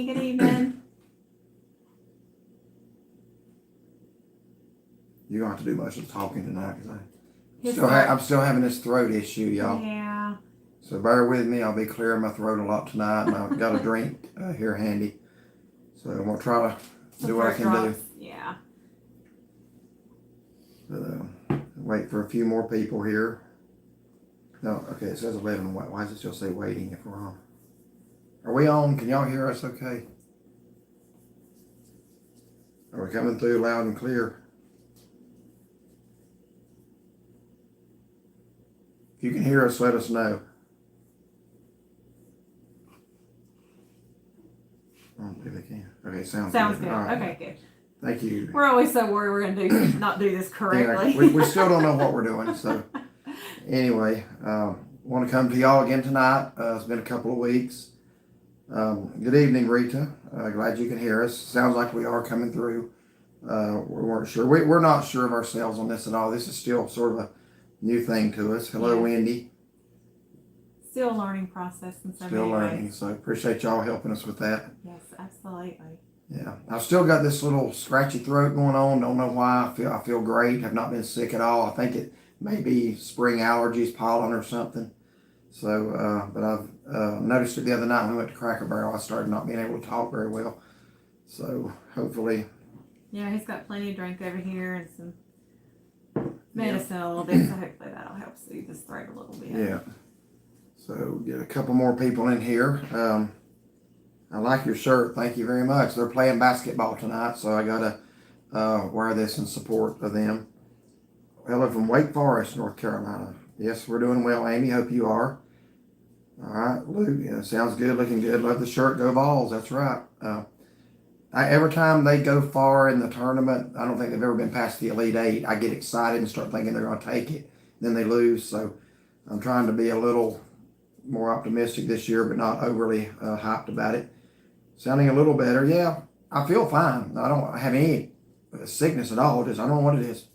Good evening. You don't have to do much of talking tonight because His I'm still having this throat issue, y'all. Yeah. So bear with me. I'll be clearing my throat a lot tonight, and I've got a drink here handy. So I'm gonna try to do what I can do. Yeah. Wait for a few more people here. No, okay. It says 11. Why does it still say waiting if we're on? Are we on? Can y'all hear us? Okay. Are we coming through loud and clear? If you can hear us, let us know. I don't believe they can. Okay, sounds good. Right. Okay, good. Thank you. We're always so worried we're gonna not do this correctly. Yeah, we still don't know what we're doing. So anyway, want to come to y'all again tonight. It's been a couple of weeks. Good evening, Rita. Glad you can hear us. Sounds like we are coming through. We weren't sure. We're not sure of ourselves on this at all. This is still sort of a new thing to us. Hello, Yeah. Wendy. Still a learning process in so Still many learning. ways. So appreciate y'all helping us with that. Yes, absolutely. Yeah, I've still got this little scratchy throat going on. Don't know why. I feel great. Have not been sick at all. I think it may be spring allergies, pollen, or something. So, but I've noticed it the other night when we went to Cracker Barrel. I started not being able to talk very well. So hopefully. Yeah, he's got plenty of drink over here and some medicine a little bit, so hopefully that'll help soothe his throat a little bit. Yeah. So get a couple more people in here. I like your shirt. Thank you very much. They're playing basketball tonight, so I gotta wear this in support of them. Hello from Wake Forest, North Carolina. Yes, we're doing well, Amy. Hope you are. All right, Luke. Yeah, sounds good. Looking good. Love the shirt. Go Vols. That's right. Every time they go far in the tournament, I don't think they've ever been past the Elite Eight. I get excited and start thinking they're going to take it. Then they lose. So I'm trying to be a little more optimistic this year, but not overly hyped about it. Sounding a little better. Yeah, I feel fine. I don't have any sickness at all. I don't know what it is.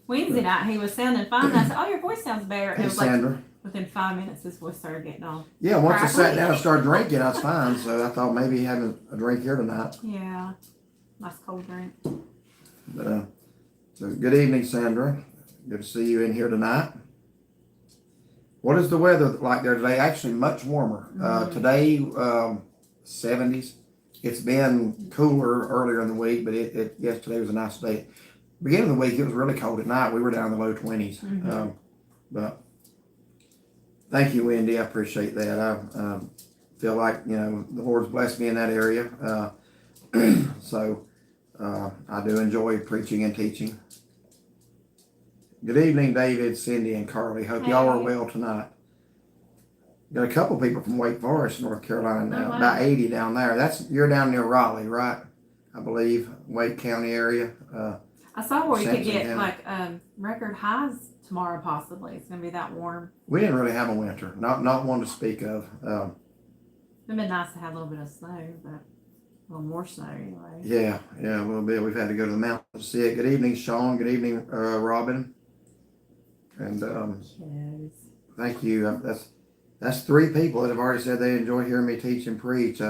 Wednesday night he was sounding fine. I said, "Oh, your voice sounds better." And Hey, it was Sandra. like within 5 minutes his voice started getting all. Yeah, once I crackly. sat down and started drinking, I was fine. So I thought maybe having a drink here tonight. Yeah, nice cold drink. But, so good evening, Sandra. Good to see you in here tonight. What is the weather like there today? Actually, much warmer. Today, 70s. It's been cooler earlier in the week, but yesterday was a nice day. Beginning of the week, it was really cold at night. We were down in the low 20s. But thank you, Wendy. I appreciate that. I feel like, the Lord's blessed me in that area. So I do enjoy preaching and teaching. Good evening, David, Cindy, and Carly. Hope y'all are well tonight. Got a couple people from Wake Forest, North Carolina now. Wow. About 80 down there. You're down near Raleigh, right? I believe Wake County area. I saw where you could Sampson get County. record highs tomorrow. Possibly it's gonna be that warm. We didn't really have a winter, not one to speak of. It'd been nice to have a little bit of snow, but a little more snow anyway. Yeah, a little bit. We've had to go to the mountains to see it. Good evening, Sean. Good evening, Robin. And thank you. That's 3 people that have already said they enjoy hearing me teach and preach.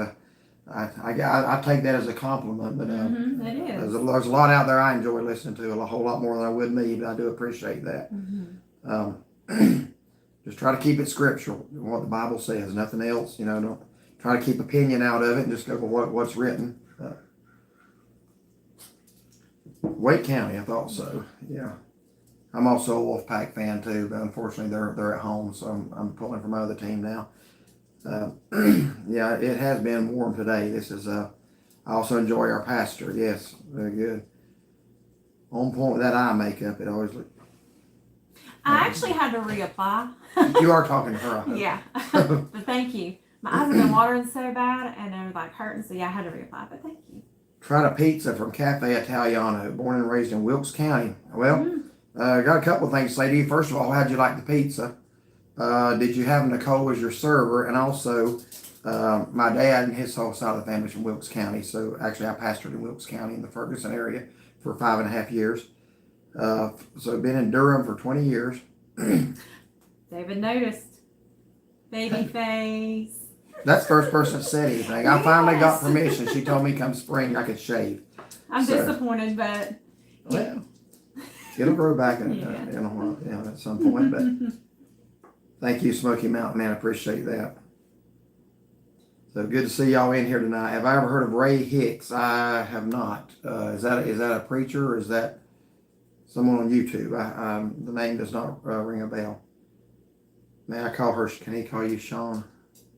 I take that as a compliment, but it is. there's a lot out there I enjoy listening to, a whole lot more than I would me, but I do appreciate that. Just try to keep it scriptural, what the Bible says, nothing else. Don't try to keep opinion out of it and just go with what's written. Wake County, I thought so. Yeah. I'm also a Wolfpack fan too, but unfortunately they're at home, so I'm pulling for my other team now. Yeah, it has been warm today. This is I also enjoy our pastor. Yes, very good. On point with that eye makeup. It always looks. I actually had to reapply. You are talking to her. Yeah, but thank you. My eyes have been watering so bad and they're like hurting, so yeah, I had to reapply. But thank you. Tried a pizza from Cafe Italiano, born and raised in Wilkes County. Well, got a couple of things to say to you. First of all, how'd you like the pizza? Did you have Nicole as your server? And also, my dad and his whole side of the family is from Wilkes County. So actually, I pastored in Wilkes County in the Ferguson area for 5.5 years. So been in Durham for 20 years. David noticed. Baby face. That's the first person that said anything. I finally got Yes. permission. She told me come spring I could shave. I'm So- disappointed, but Well, it'll grow back in Yeah. a while, at some point. But thank you, Smoky Mountain Man. I appreciate that. So good to see y'all in here tonight. Have I ever heard of Ray Hicks? I have not. Is that a preacher or is that someone on YouTube? The name does not ring a bell. May I call her? Can he call you Sean?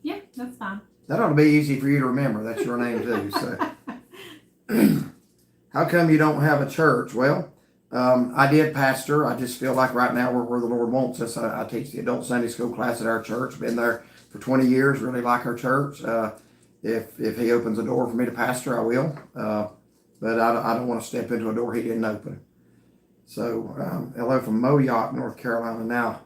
yeah, that's fine. That ought to be easy for you to remember. That's your name too. So, how come you don't have a church? Well, I did pastor. I just feel like right now we're where the Lord wants us. I teach the adult Sunday school class at our church. Been there for 20 years. Really like our church. If He opens a door for me to pastor, I will. But I don't want to step into a door He didn't open. So, hello from Moyock, North Carolina. Now,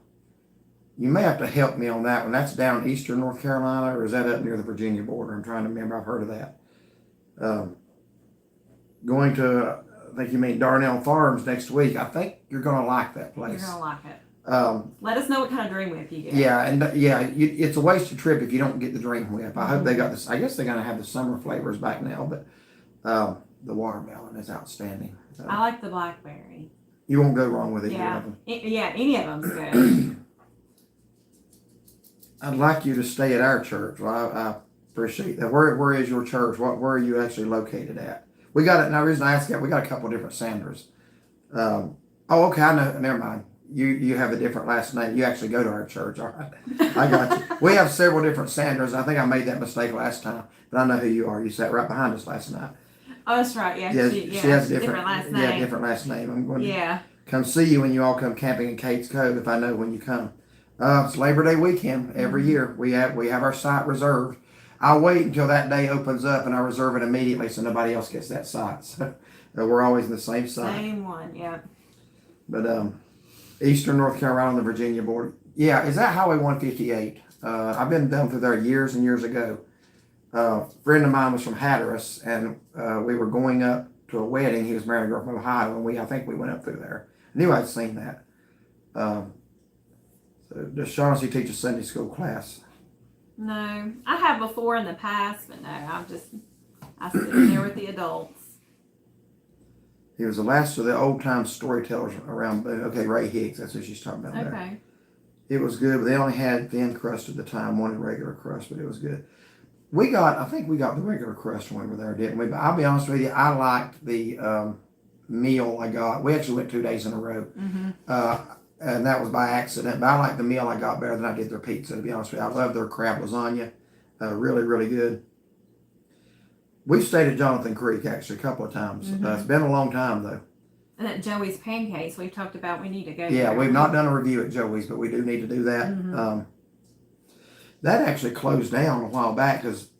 you may have to help me on that one. That's down eastern North Carolina, or is that up near the Virginia border? I'm trying to remember. I've heard of that. Going to, I think you mean Darnell Farms next week. I think you're going to like that place. You're gonna like it. Let us know what kind of dream whip you get. Yeah, and it's a wasted trip if you don't get the dream whip. I hope they got this. I guess they're going to have the summer flavors back now, but the watermelon is outstanding. I like the blackberry. You won't go wrong with either Yeah, of them. any of them's good. I'd like you to stay at our church. Well, I appreciate that. Where is your church? Where are you actually located at? We got it. Now, the reason I asked that, we got a couple of different Sandras. Okay. I know. Never mind. You have a different last name. You actually go to our church. All right. I got you. We have several different Sandras. I think I made that mistake last time, but I know who you are. You sat right behind us last night. Oh, that's right. Yeah, Yeah, she has a different last name. Yeah, different last name. I'm going Yeah. to come see you when you all come camping in Kate's Cove if I know when you come. It's Labor Day weekend every year. We have our site reserved. I'll wait until that day opens up and I reserve it immediately so nobody else gets that site. So we're always in the same site. Same one, yeah. But eastern North Carolina on the Virginia border. Yeah, is that Highway 158? I've been down through there years and years ago. A friend of mine was from Hatteras, and we were going up to a wedding. He was married a girl from Ohio, and I think we went up through there. I knew I'd seen that. So does Shaughnessy teach a Sunday school class? No, I have before in the past, but no, I sit in there with the adults. He was the last of the old-time storytellers around. Okay, Ray Hicks, that's what she's talking about there. Okay. It was good, but they only had thin crust at the time, one regular crust, but it was good. I think we got the regular crust when we were there, didn't we? But I'll be honest with you, I liked the meal I got. We actually went 2 days in a row. Mm-hmm. And that was by accident, but I like the meal I got better than I did their pizza, to be honest with you. I love their crab lasagna. Really, really good. We've stayed at Jonathan Creek, actually, a couple of times. Mm-hmm. It's been a long time, though. And at Joey's Pancakes, we've talked about we need to go Yeah, there. we've not done a review at Joey's, but we do need to do that. Mm-hmm. That actually closed down a while back because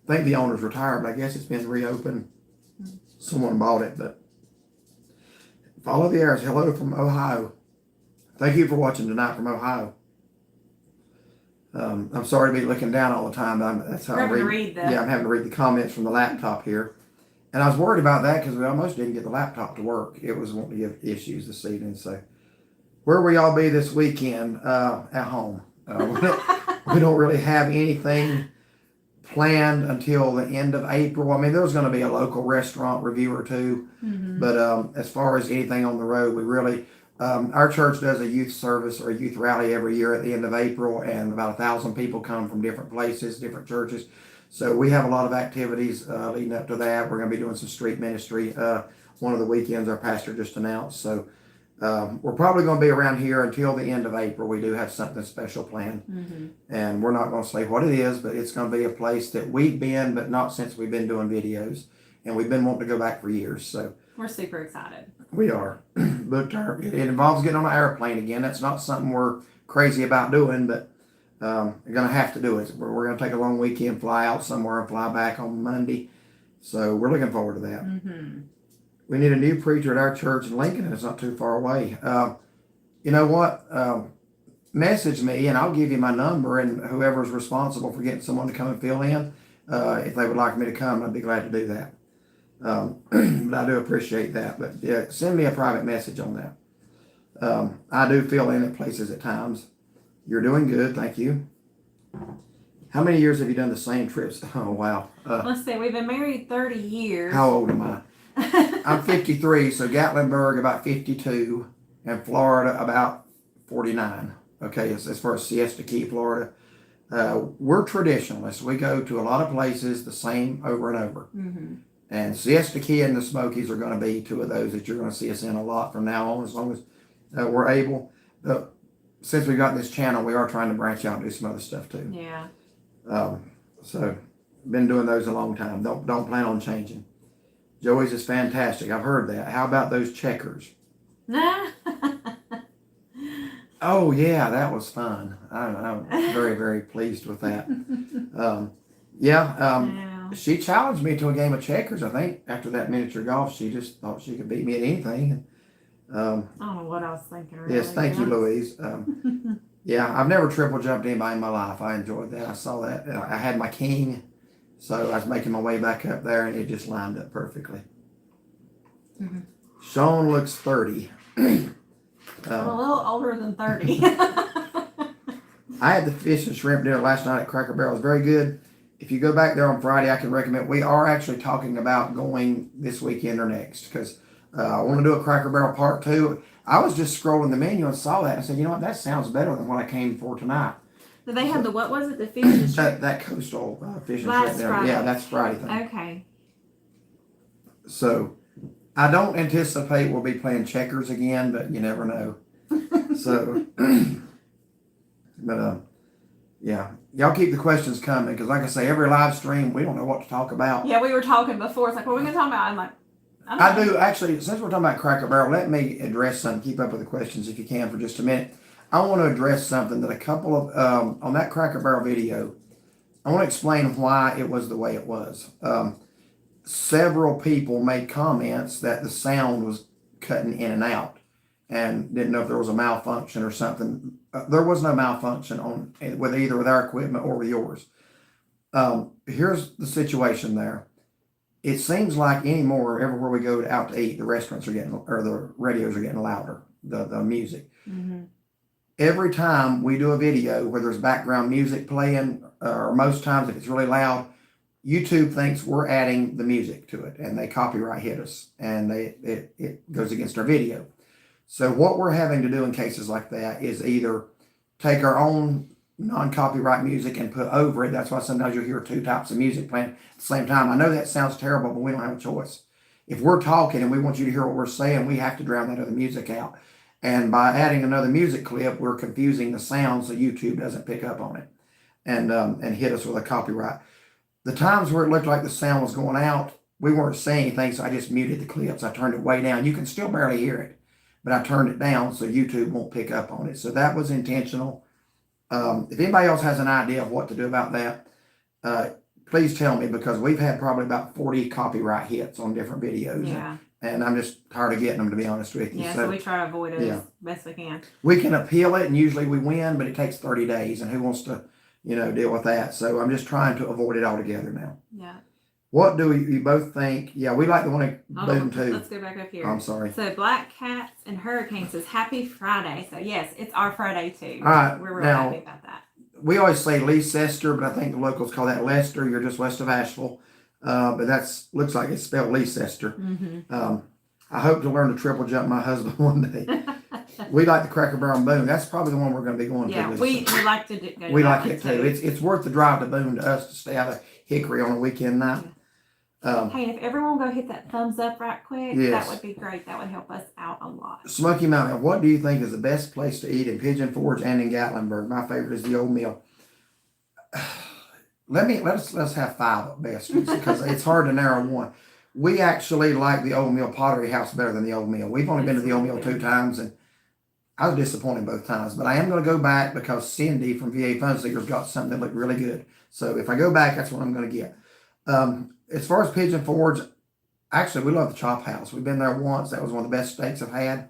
I think the owner's retired, but I guess it's been reopened. Someone bought it, but follow the arrows. Hello from Ohio. Thank you for watching tonight from Ohio. I'm sorry to be looking down all the time. That's how I'm reading. Yeah, I'm having to read the comments from the laptop here. And I was worried about that because we almost didn't get the laptop to work. It was wanting to give issues this evening. So, where will y'all be this weekend? At home. We don't really have anything planned until the end of April. I mean, there's going to be a local restaurant review or two. Mm-hmm. But as far as anything on the road, we really... our church does a youth service or a youth rally every year at the end of April, and about 1,000 people come from different places, different churches. So we have a lot of activities leading up to that. We're going to be doing some street ministry. One of the weekends our pastor just announced. So we're probably going to be around here until the end of April. We do have something special planned. Mm-hmm. And we're not going to say what it is, but it's going to be a place that we've been, but not since we've been doing videos. And we've been wanting to go back for years. So We're super excited. we are. But it involves getting on an airplane again. That's not something we're crazy about doing, but we're going to have to do it. We're going to take a long weekend, fly out somewhere, and fly back on Monday. So we're looking forward to that. Mm-hmm. We need a new preacher at our church in Lincoln, and it's not too far away. You know what? Message me, and I'll give you my number, and whoever's responsible for getting someone to come and fill in, if they would like me to come, I'd be glad to do that. But I do appreciate that. But yeah, send me a private message on that. I do fill in at places at times. You're doing good, thank you. How many years have you done the same trips? Oh, wow. Let's see, we've been married 30 years. How old am I? I'm 53, so Gatlinburg about 52, and Florida about 49. Okay, as far as Siesta Key, Florida. We're traditionalists. We go to a lot of places the same over and over. Mm-hmm. And Siesta Key and the Smokies are going to be two of those that you're going to see us in a lot from now on, as long as we're able. Since we got this channel, we are trying to branch out and do some other stuff too. Yeah. So, been doing those a long time. Don't plan on changing. Joey's is fantastic. I've heard that. How about those checkers? Oh yeah, that was fun. I'm very, very pleased with that. Yeah. She challenged me to a game of checkers. I think after that miniature golf, she just thought she could beat me at anything. I don't know what I was thinking. Really. Yes, thank you, Louise. Yeah, I've never triple jumped anybody in my life. I enjoyed that. I saw that. I had my king, so I was making my way back up there, and it just lined up perfectly. Mm-hmm. Sean looks 30. I'm a little older than 30. I had the fish and shrimp dinner last night at Cracker Barrel. It was very good. If you go back there on Friday, I can recommend. We are actually talking about going this weekend or next because I want to do a Cracker Barrel part 2. I was just scrolling the menu and saw that and said, you know what, that sounds better than what I came for tonight. Did they have what was it? The fish and shrimp? that coastal fish and That's shrimp dinner. Friday. Yeah, that's Friday thing. Okay. So I don't anticipate we'll be playing checkers again, but you never know. So, but yeah, y'all keep the questions coming because, like I say, every live stream we don't know what to talk about. Yeah, we were talking before. It's like, what are we gonna talk about? I'm like, I do actually. Since we're talking about Cracker Barrel, let me address something. Keep up with the questions if you can for just a minute. I want to address something that a couple of on that Cracker Barrel video. I want to explain why it was the way it was. Several people made comments that the sound was cutting in and out and didn't know if there was a malfunction or something. There was no malfunction with either with our equipment or with yours. Here's the situation there. It seems like anymore, everywhere we go out to eat, the restaurants are getting, or the radios are getting louder, the music. Mm-hmm. Every time we do a video where there's background music playing, or most times if it's really loud, YouTube thinks we're adding the music to it and they copyright hit us and it goes against our video. So what we're having to do in cases like that is either take our own non-copyright music and put over it. That's why sometimes you'll hear 2 types of music playing at the same time. I know that sounds terrible, but we don't have a choice. If we're talking and we want you to hear what we're saying, we have to drown that other music out. And by adding another music clip, we're confusing the sound so YouTube doesn't pick up on it and hit us with a copyright. The times where it looked like the sound was going out, we weren't saying anything, so I just muted the clips. I turned it way down. You can still barely hear it, but I turned it down so YouTube won't pick up on it. So that was intentional. If anybody else has an idea of what to do about that, please tell me because we've had probably about 40 copyright hits on different videos. Yeah. And I'm just tired of getting them, to be honest with you. Yeah, so we try to avoid it as best we can. We can appeal it, and usually we win, but it takes 30 days, and who wants to, deal with that? So I'm just trying to avoid it altogether now. Yeah. What do you both think? Yeah, we like the one at Boom too. Let's go back up here. Oh, I'm sorry. So Black Cats and Hurricane says Happy Friday. So yes, it's our Friday too. All right. We're real happy about that. We always say Leicester, but I think the locals call that Leicester. You're just west of Asheville. But looks like it's spelled Leicester. Mm-hmm. I hope to learn to triple jump my husband one day. We like the Cracker Barrel and Boone. That's probably the one we're going to be going to. Yeah, we like to go to We that like it too. It's worth the drive to Boone to us to stay out of Hickory on a weekend night. Hey, if everyone go hit that thumbs up right quick, yes. That would be great. That would help us out a lot. Smoky Mountain, what do you think is the best place to eat in Pigeon Forge and in Gatlinburg? My favorite is the Old Mill. Let's have 5 best because it's hard to narrow one. We actually like the Old Mill Pottery House better than the Old Mill. We've only been to the Old Mill 2 times and I was disappointed both times, but I am going to go back because Cindy from VA Fun Seekers got something that looked really good. So if I go back, that's what I'm going to get. As far as Pigeon Forge, actually, we love the Chop House. We've been there once. That was one of the best steaks I've had.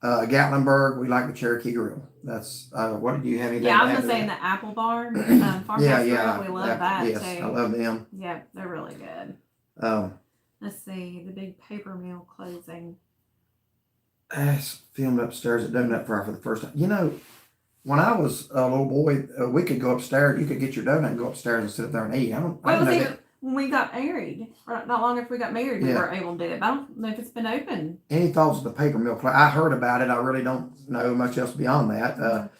Gatlinburg, we like the Cherokee Grill. That's, what did you have? Yeah, I was going to say in the Apple Barn, Farmhouse Grill, we love that yes, too. I love them. Yeah, they're really good. Let's see, the big paper mill closing. It's filmed upstairs at Donut Fry for the first time. when I was a little boy, we could go upstairs. You could get your donut and go upstairs and sit up there and eat. I Well, it didn't was know even that. when we got married, or not long after we got married, we Yeah. were able to do it. But I don't know if it's been open. Any thoughts of the paper mill? I heard about it. I really don't know much else beyond that.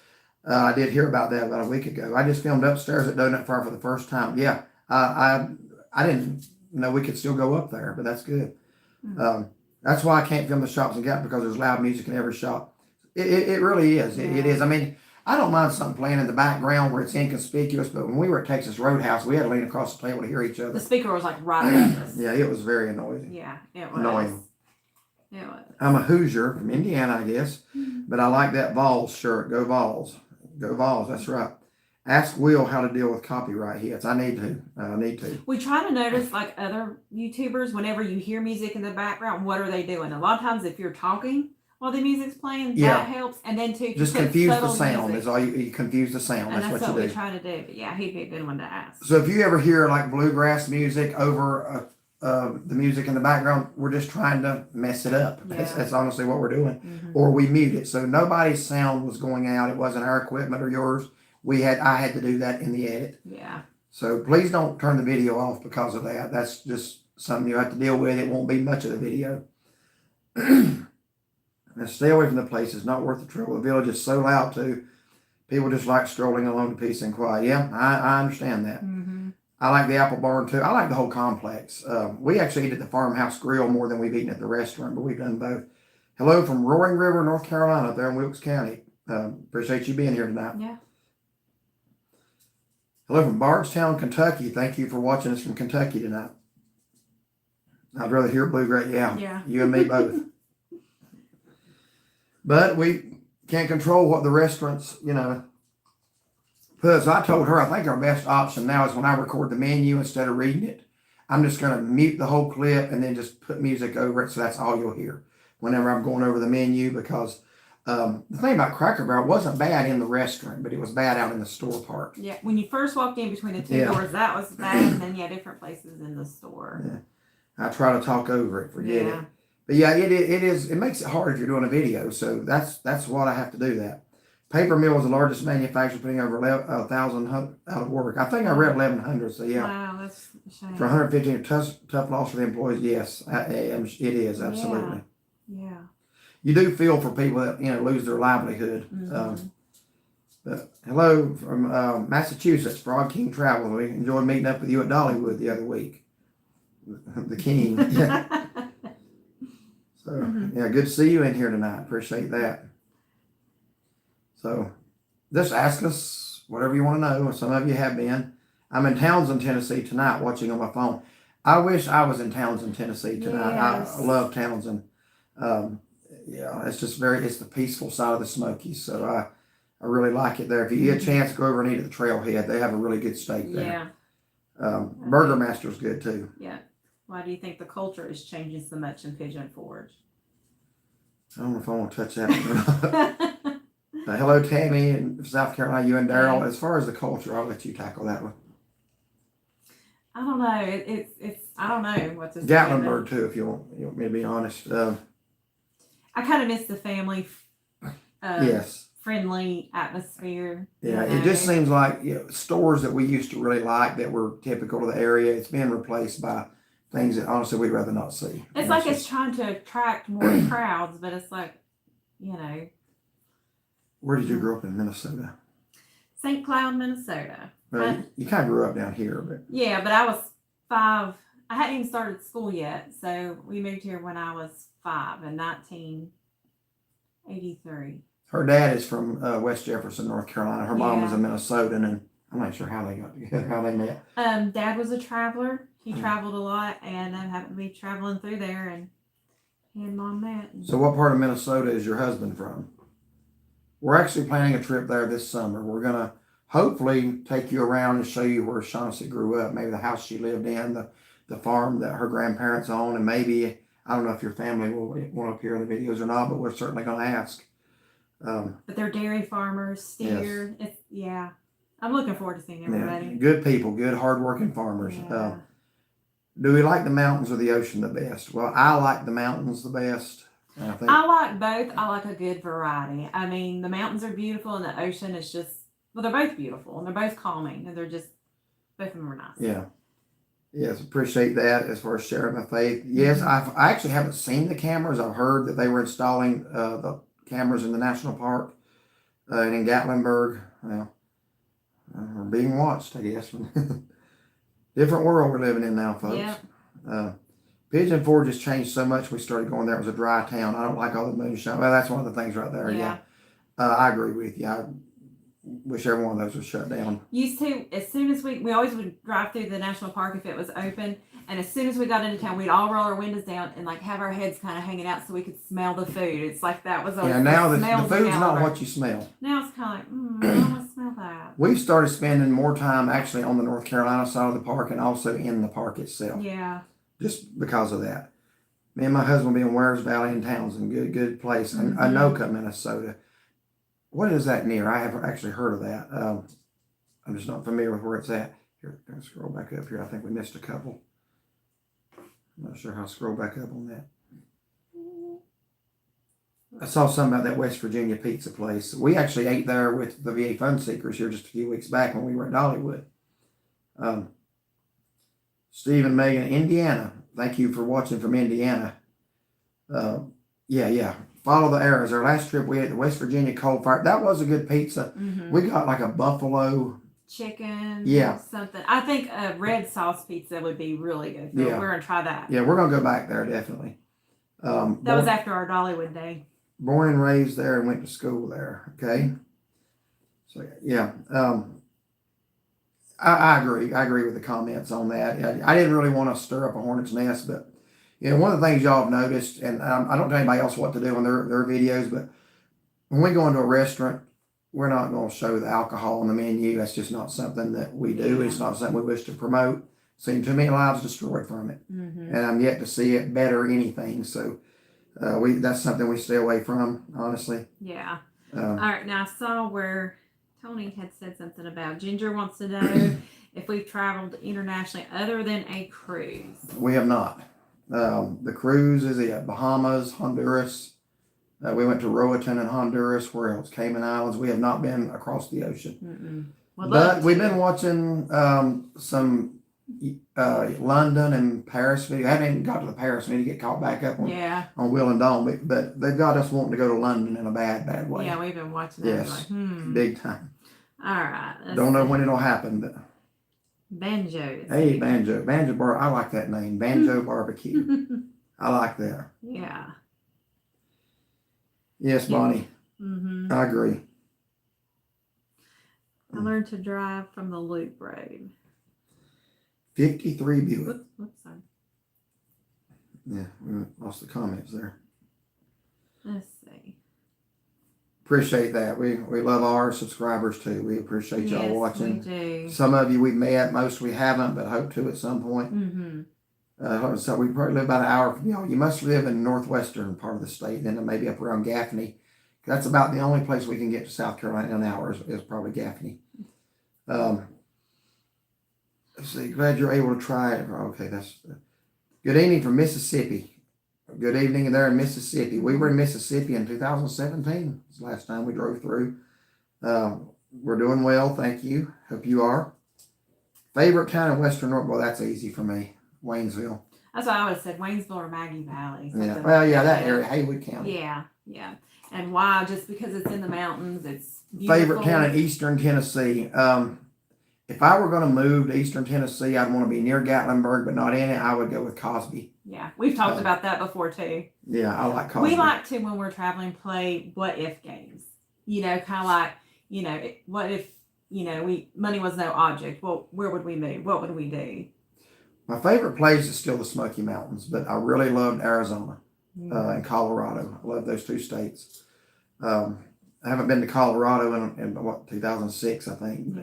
I did hear about that about a week ago. I just filmed upstairs at Donut Fire for the first time. Yeah, I didn't know we could still go up there, but that's good. That's why I can't film the shops and gap, because there's loud music in every shop. It really is. It is. I mean, I don't mind something playing in the background where it's inconspicuous, but when we were at Texas Roadhouse, we had to lean across the table to hear each other. The speaker was like right above us. Yeah, it was very annoying. Yeah, it was. Annoying. It was. I'm a Hoosier from Indiana, I guess, but I like that Vols shirt. Go Vols. Go Vols. That's right. Ask Will how to deal with copyright hits. I need to. We try to notice, like other YouTubers, whenever you hear music in the background, what are they doing? A lot of times, if you're talking while the music's playing, that helps. And then too, just confuse the sound. Is all you confuse the sound. And that's what you we do. try to do. But yeah, he'd be a good one to ask. So if you ever hear like bluegrass music over the music in the background, we're just trying to mess it up. Yeah. That's honestly what we're doing. Or we mute it. So nobody's sound was going out. It wasn't our equipment or yours. I had to do that in the edit. Yeah. So please don't turn the video off because of that. That's just something you have to deal with. It won't be much of the video. Now stay away from the place. It's not worth the trouble. The village is so loud too. People just like strolling alone in peace and quiet. Yeah, I understand that. I like the Apple Barn too. I like the whole complex. We actually eat at the Farmhouse Grill more than we've eaten at the restaurant, but we've done both. Hello from Roaring River, North Carolina, up there in Wilkes County. Appreciate you being here tonight. Yeah. Hello from Bardstown, Kentucky. Thank you for watching us from Kentucky tonight. I'd rather hear bluegrass. Yeah. You and me both. But we can't control what the restaurants, put. So I told her, I think our best option now is when I record the menu, instead of reading it, I'm just going to mute the whole clip and then just put music over it. So that's all you'll hear whenever I'm going over the menu, because the thing about Cracker Barrel, it wasn't bad in the restaurant, but it was bad out in the store part. Yeah, when you first walked in between the two doors, that was bad. And then, different places in the store. Yeah. I try to talk over it, forget it. But yeah, it is. It makes it hard if you're doing a video. So that's what I have to do that. Paper Mill is the largest manufacturer, putting over 1,000 out of work. I think I read 1,100. So yeah. Wow, that's a shame. For 115, tough loss for the employees. Yes, it is absolutely. Yeah. You do feel for people that lose their livelihood. But hello from Massachusetts, Frog King Travel. We enjoyed meeting up with you at Dollywood the other week. The King. Yeah. So yeah, good to see you in here tonight. Appreciate that. So just ask us whatever you want to know. Some of you have been. I'm in Townsend, Tennessee tonight, watching on my phone. I wish I was in Townsend, Tennessee tonight. Yes. I love Townsend. It's just it's the peaceful side of the Smokies. So I really like it there. If you get a chance, go over and eat at the Trailhead. They have a really good steak there. Yeah. Burger Master's good too. Yeah. Why do you think the culture is changing so much in Pigeon Forge? I don't know if I want to touch that or not. Hello, Tammy in South Carolina, you and Daryl. As far as the culture, I'll let you tackle that one. I don't know. It's I don't know what to say. Gatlinburg too, if you want me to be honest. I kind of miss the family. Yes. Friendly atmosphere. Yeah, it just seems like stores that we used to really like that were typical to the area. It's been replaced by things that honestly we'd rather not see. It's like it's trying to attract more crowds, but it's like, Where did you grow up in Minnesota? St. Cloud, Minnesota. Well, you kind of grew up down here, but yeah, but I was 5. I hadn't even started school yet, so we moved here when I was 5 in 1983. Her dad is from West Jefferson, North Carolina. Her mom was a Minnesotan, and I'm not sure how they got together, how they met. Dad was a traveler. He traveled a lot, and I happened to be traveling through there, and he and Mom met. So what part of Minnesota is your husband from? We're actually planning a trip there this summer. We're going to hopefully take you around and show you where Shaughnessy grew up, maybe the house she lived in, the farm that her grandparents owned, and maybe, I don't know if your family will want to appear in the videos or not, but we're certainly going to ask. But they're dairy farmers, steer. Yes. I'm looking forward to seeing everybody. Yeah, good people, good hardworking farmers. Yeah. Do we like the mountains or the ocean the best? Well, I like the mountains the best. And I think I like both. I like a good variety. I mean, the mountains are beautiful and the ocean is just, well, they're both beautiful and they're both calming and they're just, both of them are nice. yeah. Yes, appreciate that as far as sharing my faith. Yes, I actually haven't seen the cameras. I've heard that they were installing the cameras in the national park and in Gatlinburg. Well, we're being watched, I guess. Different world we're living in now, folks. Yep. Pigeon Forge has changed so much. We started going there. It was a dry town. I don't like all the moonshine. Well, that's one of the things right there. Yeah. I agree with you. I wish every one of those was shut down. Used to, as soon as we always would drive through the national park if it was open, and as soon as we got into town, we'd all roll our windows down and like have our heads kind of hanging out so we could smell the food. It's like that was always now the food's not what you smell. Now it's kind of like, I don't want to smell that. We've started spending more time actually on the North Carolina side of the park and also in the park itself. Yeah. Just because of that. Me and my husband will be in Wares Valley in Townsend, good place. Anoka, Minnesota. What is that near? I haven't actually heard of that. I'm just not familiar with where it's at. Here, I'm going to scroll back up here. I think we missed a couple. I'm not sure how to scroll back up on that. I saw something about that West Virginia pizza place. We actually ate there with the VA Fun Seekers here just a few weeks back when we were at Dollywood. Steve and Megan, Indiana. Thank you for watching from Indiana. Yeah. Follow the arrows. Our last trip we had the West Virginia Coal Fire. That was a good pizza. We got like a buffalo chicken. Yeah. Something. I think a red sauce pizza would be really good. So we're going to try that. Yeah, we're going to go back there definitely. That was after our Dollywood day. Born and raised there and went to school there. Okay. So yeah. I agree. I agree with the comments on that. I didn't really want to stir up a hornet's nest, but one of the things y'all have noticed, and I don't tell anybody else what to do on their videos, but when we go into a restaurant, we're not going to show the alcohol on the menu. That's just not something that we do. It's not something we wish to promote. Seen too many lives destroyed from it, and I'm yet to see it better anything. So that's something we stay away from, honestly. Yeah. All right. Now I saw where Tony had said something about Ginger wants to know if we've traveled internationally other than a cruise. We have not. The cruise is at Bahamas, Honduras. We went to Roatan in Honduras. Where else? Cayman Islands. We have not been across the ocean. But we've been watching some London and Paris video. I haven't even got to the Paris. We need to get caught back up on Will and Dawn. But they've got us wanting to go to London in a bad way. Yeah, we've been watching that. Yes, big time. All right. Don't know when it'll happen, but Banjo. Hey, Banjo Bar. I like that name, Banjo Barbecue. I like that. Yeah. Yes, Bonnie. I agree. I learned to drive from the Loop Road. 53 Buick. Whoops, sorry. Yeah, we lost the comments there. Let's see. Appreciate that. We love our subscribers too. We appreciate y'all watching. We do. Some of you we've met, most we haven't, but hope to at some point. So we probably live about an hour from y'all. You must live in the northwestern part of the state, then maybe up around Gaffney. That's about the only place we can get to South Carolina in an hour is probably Gaffney. Let's see. Glad you're able to try it. Okay, that's good evening from Mississippi. Good evening there in Mississippi. We were in Mississippi in 2017. It's the last time we drove through. We're doing well, thank you. Hope you are. Favorite town in Western North? Well, that's easy for me. Waynesville. That's what I would have said. Waynesville or Maggie Valley. Yeah. Well, yeah, that area, Haywood County. Yeah. And why? Just because it's in the mountains. It's beautiful. Favorite town in Eastern Tennessee. If I were going to move to Eastern Tennessee, I'd want to be near Gatlinburg, but not in it. I would go with Cosby. Yeah, we've talked about that before too. Yeah, I like Cosby. We like to, when we're traveling, play what if games. Kind of like, what if, money was no object. Well, where would we move? What would we do? My favorite place is still the Smoky Mountains, but I really loved Arizona and Colorado. I love those two states. I haven't been to Colorado in 2006, I think.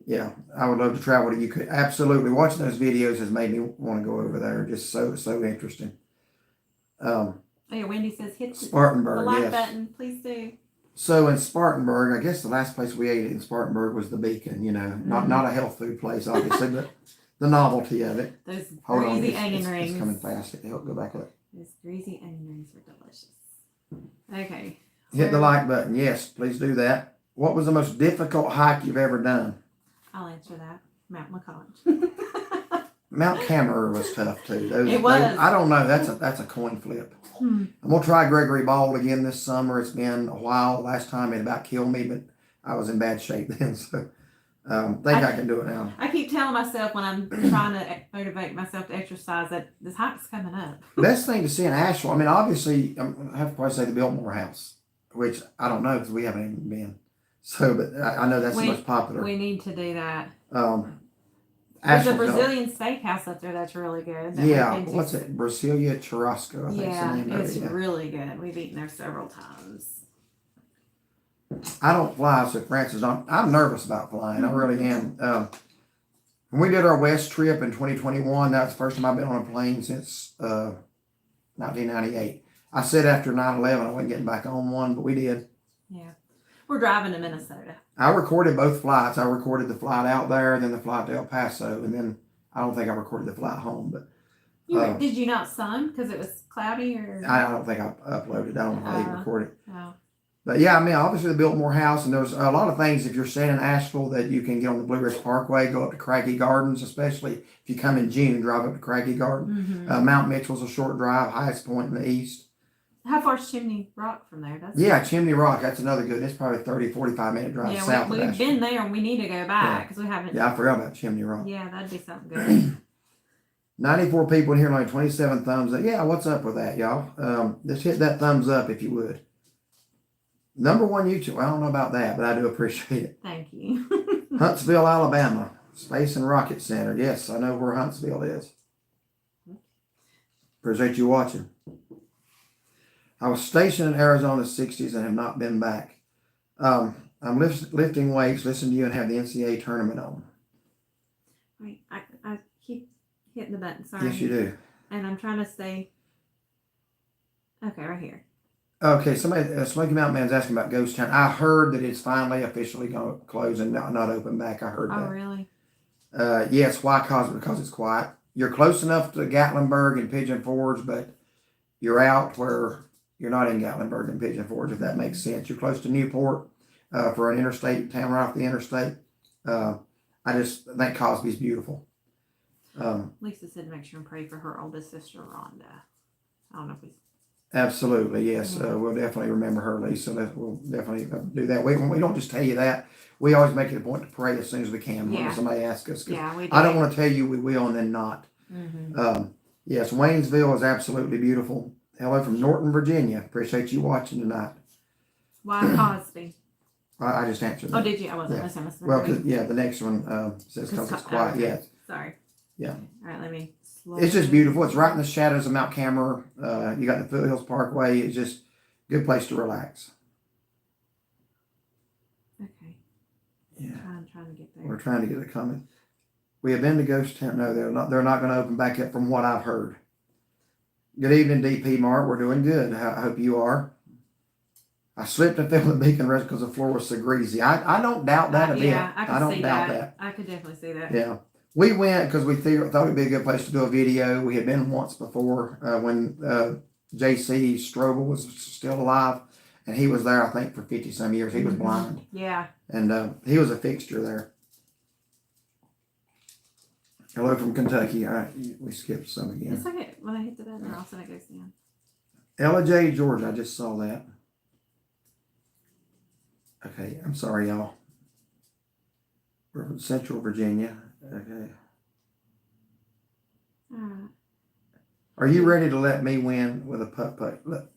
Yeah, I would love to travel to UK. Absolutely. Watching those videos has made me want to go over there. Just so interesting. Wendy says hit Spartanburg, the like button. Please do. So in Spartanburg, I guess the last place we ate in Spartanburg was the Beacon, not a health food place, obviously, but the novelty of it. Those crazy onion rings. It's coming fast. It'll go back up. Those greasy onion rings are delicious. Okay. Hit the like button. Yes, please do that. What was the most difficult hike you've ever done? I'll answer that. Mount McCollum. Mount Cameron was tough too. It was. I don't know. That's a coin flip. I'm gonna try Gregory Bald again this summer. It's been a while. Last time it about killed me, but I was in bad shape then, so think I can do it now. I keep telling myself when I'm trying to motivate myself to exercise that this hike's coming up. Best thing to see in Asheville. I mean, obviously, I have to probably say the Biltmore House, which I don't know because we haven't even been. So, but I know that's the most popular. We need to do that. There's There's a Brazilian steakhouse up there that's really good. What's it? Brasilia Churrasco, I think is the name of it. It's really good. We've eaten there several times. I don't fly, so Francis, I'm nervous about flying. I really am. When we did our West trip in 2021, that was the first time I've been on a plane since 1998. I said after 9/11 I wasn't getting back on one, but we did. Yeah. We're driving to Minnesota. I recorded both flights. I recorded the flight out there, then the flight to El Paso, and then I don't think I recorded the flight home. But did you not sun because it was cloudy, or? I don't think I uploaded. I don't know how they recorded. Oh. But yeah, I mean, obviously the Biltmore House, and there's a lot of things if you're staying in Asheville that you can get on the Blue Ridge Parkway, go up to Craggy Gardens, especially if you come in June, drive up to Craggy Garden. Mount Mitchell's a short drive, highest point in the east. How far's Chimney Rock from there? Chimney Rock, that's another good. It's probably 30, 45-minute drive south of Asheville. We've been there and we need to go back because we haven't. Yeah, I forgot about Chimney Rock. Yeah, that'd be something good. 94 people in here, like 27 thumbs up. Yeah, what's up with that, y'all? Just hit that thumbs up if you would. #1 YouTube. I don't know about that, but I do appreciate it. Thank you. Huntsville, Alabama. Space and Rocket Center. Yes, I know where Huntsville is. Appreciate you watching. I was stationed in Arizona in the 60s and have not been back. I'm lifting weights, listen to you, and have the NCAA tournament on. Wait, I keep hitting the button. Sorry. Yes, you do. And I'm trying to stay. Okay, right here. Okay, Smoky Mountain Man's asking about Ghost Town. I heard that it's finally officially going to close and not open back. I heard that. Oh, really? Yes, why? Because it's quiet. You're close enough to Gatlinburg and Pigeon Forge, but you're out where you're not in Gatlinburg and Pigeon Forge, if that makes sense. You're close to Newport for an interstate town right off the interstate. I just think Cosby's beautiful. Lisa said to make sure and pray for her oldest sister, Rhonda. I don't know if we. Absolutely, yes. We'll definitely remember her, Lisa. We'll definitely do that. We don't just tell you that. We always make it a point to pray as soon as we can when somebody asks us. Yeah, we do. I don't want to tell you we will and then not. Yes, Waynesville is absolutely beautiful. Hello from Norton, Virginia. Appreciate you watching tonight. Why Cosby? I just answered that. Oh, did you? I wasn't listening. Well, the next one says because it's quiet. Okay. Yes. Sorry. Yeah. All right, let me. It's just beautiful. It's right in the shadows of Mount Cameron. You got the Foothills Parkway. It's just a good place to relax. Okay. Yeah. I'm trying to get there. We're trying to get it coming. We have been to Ghost Town. No, they're not going to open back up from what I've heard. Good evening, DP Mark. We're doing good. I hope you are. I slipped and fell in the Beacon Rest because the floor was so greasy. I don't doubt that a bit. Yeah, I don't see doubt that. I could definitely see that. Yeah. We went because we thought it'd be a good place to do a video. We had been once before when J.C. Strobel was still alive, and he was there, I think, for 50-some years. He was blind. Yeah. And he was a fixture there. Hello from Kentucky. All right, we skipped some again. It's okay. When I hit the button, all of a sudden it goes down. Ella J. Georgia, I just saw that. Okay, I'm sorry, y'all. We're from Central Virginia. Okay. Are you ready to let me win with a putt-putt? Look,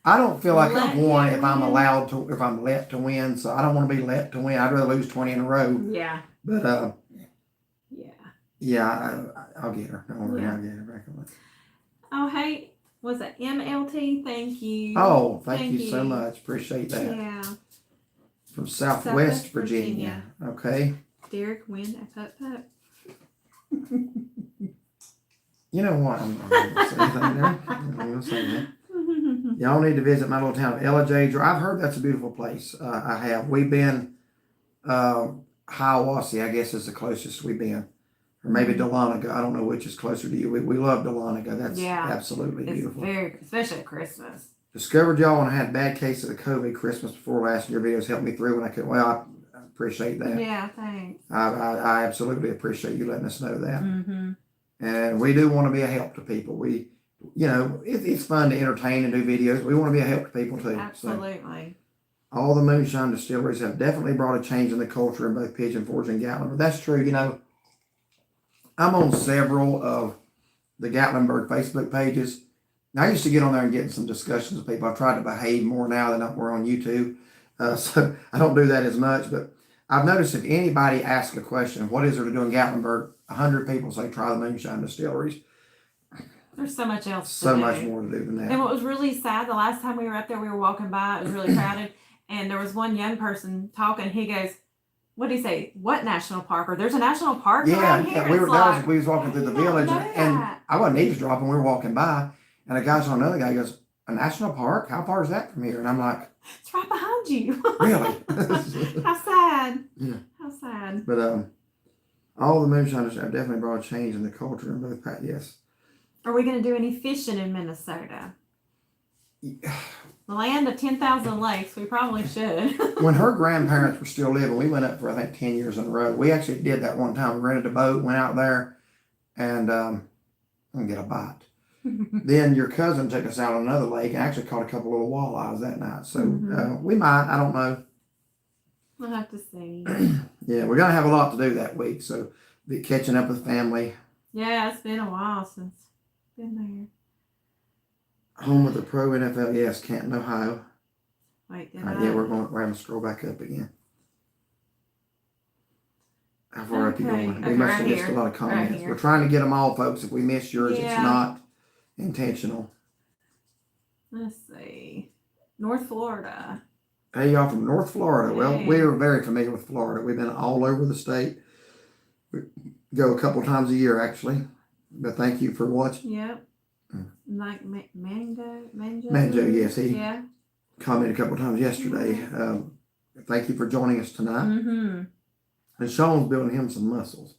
I don't feel like I've won if I'm allowed to, if I'm let to win, so I don't want to be let to win. I'd rather lose 20 in a row. Yeah. But, yeah, I'll get her. Don't worry, I'll get her back on. Oh, hey, was it MLT? Thank you. Oh, thank you so much. Appreciate that. Yeah. From Southwest Virginia. Okay. Derek win a putt-putt. You know what? I'm not going to say anything there. I'm not going to say that. Y'all need to visit my little town of LJ. I've heard that's a beautiful place. I have. We've been, Hiawassee, I guess, is the closest we've been. or maybe Dahlonega. I don't know which is closer to you. We love Dahlonega. That's absolutely It's beautiful. especially at Christmas. Discovered y'all when I had a bad case of the COVID Christmas before last. Your videos helped me through when I could. Well, I appreciate that. Yeah, thanks. I absolutely appreciate you letting us know that. Mm-hmm. And we do want to be a help to people. It's fun to entertain and do videos. We want to be a help to people too. Absolutely. So, all the moonshine distilleries have definitely brought a change in the culture in both Pigeon Forge and Gatlinburg. That's true. I'm on several of the Gatlinburg Facebook pages. Now, I used to get on there and get in some discussions with people. I've tried to behave more now that we're on YouTube. So I don't do that as much. But I've noticed if anybody asks a question, what is there to do in Gatlinburg? 100 people say try the moonshine distilleries. There's so much else So much more to do than that. And what was really sad, the last time we were up there, we were walking by, it was really crowded, and there was one young person talking. He goes, what did he say? What national park? Or there's a national park around here? We was walking through the village, and I wasn't eavesdropping. We were walking by, and a guy saw another guy. He goes, a national park? How far is that from here? And I'm like, it's right behind you. Really? How sad. Yeah. How sad. But all the moonshiners have definitely brought a change in the culture in both parts. Yes. Are we going to do any fishing in Minnesota? The land of 10,000 lakes. We probably should. When her grandparents were still living, we went up for I think 10 years in a row. We actually did that one time. We rented a boat, went out there, and didn't get a bite. Then your cousin took us out on another lake and actually caught a couple little walleyes that night. So we might. I don't know. We'll have to see. Yeah, we're gonna have a lot to do that week. So be catching up with family. Yeah, it's been a while since been there. Home of the Pro NFL, yes, Canton, Ohio. Wait, Yeah, we're going to scroll back up again. How far up you going? We must have missed a lot of comments. We're trying to get them all, folks. If we miss yours, it's not intentional. Let's see. North Florida. Hey, y'all from North Florida. Well, we are very familiar with Florida. We've been all over the state. We go a couple times a year, actually. But thank you for watching. Yep. Like Manjo, yes. He commented a couple times yesterday. Thank you for joining us tonight. Mm-hmm. And Sean's building him some muscles.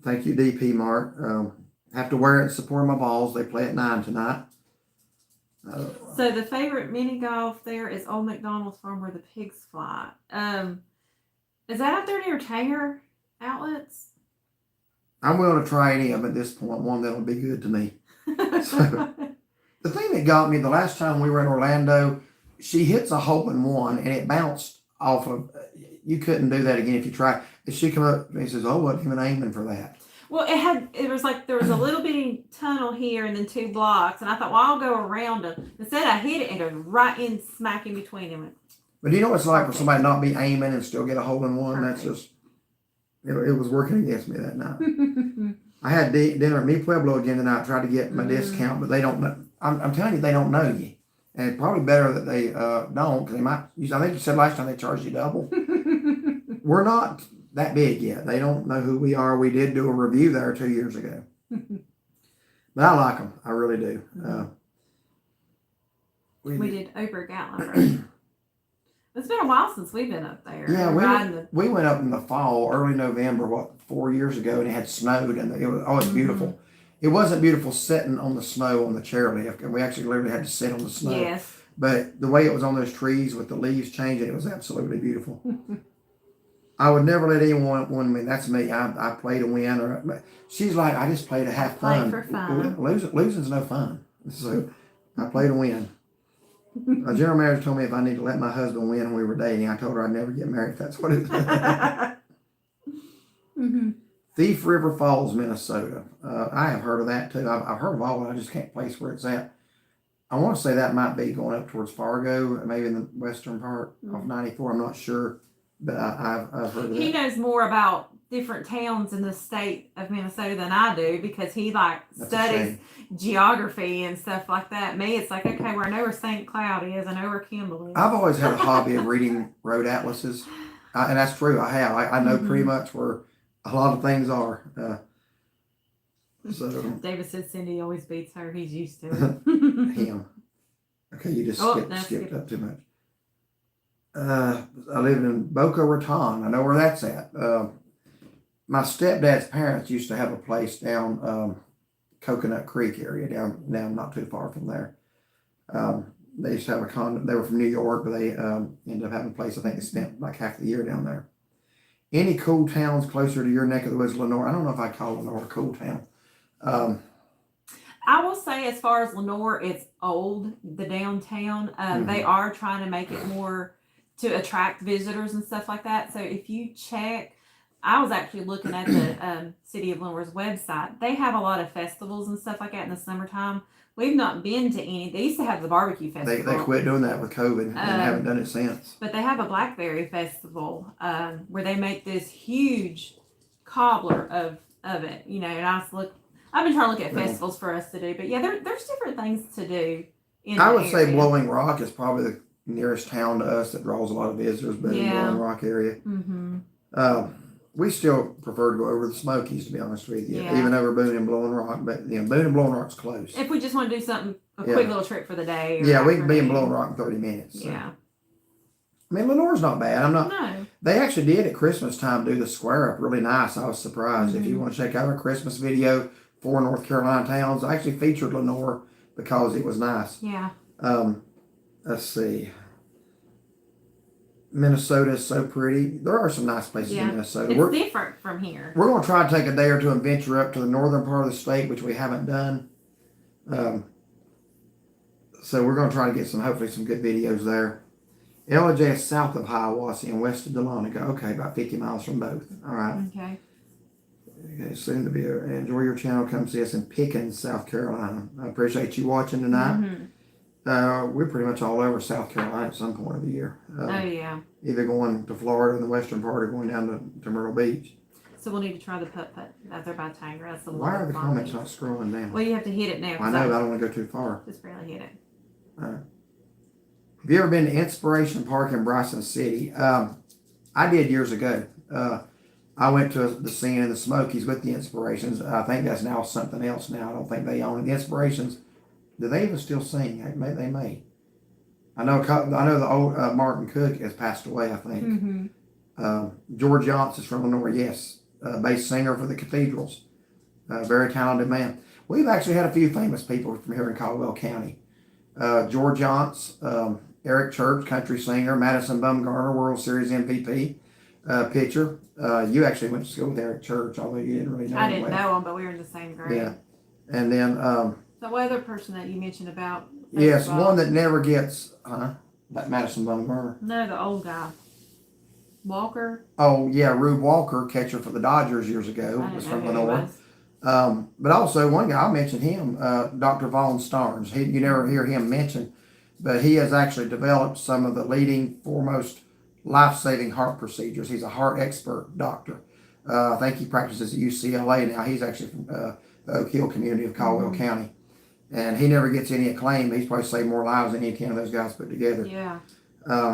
Thank you, DP Mark. Have to wear it in support of my balls. They play at 9 tonight. So the favorite mini golf there is Old McDonald's Farm where the pigs fly. Is that out there near Tanger Outlets? I'm willing to try any of them at this point. One that'll be good to me. So, the thing that got me the last time we were in Orlando, she hits a hole in one and it bounced off of. You couldn't do that again if you tried. And she come up and says, "Oh, wasn't even aiming for that." Well, it was like there was a little bitty tunnel here and then 2 blocks, and I thought, well, I'll go around them. Instead, I hit it and goes right in, smack in between them. But do you know what it's like for somebody not be aiming and still get a hole in one? Perfect. That's just. It was working against me that night. I had dinner at Mi Pueblo again tonight. Tried to get my discount, but they don't know. I'm telling you, they don't know you. And it's probably better that they don't, because they might. I think you said last time they charged you double. We're not that big yet. They don't know who we are. We did do a review there 2 years ago. But I like them. I really do. We did Oprah Gatlinburg. It's been a while since we've been up there. Yeah, we went up in the fall, early November, 4 years ago, and it had snowed, and it was beautiful. It wasn't beautiful sitting on the snow on the chairlift, and we actually literally had to sit on the snow. Yes. But the way it was on those trees with the leaves changing, it was absolutely beautiful. I would never let anyone win. That's me. I play to win. But she's like, I just play to have fun. Play for fun. Losing's no fun. So I play to win. A general manager told me if I need to let my husband win when we were dating, I told her I'd never get married if that's what it is. Thief River Falls, Minnesota. I have heard of that too. I've heard of all of it. I just can't place where it's at. I want to say that might be going up towards Fargo, maybe in the western part of 94. I'm not sure, but I've heard of that. He knows more about different towns in the state of Minnesota than I do because he studies geography and stuff like that. Me, it's like, okay, well, I know where St. Cloud is. I know where Kimball is. I've always had a hobby of reading road atlases, and that's true. I have. I know pretty much where a lot of things are. So David said Cindy always beats her. He's used to it. him. Okay, you just skipped up too much. I live in Boca Raton. I know where that's at. my stepdad's parents used to have a place down Coconut Creek area, down not too far from there. They used to have a condo. They were from New York, but they ended up having a place. I think they spent like half the year down there. Any cool towns closer to your neck of the woods, Lenore? I don't know if I call Lenore a cool town. I will say, as far as Lenore, it's old, the downtown. They are trying to make it more to attract visitors and stuff like that. So if you check, I was actually looking at the City of Lenore's website. They have a lot of festivals and stuff like that in the summertime. We've not been to any. They used to have the barbecue festival. They quit doing that with COVID and haven't done it since. But they have a blackberry festival where they make this huge cobbler of it. You know, and I've been trying to look at festivals for us to do. But yeah, there's different things to do. I would say Blowing Rock is probably the nearest town to us that draws a lot of visitors, but in the Blowing Rock area. We still prefer to go over the Smokies, to be honest with you, even over Boone and Blowing Rock. But Boone and Blowing Rock's close. If we just want to do something, a quick little trip for the day. Yeah, we can be in Blowing Rock in 30 minutes. So. Yeah. I mean, Lenore's not bad. No. They actually did at Christmas time do the square up really nice. I was surprised. If you want to check out our Christmas video for North Carolina towns, I actually featured Lenore because it was nice. Yeah. Let's see. Minnesota is so pretty. There are some nice places in Minnesota. It's different from here. We're going to try to take a day or two and venture up to the northern part of the state, which we haven't done. So we're going to try to get hopefully some good videos there. LJ is south of Hiawassee and west of Dahlonega. Okay, about 50 miles from both. All right. Okay. Soon to be enjoy your channel. Come see us in Pickens, South Carolina. I appreciate you watching tonight. We're pretty much all over South Carolina at some point of the year. Either going to Florida in the western part or going down to Myrtle Beach. So we'll need to try the putt-putt out there by Tanger. That's Why are the comments not scrolling down? Well, you have to hit it now. I know, but I don't want to go too far. Just barely hit it. Have you ever been to Inspiration Park in Bryson City? I did years ago. I went to the scene in the Smokies with the Inspirations. I think that's now something else now. I don't think they own it. The Inspirations, do they even still sing? They may. I know the old Martin Cook has passed away, I think. George Johnson's from Lenore, yes. Bass singer for the Cathedrals. Very talented man. We've actually had a few famous people from here in Caldwell County. George Johnson, Eric Church, country singer, Madison Bumgarner, World Series MVP, pitcher. You actually went to school with Eric Church, although you didn't really know him. I didn't know him, but we were in the same grade. Yeah. And then... the other person that you mentioned about... Yes, one that never gets... That Madison Bumgarner. No, the old guy. Walker? Oh, yeah, Rube Walker, catcher for the Dodgers years ago, was from Lenore. But also, one guy, I'll mention him, Dr. Vaughn Starnes. You never hear him mentioned, but he has actually developed some of the leading, foremost life-saving heart procedures. He's a heart expert doctor. I think he practices at UCLA now. He's actually from the Oak Hill community of Caldwell County. And he never gets any acclaim. He's probably saved more lives than any 10 of those guys put together. Yeah.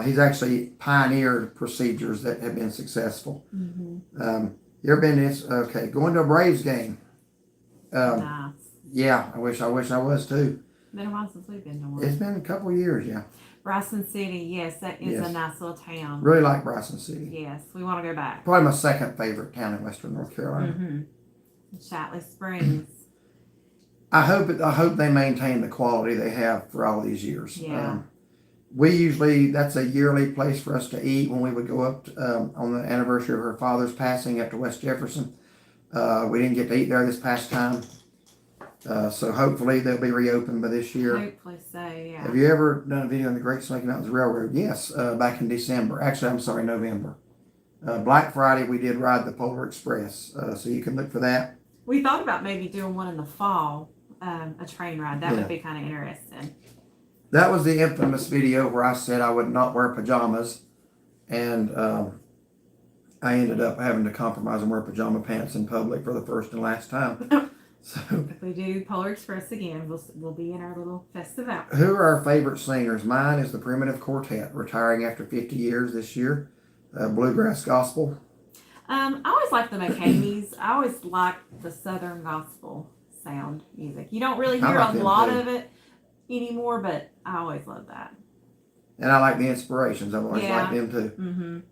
He's actually pioneered procedures that have been successful. You ever been to going to a Braves game? Nice. Yeah, I wish I was too. Been a while since we've been to one. It's been a couple of years, yeah. Bryson City, yes, that is a nice little town. Really like Bryson City. Yes, we want to go back. Probably my second favorite town in western North Carolina. Shatley Springs. I hope they maintain the quality they have for all these years. Yeah. That's a yearly place for us to eat when we would go up on the anniversary of her father's passing up to West Jefferson. We didn't get to eat there this past time. So hopefully they'll be reopened by this year. Hopefully so, yeah. Have you ever done a video on the Great Smoky Mountains Railroad? Yes, back in December. Actually, I'm sorry, November. Black Friday, we did ride the Polar Express. So you can look for that. We thought about maybe doing one in the fall, a train ride. That would be kind of interesting. That was the infamous video where I said I would not wear pajamas. And I ended up having to compromise and wear pajama pants in public for the first and last time. So, if we do Polar Express again, we'll be in our little festive outfit. Who are our favorite singers? Mine is the Primitive Quartet, retiring after 50 years this year. Bluegrass gospel. I always like the McCameys. I always like the Southern gospel sound music. You don't really hear a lot of it anymore, but I always love that. And I like the Inspirations. I've always liked them too.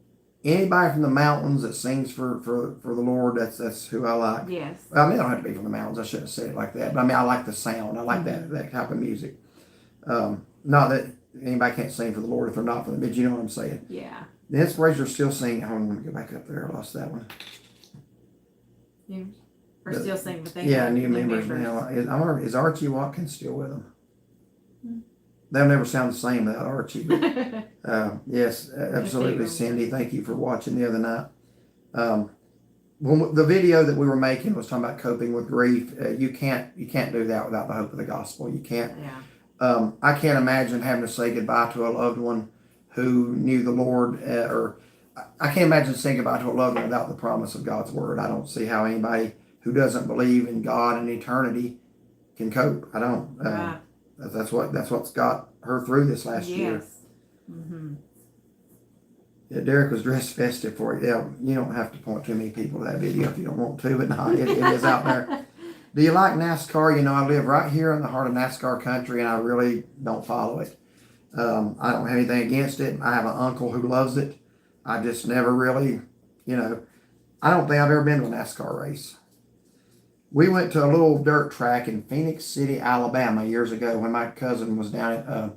anybody from the mountains that sings for the Lord, that's who I like. Yes. Well, I mean, they don't have to be from the mountains. I shouldn't have said it like that. But I mean, I like the sound. I like that type of music. Not that anybody can't sing for the Lord if they're not from the, but you know what I'm saying. Yeah. The Inspirations are still singing. Hold on, let me go back up there. I lost that one. You are still singing with them. Yeah, new members now. Is Archie Watkins still with them? They'll never sound the same without Archie. But, yes, absolutely, Cindy. Thank you for watching the other night. When the video that we were making was talking about coping with grief, you can't do that without the hope of the gospel. You can't. Yeah. I can't imagine having to say goodbye to a loved one who knew the Lord, or I can't imagine saying goodbye to a loved one without the promise of God's word. I don't see how anybody who doesn't believe in God and eternity can cope. I don't. Right. That's what's got her through this last year. Yes. Mm-hmm. Yeah, Derek was dressed festive for it. Yeah, you don't have to point too many people to that video if you don't want to, but no, it is out there. Do you like NASCAR? You know, I live right here in the heart of NASCAR country, and I really don't follow it. I don't have anything against it. I have an uncle who loves it. I just never really, I don't think I've ever been to a NASCAR race. We went to a little dirt track in Phoenix City, Alabama years ago when my cousin was down at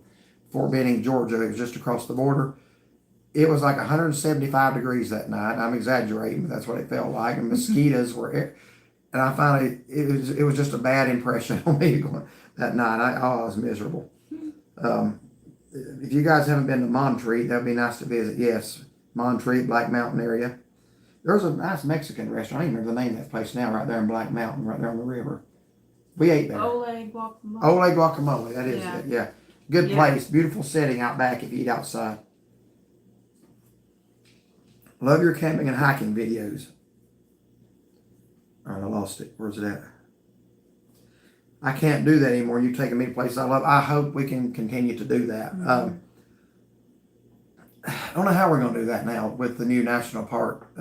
Fort Benning, Georgia. It was just across the border. It was like 175 degrees that night. I'm exaggerating, but that's what it felt like. And mosquitoes were, and I finally, it was just a bad impression on me going that night. I was miserable. If you guys haven't been to Montreat, that'd be nice to visit. Yes, Montreat, Black Mountain area. There's a nice Mexican restaurant. I don't even remember the name of that place now, right there in Black Mountain, right there on the river. We ate there. Ole Guacamole. Ole Guacamole, that is it, yeah. Good place, beautiful setting out back if you eat outside. Love your camping and hiking videos. All right, I lost it. Where's it at? I can't do that anymore. You're taking me to places I love. I hope we can continue to do that. Mm-hmm. I don't know how we're going to do that now with the new national park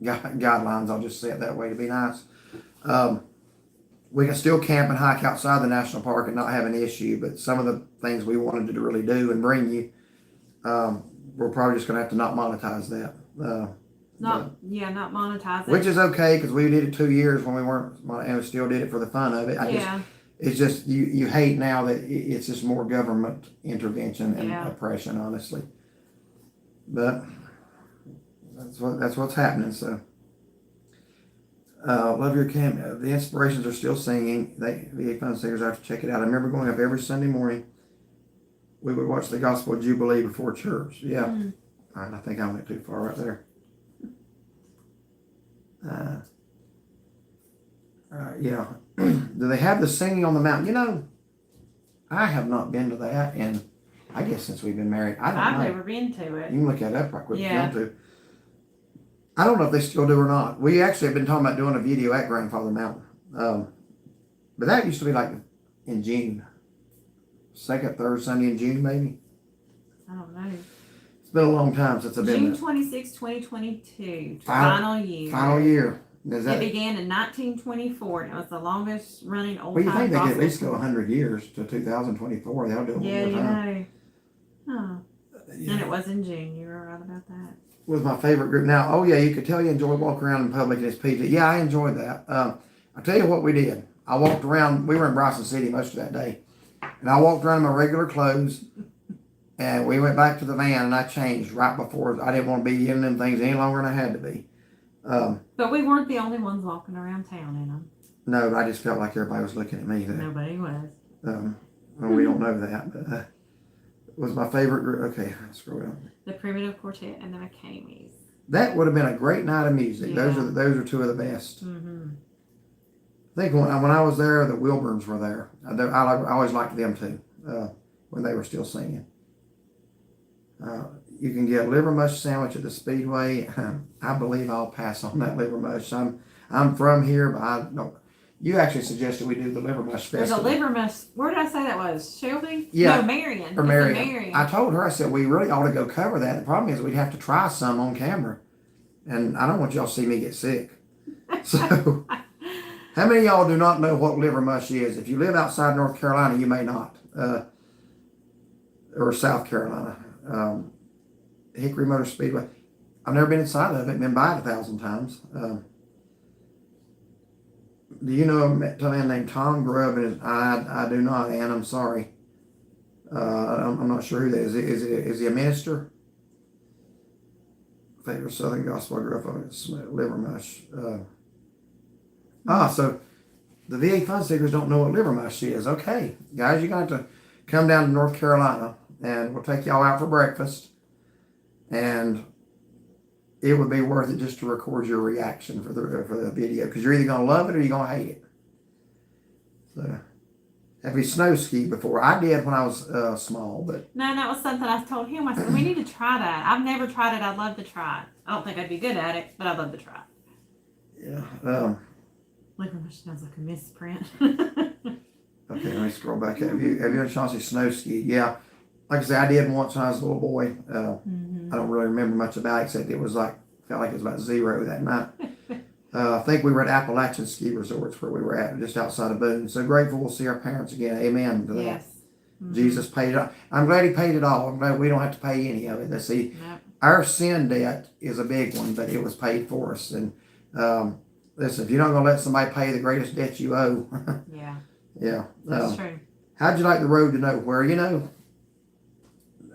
guidelines. I'll just say it that way to be nice. We can still camp and hike outside the national park and not have an issue, but some of the things we wanted to really do and bring you, we're probably just going to have to not monetize that. Not monetize it. Which is okay because we did it 2 years when we weren't, and we still did it for the fun of it. It's just you hate now that it's just more government intervention and oppression, honestly. But that's what's happening. So love your cameo. The Inspirations are still singing. The fun singers, I have to check it out. I remember going up every Sunday morning. We would watch the Gospel Jubilee before church. Yeah. Mm. All right, I think I went too far right there. Yeah. Do they have the singing on the mountain? I have not been to that, and I guess since we've been married, I don't know. I've never been to it. You can look that up right quick if you want to. I don't know if they still do or not. We actually have been talking about doing a video at Grandfather Mountain. But that used to be like in June. Second, third Sunday in June, maybe. I don't know. It's been a long time since I've been June 26, 2022. Final year. Final year. It began in 1924, and it was the longest running old time. Well, you think they could at gospel. least go 100 years to 2024. They'll do it one more time. Yeah. And it was in June. You were right about that. Was my favorite group. Now, you could tell you enjoy walking around in public and it's PG. Yeah, I enjoyed that. I'll tell you what we did. I walked around. We were in Bryson City most of that day. And I walked around in my regular clothes. And we went back to the van and I changed right before. I didn't want to be in them things any longer than I had to be. But we weren't the only ones walking around town in them. No, I just felt like everybody was looking at me. Nobody was. Well, we don't know that, but it was my favorite group. Okay, let's scroll down. The Primitive Quartet and the McCamies. That would have been a great night of music. Yeah. Those are two of the best. Mm-hmm. I think when I was there, the Wilburns were there. I always liked them too when they were still singing. You can get a liver mush sandwich at the Speedway. I believe I'll pass on that liver mush. I'm from here, but I don't. You actually suggested we do the liver mush festival. There's a liver mush. Where did I say that was? Shelby? Yeah. No, Marion. Or Marion. I told her, I said, we really ought to go cover that. The problem is we'd have to try some on camera. And I don't want y'all to see me get sick. So, how many of y'all do not know what liver mush is? If you live outside North Carolina, you may not. Or South Carolina. Hickory Motor Speedway. I've never been inside of it. Been by it 1,000 times. Do you know a man named Tom Grubb? And I do not, Ann. I'm sorry. I'm not sure who that is. Is he a minister? Favorite Southern Gospel I grew up on liver mush. So the VA fund seekers don't know what liver mush is. Okay, guys, you're going to have to come down to North Carolina, and we'll take y'all out for breakfast. And it would be worth it just to record your reaction for the video, because you're either going to love it or you're going to hate it. So, have you snow skied before? I did when I was small, but no, that was something I told him. I said we need to try that. I've never tried it. I'd love to try it. I don't think I'd be good at it, but I'd love to try it. Yeah. Liver mush sounds like a misprint. Okay, let me scroll back. Have you had a chance to snow ski? Yeah. Like I said, I did once when I was a little boy. I don't really remember much about it, except it was felt like it was about 0 that night. I think we were at Appalachian Ski Resorts where we were at, just outside of Boone. So grateful we'll see our parents again. Amen to that. Yes. Jesus paid it all. I'm glad he paid it all. I'm glad we don't have to pay any of it. Let's see, our sin debt is a big one, but it was paid for us. And listen, if you're not going to let somebody pay the greatest debt you owe. Yeah. Yeah. That's true. How'd you like the road to nowhere?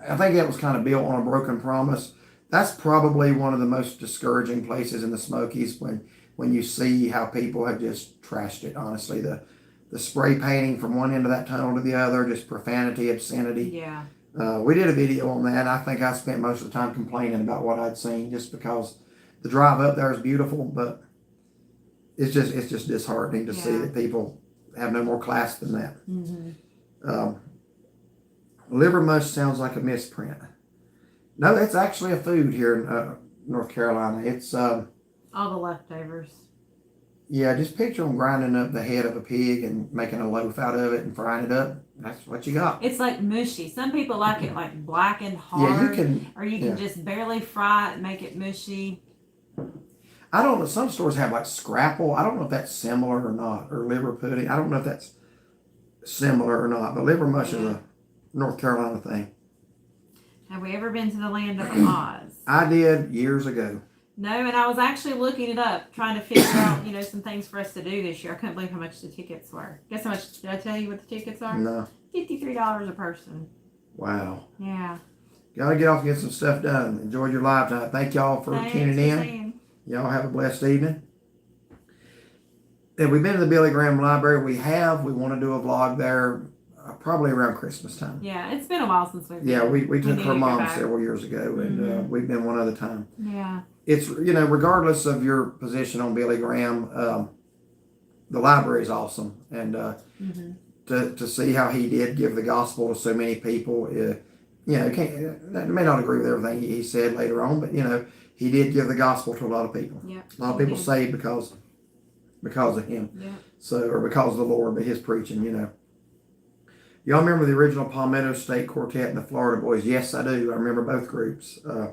I think that was kind of built on a broken promise. That's probably one of the most discouraging places in the Smokies when you see how people have just trashed it, honestly. The spray painting from one end of that tunnel to the other, just profanity, obscenity. Yeah. We did a video on that. I think I spent most of the time complaining about what I'd seen, just because the drive up there is beautiful, but it's just disheartening to see that people have no more class than that. Liver mush sounds like a misprint. No, it's actually a food here in North Carolina. It's all the leftovers. Yeah, just picture them grinding up the head of a pig and making a loaf out of it and frying it up. That's what you got. It's like mushy. Some people like it like black and hard. Yeah, you can. Or you can just barely fry it and make it mushy. I don't know. Some stores have like scrapple. I don't know if that's similar or not, or liver pudding. I don't know if that's similar or not. But liver mush is a North Carolina thing. Have we ever been to the land of Oz? I did years ago. No, and I was actually looking it up, trying to figure out, some things for us to do this year. I couldn't believe how much the tickets were. Guess how much, did I tell you what the tickets are? No. $53 a person. Wow. Yeah. Gotta get off and get some stuff done. Enjoyed your live tonight. Thank y'all for tuning in. Y'all have a blessed evening. Have we been to the Billy Graham Library? We have. We want to do a vlog there probably around Christmas time. Yeah, it's been a while since we've been. Yeah, we took her mom several years ago, and we've been one other time. Yeah. It's, regardless of your position on Billy Graham, the library is awesome. And to see how he did give the gospel to so many people, may not agree with everything he said later on, but, he did give the gospel to a lot of people. Yeah, a lot of people saved because of him. Yeah. Or because of the Lord, but his preaching, Y'all remember the original Palmetto State Quartet and the Florida Boys? Yes, I do. I remember both groups. I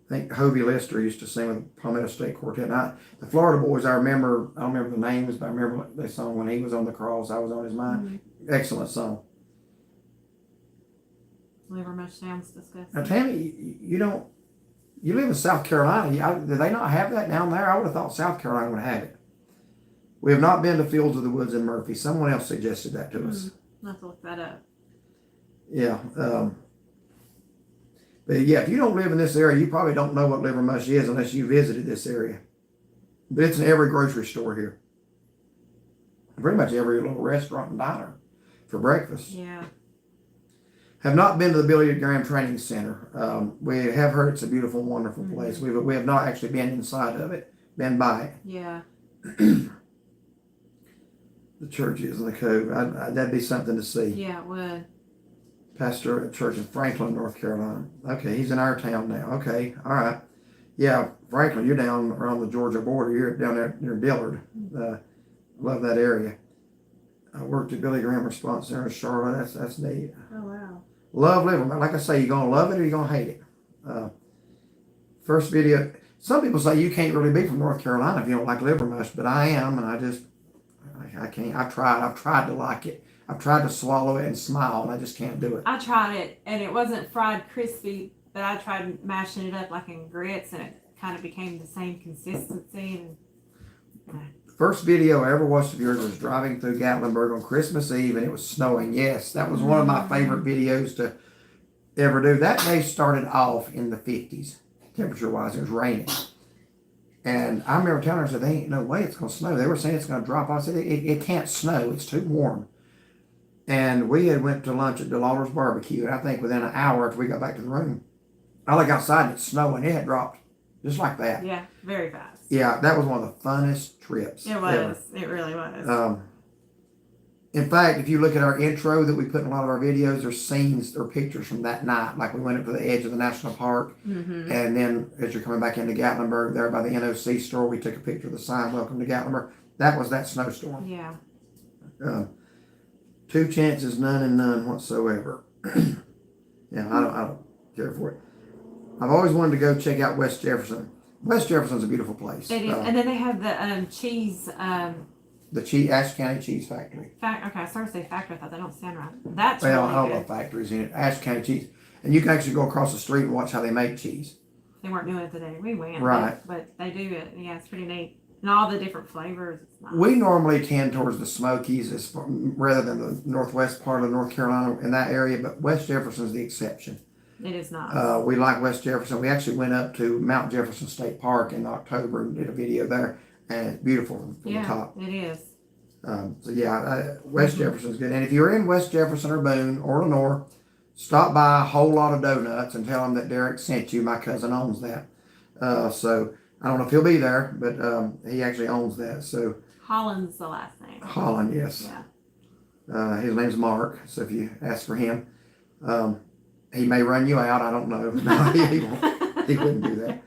think Hovey Lister used to sing with the Palmetto State Quartet. The Florida Boys, I don't remember the names, but I remember what they sung When He Was on the Cross, I Was on His Mind. Excellent song. Liver mush sounds disgusting. Now, Tammy, you live in South Carolina. Do they not have that down there? I would have thought South Carolina would have it. We have not been to Fields of the Woods in Murphy. Someone else suggested that to us. I'll have to look that up. Yeah. But yeah, if you don't live in this area, you probably don't know what liver mush is unless you visited this area. But it's in every grocery store here. Pretty much every little restaurant and diner for breakfast. Yeah. Have not been to the Billy Graham Training Center. We have heard it's a beautiful, wonderful place. We have not actually been inside of it, been by it. Yeah. The church is in the Cove. That'd be something to see. Yeah, it would. Pastor at church in Franklin, North Carolina. Okay, he's in our town now. Okay, all right. Yeah, Franklin, you're down around the Georgia border. You're down there near Dillard. Love that area. I worked at Billy Graham Response Center in Charlotte. That's neat. Oh, wow. Love living. Like I say, you're going to love it or you're going to hate it. First video. Some people say you can't really be from North Carolina if you don't like liver mush, but I am, and I can't. I've tried to like it. I've tried to swallow it and smile, and I just can't do it. I tried it, and it wasn't fried crispy but I tried mashing it up like in grits, and it kind of became the same consistency. And First video I ever watched of yours was driving through Gatlinburg on Christmas Eve, and it was snowing. Yes, that was one of my favorite videos to ever do. That day started off in the 50s, temperature-wise. It was raining. And I remember telling her, I said, there ain't no way it's going to snow. They were saying it's going to drop off. I said, it can't snow. It's too warm. And we had went to lunch at DeLawler's Barbecue, and I think within an hour after we got back to the room, I look outside and it's snowing. It had dropped just like that. yeah, very fast. Yeah, that was one of the funnest trips. It was. Ever. It really was. In fact, if you look at our intro that we put in a lot of our videos, there's scenes or pictures from that night. Like we went up to the edge of the national park, and then as you're coming back into Gatlinburg, there by the NOC store, we took a picture of the sign, "Welcome to Gatlinburg." That was that snowstorm. Yeah. 2 chances, none and none whatsoever. Yeah, I don't care for it. I've always wanted to go check out West Jefferson. West Jefferson's a beautiful place. It is, and then they have the cheese. The Ashe County Cheese Factory. Okay, I started to say factory. I thought that don't sound right. That's Well, really I don't good. know factories in it. Ashe County Cheese, and you can actually go across the street and watch how they make cheese. They weren't doing it today. We went, Right. But they do it. Yeah, it's pretty neat, and all the different flavors. It's nice. We normally tend towards the Smokies rather than the northwest part of North Carolina in that area, but West Jefferson's the exception. It is nice. We like West Jefferson. We actually went up to Mount Jefferson State Park in October and did a video there, and it's beautiful from the top. It is. So yeah, West Jefferson's good. And if you're in West Jefferson or Boone or Lenore, stop by a Whole Lot of Donuts and tell them that Derek sent you. My cousin owns that. So I don't know if he'll be there, but he actually owns that. So Holland's the last name. Holland, yes. Yeah. His name's Mark. So if you ask for him, he may run you out. I don't know. No, he won't. He wouldn't do that.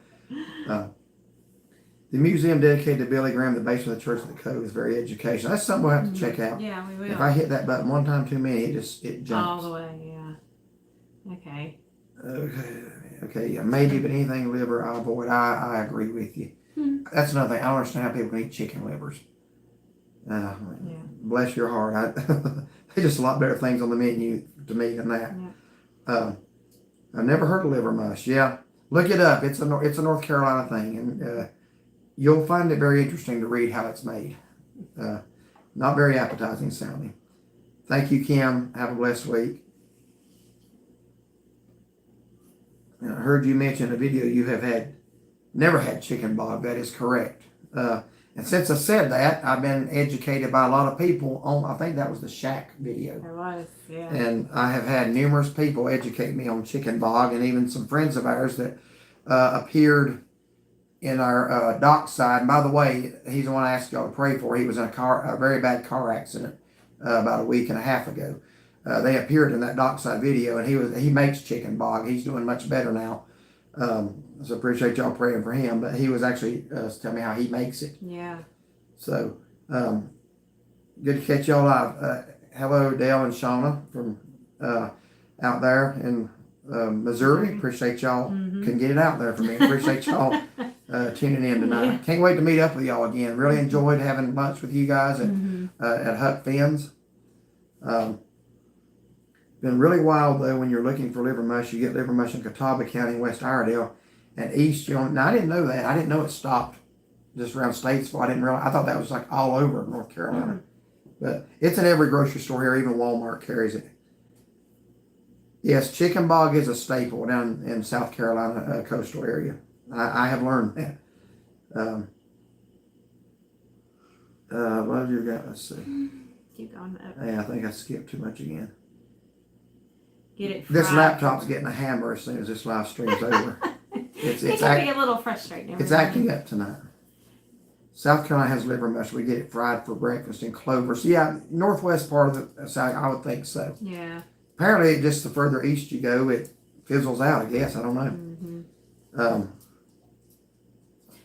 The museum dedicated to Billy Graham, the basement of the Church of the Cove, is very educational. That's something we'll have to check out. Yeah, we will. If I hit that button one time too many, it jumps. All the way, yeah. Okay. Okay, yeah, maybe, but anything liver, I avoid. I agree with you. That's another thing. I don't understand how people can eat chicken livers. Bless your heart. There's just a lot better things on the menu to me than that. Yeah. I've never heard of liver mush. Yeah, look it up. It's a North Carolina thing, and you'll find it very interesting to read how it's made. Not very appetizing sounding. Thank you, Kim. Have a blessed week. And I heard you mention a video you have never had chicken bog. That is correct. And since I said that, I've been educated by a lot of people on, I think that was the Shack video. There was, yeah. And I have had numerous people educate me on chicken bog, and even some friends of ours that appeared in our dockside. And by the way, he's the one I asked y'all to pray for. He was in a very bad car accident about a week and a half ago. They appeared in that dockside video, and he makes chicken bog. He's doing much better now. So appreciate y'all praying for him. But he was actually telling me how he makes it. Yeah. So good to catch y'all live. Hello, Dale and Shauna from out there in Missouri. Appreciate y'all can get it out there for me. Appreciate y'all tuning in tonight. Yeah. Can't wait to meet up with y'all again. Really enjoyed having lunch with you guys at Huck Finn's. Been really wild though when you're looking for liver mush. You get liver mush in Catawba County, West Iredell, and East. Now I didn't know that. I didn't know it stopped just around Statesville. I didn't realize. I thought that was like all over North Carolina, but it's in every grocery store here. Even Walmart carries it. Yes, chicken bog is a staple down in South Carolina coastal area. I have learned that. What have you got? Let's see. Keep going up. Yeah, I think I skipped too much again. Get it fried. This laptop's getting a hammer as soon as this live stream's over. It can be a little frustrating. It's acting up tonight. South Carolina has liver mush. We get it fried for breakfast in Clover. So yeah, northwest part of the South, I would think so. Yeah. Apparently, just the further east you go, it fizzles out. I guess I don't know.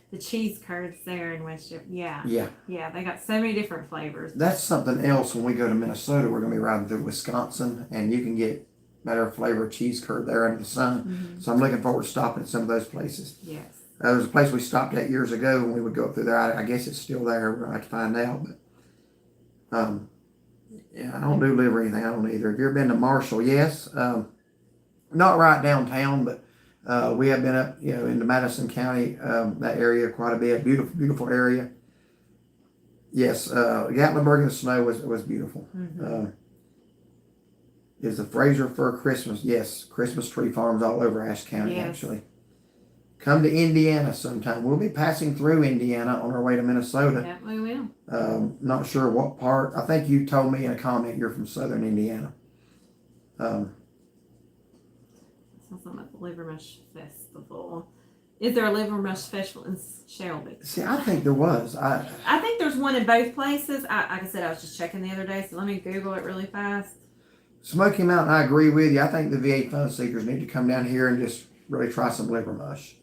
The cheese curds there in West Jefferson. Yeah. Yeah. They got so many different flavors. That's something else. When we go to Minnesota, we're going to be riding through Wisconsin, and you can get better flavor cheese curd there under the sun. So I'm looking forward to stopping at some of those places. Yes. There was a place we stopped at years ago when we would go through there. I guess it's still there. We're going to have to find out. But yeah, I don't do liver or anything. I don't either. Have you ever been to Marshall? Yes. Not right downtown, but We have been up, into Madison County, that area quite a bit. Beautiful, beautiful area. Yes, Gatlinburg in the snow was beautiful. Is the Fraser Fir Christmas? Yes, Christmas tree farms all over Ashe County, Yes. actually. Come to Indiana sometime. We'll be passing through Indiana on our way to Minnesota. Yeah, we will. Not sure what part. I think you told me in a comment you're from Southern Indiana. Something about the Livermush Festival. Is there a Livermush Festival in Shelby? See, I think there was. I think there's one in both places. Like I said, I was just checking the other day, so let me Google it really fast. Smoky Mountain, I agree with you. I think the V8 fun seekers need to come down here and just really try some liver mush.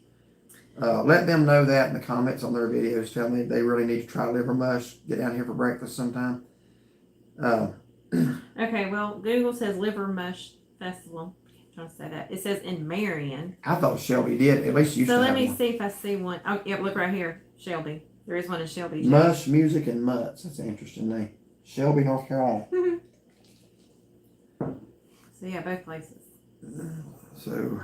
Let them know that in the comments on their videos. Tell me they really need to try liver mush. Get down here for breakfast sometime. Okay, well, Google says Livermush Festival. I'm trying to say that. It says in Marion. I thought Shelby did. At least used So to let have me one. see if I see one. Oh, yeah, look right here. Shelby. There is one in Shelby. Mush, Music, and Mutts. That's an interesting name. Shelby, North Carolina. So yeah, both places. So,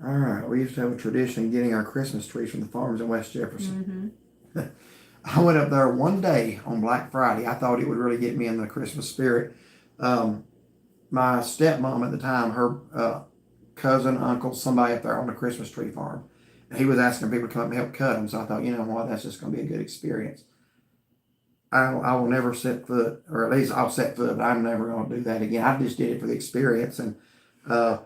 all right. We used to have a tradition getting our Christmas trees from the farms in West Jefferson. I went up there one day on Black Friday. I thought it would really get me in the Christmas spirit. My stepmom at the time, her cousin, uncle, somebody up there on the Christmas tree farm. And he was asking people to come up and help cut them. So I thought, you know what, that's just going to be a good experience. I will never set foot, or at least I'll set foot, but I'm never going to do that again. I just did it for the experience. And I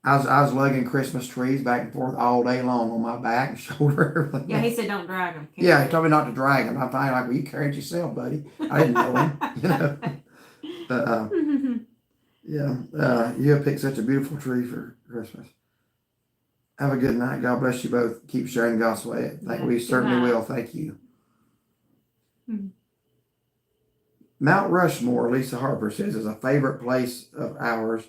was lugging Christmas trees back and forth all day long on my back and shoulder. Everything. Yeah, he said don't drag them. Yeah, he told me not to drag them. I'm finally like, well, you carry it yourself, buddy. I didn't know him, But, you have picked such a beautiful tree for Christmas. Have a good night. God bless you both. Keep sharing the gospel. We certainly will. Thank you. Mount Rushmore, Lisa Harper says, is a favorite place of ours.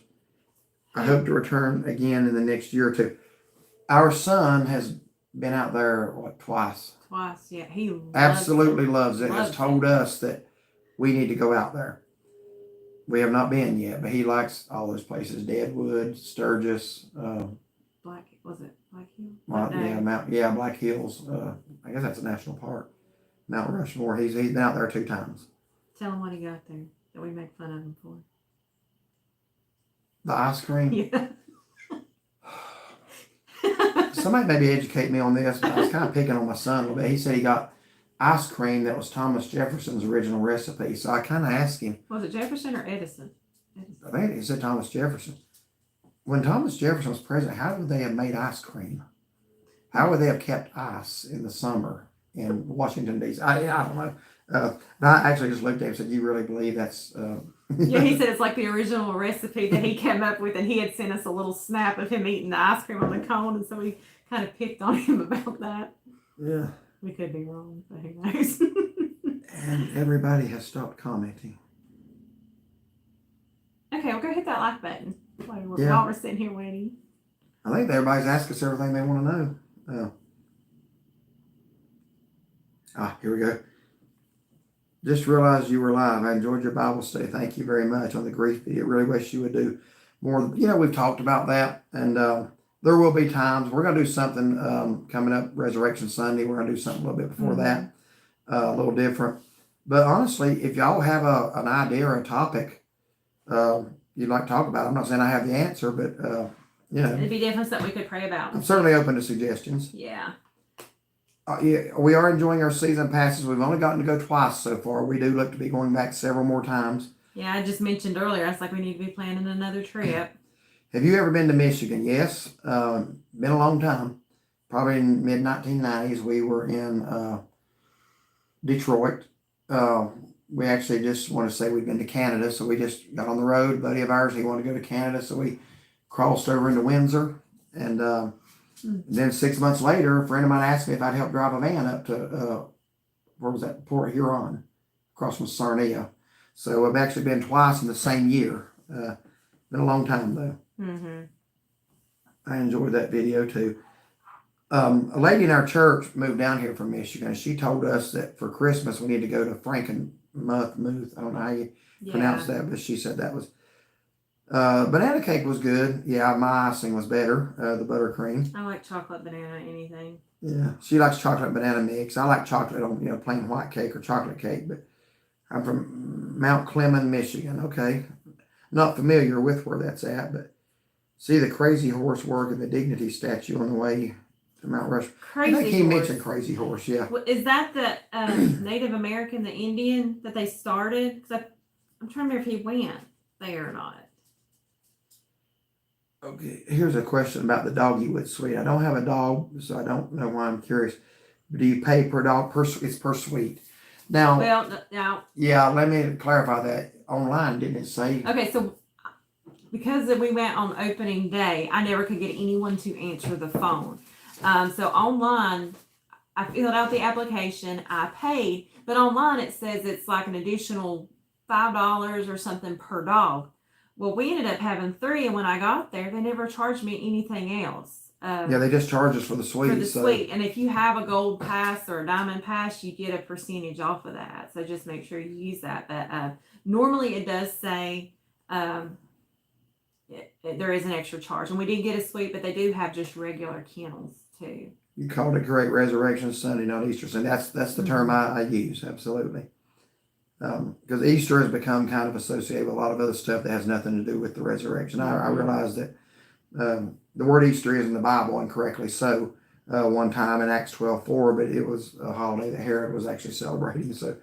I hope to return again in the next year or two. Our son has been out there, twice? Twice, yeah. He absolutely loves it. Loves has told us that we need to go out there. We have not been yet, but he likes all those places. Deadwood, Sturgis. Black Hill? Black Hills. I guess that's a national park. Mount Rushmore. He's been out there 2 times. Tell him what he got there that we make fun of him for. The ice cream? Yeah. Somebody maybe educate me on this, but I was kind of picking on my son a little bit. He said he got ice cream that was Thomas Jefferson's original recipe. So I kind of asked him. Was it Jefferson or Edison? I think he said Thomas Jefferson. When Thomas Jefferson was president, how would they have made ice cream? How would they have kept ice in the summer in Washington, D.C.? I don't know. I actually just looked at him and said, you really believe that's... Yeah, he said it's like the original recipe that he came up with, and he had sent us a little snap of him eating the ice cream on the cone, and so we kind of picked on him about that. Yeah. We could be wrong, but who knows? And everybody has stopped commenting. Okay, well, go hit that like button while we're sitting here waiting. I think everybody's asked us everything they want to know. Here we go. Just realized you were live. I enjoyed your Bible study. Thank you very much on the grief video. Really wish you would do more. We've talked about that, and there will be times. We're going to do something coming up, Resurrection Sunday. We're going to do something a little bit before that, a little different. But honestly, if y'all have an idea or a topic you'd like to talk about, I'm not saying I have the answer, but it'd be definitely something we could pray about. I'm certainly open to suggestions. Yeah. We are enjoying our season passes. We've only gotten to go twice so far. We do look to be going back several more times. Yeah, I just mentioned earlier, I was like, we need to be planning another trip. Have you ever been to Michigan? Yes. Been a long time. Probably in mid-1990s. We were in Detroit. We actually just want to say we've been to Canada, so we just got on the road. A buddy of ours, he wanted to go to Canada, so we crossed over into Windsor. And then 6 months later, a friend of mine asked me if I'd help drive a van up to, where was that? Port Huron, across from Sarnia. So I've actually been twice in the same year. Been a long time, though. I enjoyed that video, too. A lady in our church moved down here from Michigan. She told us that for Christmas, we need to go to Frankenmuth. I don't know how you pronounce that, but she said that was Banana cake was good. Yeah, my icing was better. The buttercream. I like chocolate banana anything. Yeah, she likes chocolate banana mix. I like chocolate on plain white cake or chocolate cake. But I'm from Mount Clemens, Michigan. Okay, not familiar with where that's at, but see the Crazy Horse work and the Dignity statue on the way to Mount Rushmore. I think he mentioned Crazy Horse. Yeah. Is that the Native American, the Indian that they started? Because I'm trying to remember if he went there or not. Okay, here's a question about the Doggywood suite. I don't have a dog, so I don't know why I'm curious. Do you pay per dog? It's per suite. Now, now. Yeah, let me clarify that. Online, didn't it say? Okay, so because we went on opening day, I never could get anyone to answer the phone. So online, I filled out the application, I paid, but online it says it's like an additional $5 or something per dog. Well, we ended up having 3, and when I got there, they never charged me anything else. Yeah, they just charge us for the suite. For the suite, and if you have a gold pass or a diamond pass, you get a percentage off of that. So just make sure you use that. But normally it does say there is an extra charge, and we did get a suite, but they do have just regular kennels too. You called it correct. Resurrection Sunday, not Easter Sunday. That's the term I use. Absolutely. Because Easter has become kind of associated with a lot of other stuff that has nothing to do with the resurrection. I realize that the word Easter is in the Bible, incorrectly so, one time in Acts 12:4, but it was a holiday that Herod was actually celebrating. So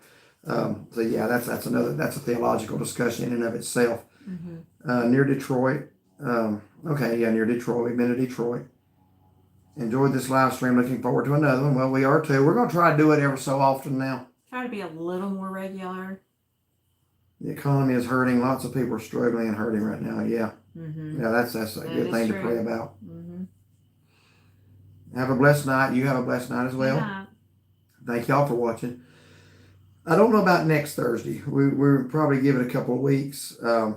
yeah, that's a theological discussion in and of itself. Near Detroit. Near Detroit. We've been to Detroit. Enjoyed this live stream. Looking forward to another one. Well, we are too. We're going to try to do it ever so often now. Try to be a little more regular. The economy is hurting. Lots of people are struggling and hurting right now. Yeah. Yeah, that's a good thing to pray about. Have a blessed night. You have a blessed night as well. Yeah. Thank y'all for watching. I don't know about next Thursday. We'll probably give it a couple of weeks. Like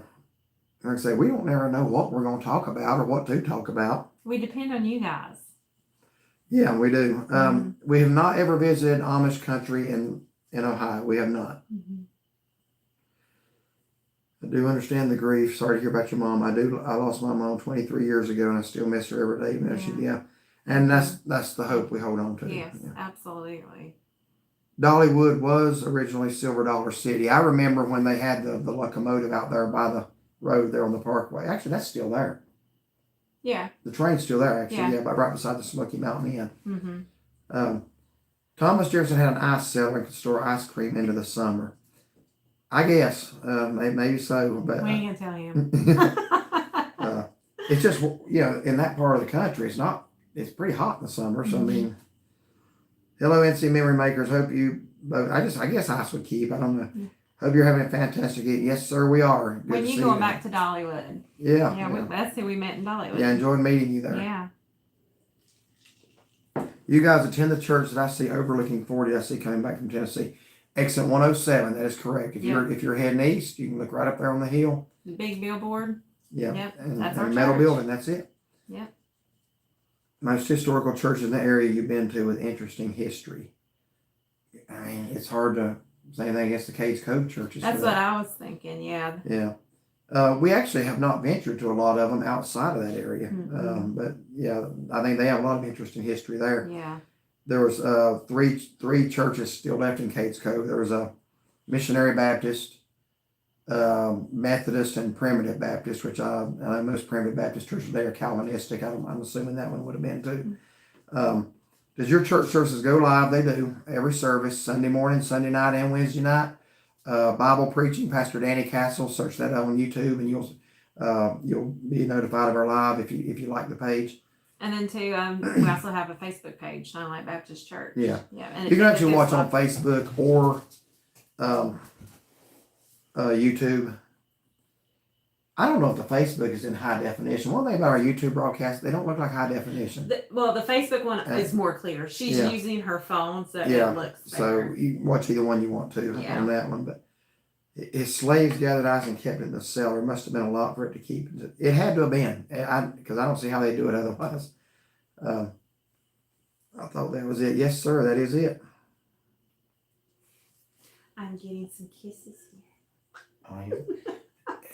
I say, we don't ever know what we're going to talk about or what to talk about. We depend on you guys. Yeah, we do. We have not ever visited Amish country in Ohio. We have not. I do understand the grief. Sorry to hear about your mom. I lost my mom 23 years ago, and I still miss her every day. And that's the hope we hold on to. Yes, absolutely. Dollywood was originally Silver Dollar City. I remember when they had the locomotive out there by the road there on the parkway. Actually, that's still there. Yeah. The train's still there, actually. Yeah, right beside the Smoky Mountain Inn. Thomas Jefferson had an ice cellar and could store ice cream into the summer. I guess, maybe so, but we ain't gonna tell him. It's just, in that part of the country, it's pretty hot in the summer. So I mean, hello, NC Memory Makers. Hope you both. I guess ice would keep. I don't know. Hope you're having a fantastic evening. Yes, sir, we are. Good when you going back to Dollywood? Yeah. That's who we met in Dollywood. Yeah, enjoyed meeting you there. Yeah. You guys attend the church that I see overlooking 40. I see coming back from Tennessee. Exit 107. That is correct. If you're heading east, you can look right up there on the hill. The big billboard. Yeah. Yep. And that's a our metal church. building. That's it. Yep. Most historical churches in the area you've been to with interesting history. I mean, it's hard to say anything against the Cades Cove churches. That's what I was thinking. Yeah. Yeah. We actually have not ventured to a lot of them outside of that area. But yeah, I think they have a lot of interesting history there. Yeah. There was three churches still left in Cades Cove. There was a Missionary Baptist, Methodist, and Primitive Baptist, which I know most Primitive Baptist churches there are Calvinistic. I'm assuming that one would have been too. Does your church services go live? They do. Every service, Sunday morning, Sunday night, and Wednesday night. Bible preaching, Pastor Danny Castle. Search that on YouTube, and you'll be notified of our live if you like the page. And then too, we also have a Facebook page, Shine Light Baptist Church. Yeah. And you can actually watch on Facebook or YouTube. I don't know if the Facebook is in high definition. One thing about our YouTube broadcast, they don't look like high definition. The Facebook one is more clear. She's using her phone, so it looks better. So you watch either one you want to on that one. But his slaves gathered ice and kept it in the cellar. Must have been a lot for it to keep. It had to have been, because I don't see how they do it otherwise. I thought that was it. Yes, sir, that is it. I'm getting some kisses here.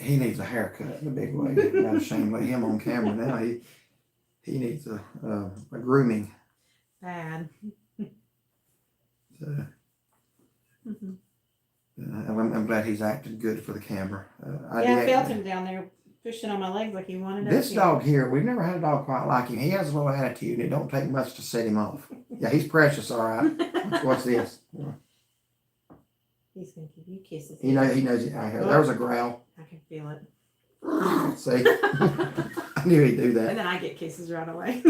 he needs a haircut in a big way. Not ashamed to let him on camera now. He needs a grooming. Bad. So, I'm glad he's acted good for the camera. I felt him down there pushing on my legs like he wanted. This dog here, we've never had a dog quite like him. He has a little attitude, and it don't take much to set him off. Yeah, he's precious, all right. What's this? He's gonna give you kisses. He knows it. There was a growl. I can feel it. See, I knew he'd do that. And then I get kisses right away.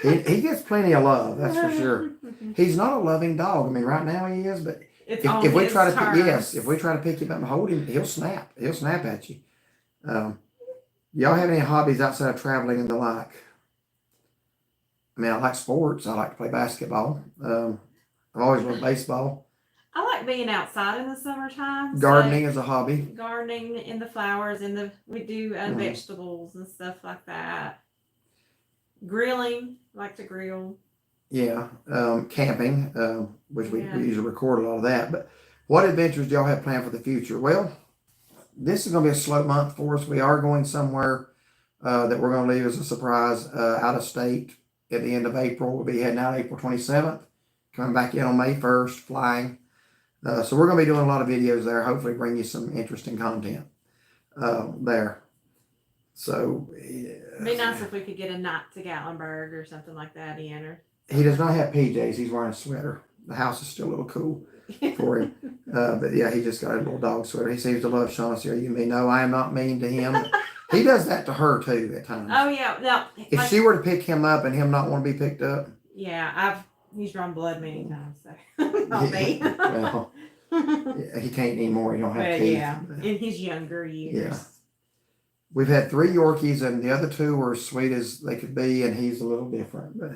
He gets plenty of love, that's for sure. He's not a loving dog. I mean, right now he is, but if we try to pick him up and hold him, he'll snap. He'll snap at you. Y'all have any hobbies outside of traveling and the like? I mean, I like sports. I like to play basketball. I've always loved baseball. I like being outside in the summertime. Gardening is a hobby. Gardening in the flowers, we do vegetables and stuff like that. Grilling, like to grill. Yeah, camping, which we usually record a lot of that. But what adventures do y'all have planned for the future? Well, this is going to be a slow month for us. We are going somewhere that we're going to leave as a surprise out of state at the end of April. We'll be heading out April 27th, coming back in on May 1st, flying. So we're going to be doing a lot of videos there, hopefully bring you some interesting content there. So it'd be nice if we could get a night to Gatlinburg or something like that in. He does not have PJs. He's wearing a sweater. The house is still a little cool for him. But yeah, he just got a little dog sweater. He seems to love Shaughnessy. You may know I am not mean to him. He does that to her too at times. Oh yeah. No, if she were to pick him up and him not want to be picked up. Yeah, he's drawn blood many times. So not me. Well, yeah, he can't anymore. He don't have teeth. Yeah, in his younger years. Yeah. We've had 3 Yorkies, and the other 2 were as sweet as they could be, and he's a little different. But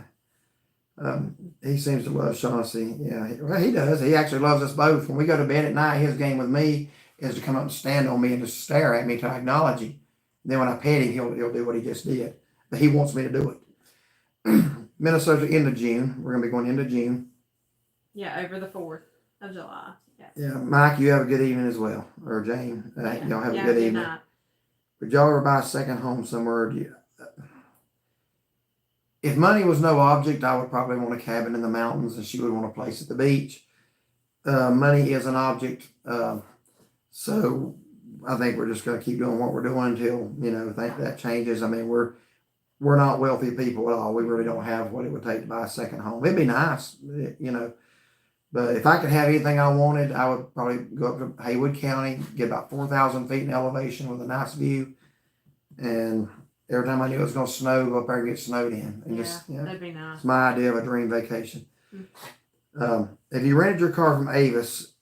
he seems to love Shaughnessy. Yeah, he does. He actually loves us both. When we go to bed at night, his game with me is to come up and stand on me and just stare at me to acknowledge him. Then when I pet him, he'll do what he just did. But he wants me to do it. Minnesota into June. We're going to be going into June. Yeah, over the 4th of July. Yes. Yeah, Mike, you have a good evening as well. Or Jane, y'all have a good evening. Night. Would y'all ever buy a second home somewhere? If money was no object, I would probably want a cabin in the mountains, and she would want a place at the beach. Money is an object, so I think we're just going to keep doing what we're doing until that changes. I mean, we're not wealthy people at all. We really don't have what it would take to buy a second home. It'd be nice, But if I could have anything I wanted, I would probably go up to Haywood County, get about 4,000 feet in elevation with a nice view. And every time I knew it was going to snow, go up there and get snowed in. And that'd be nice. It's my idea of a dream vacation. If you rented your car from Avis,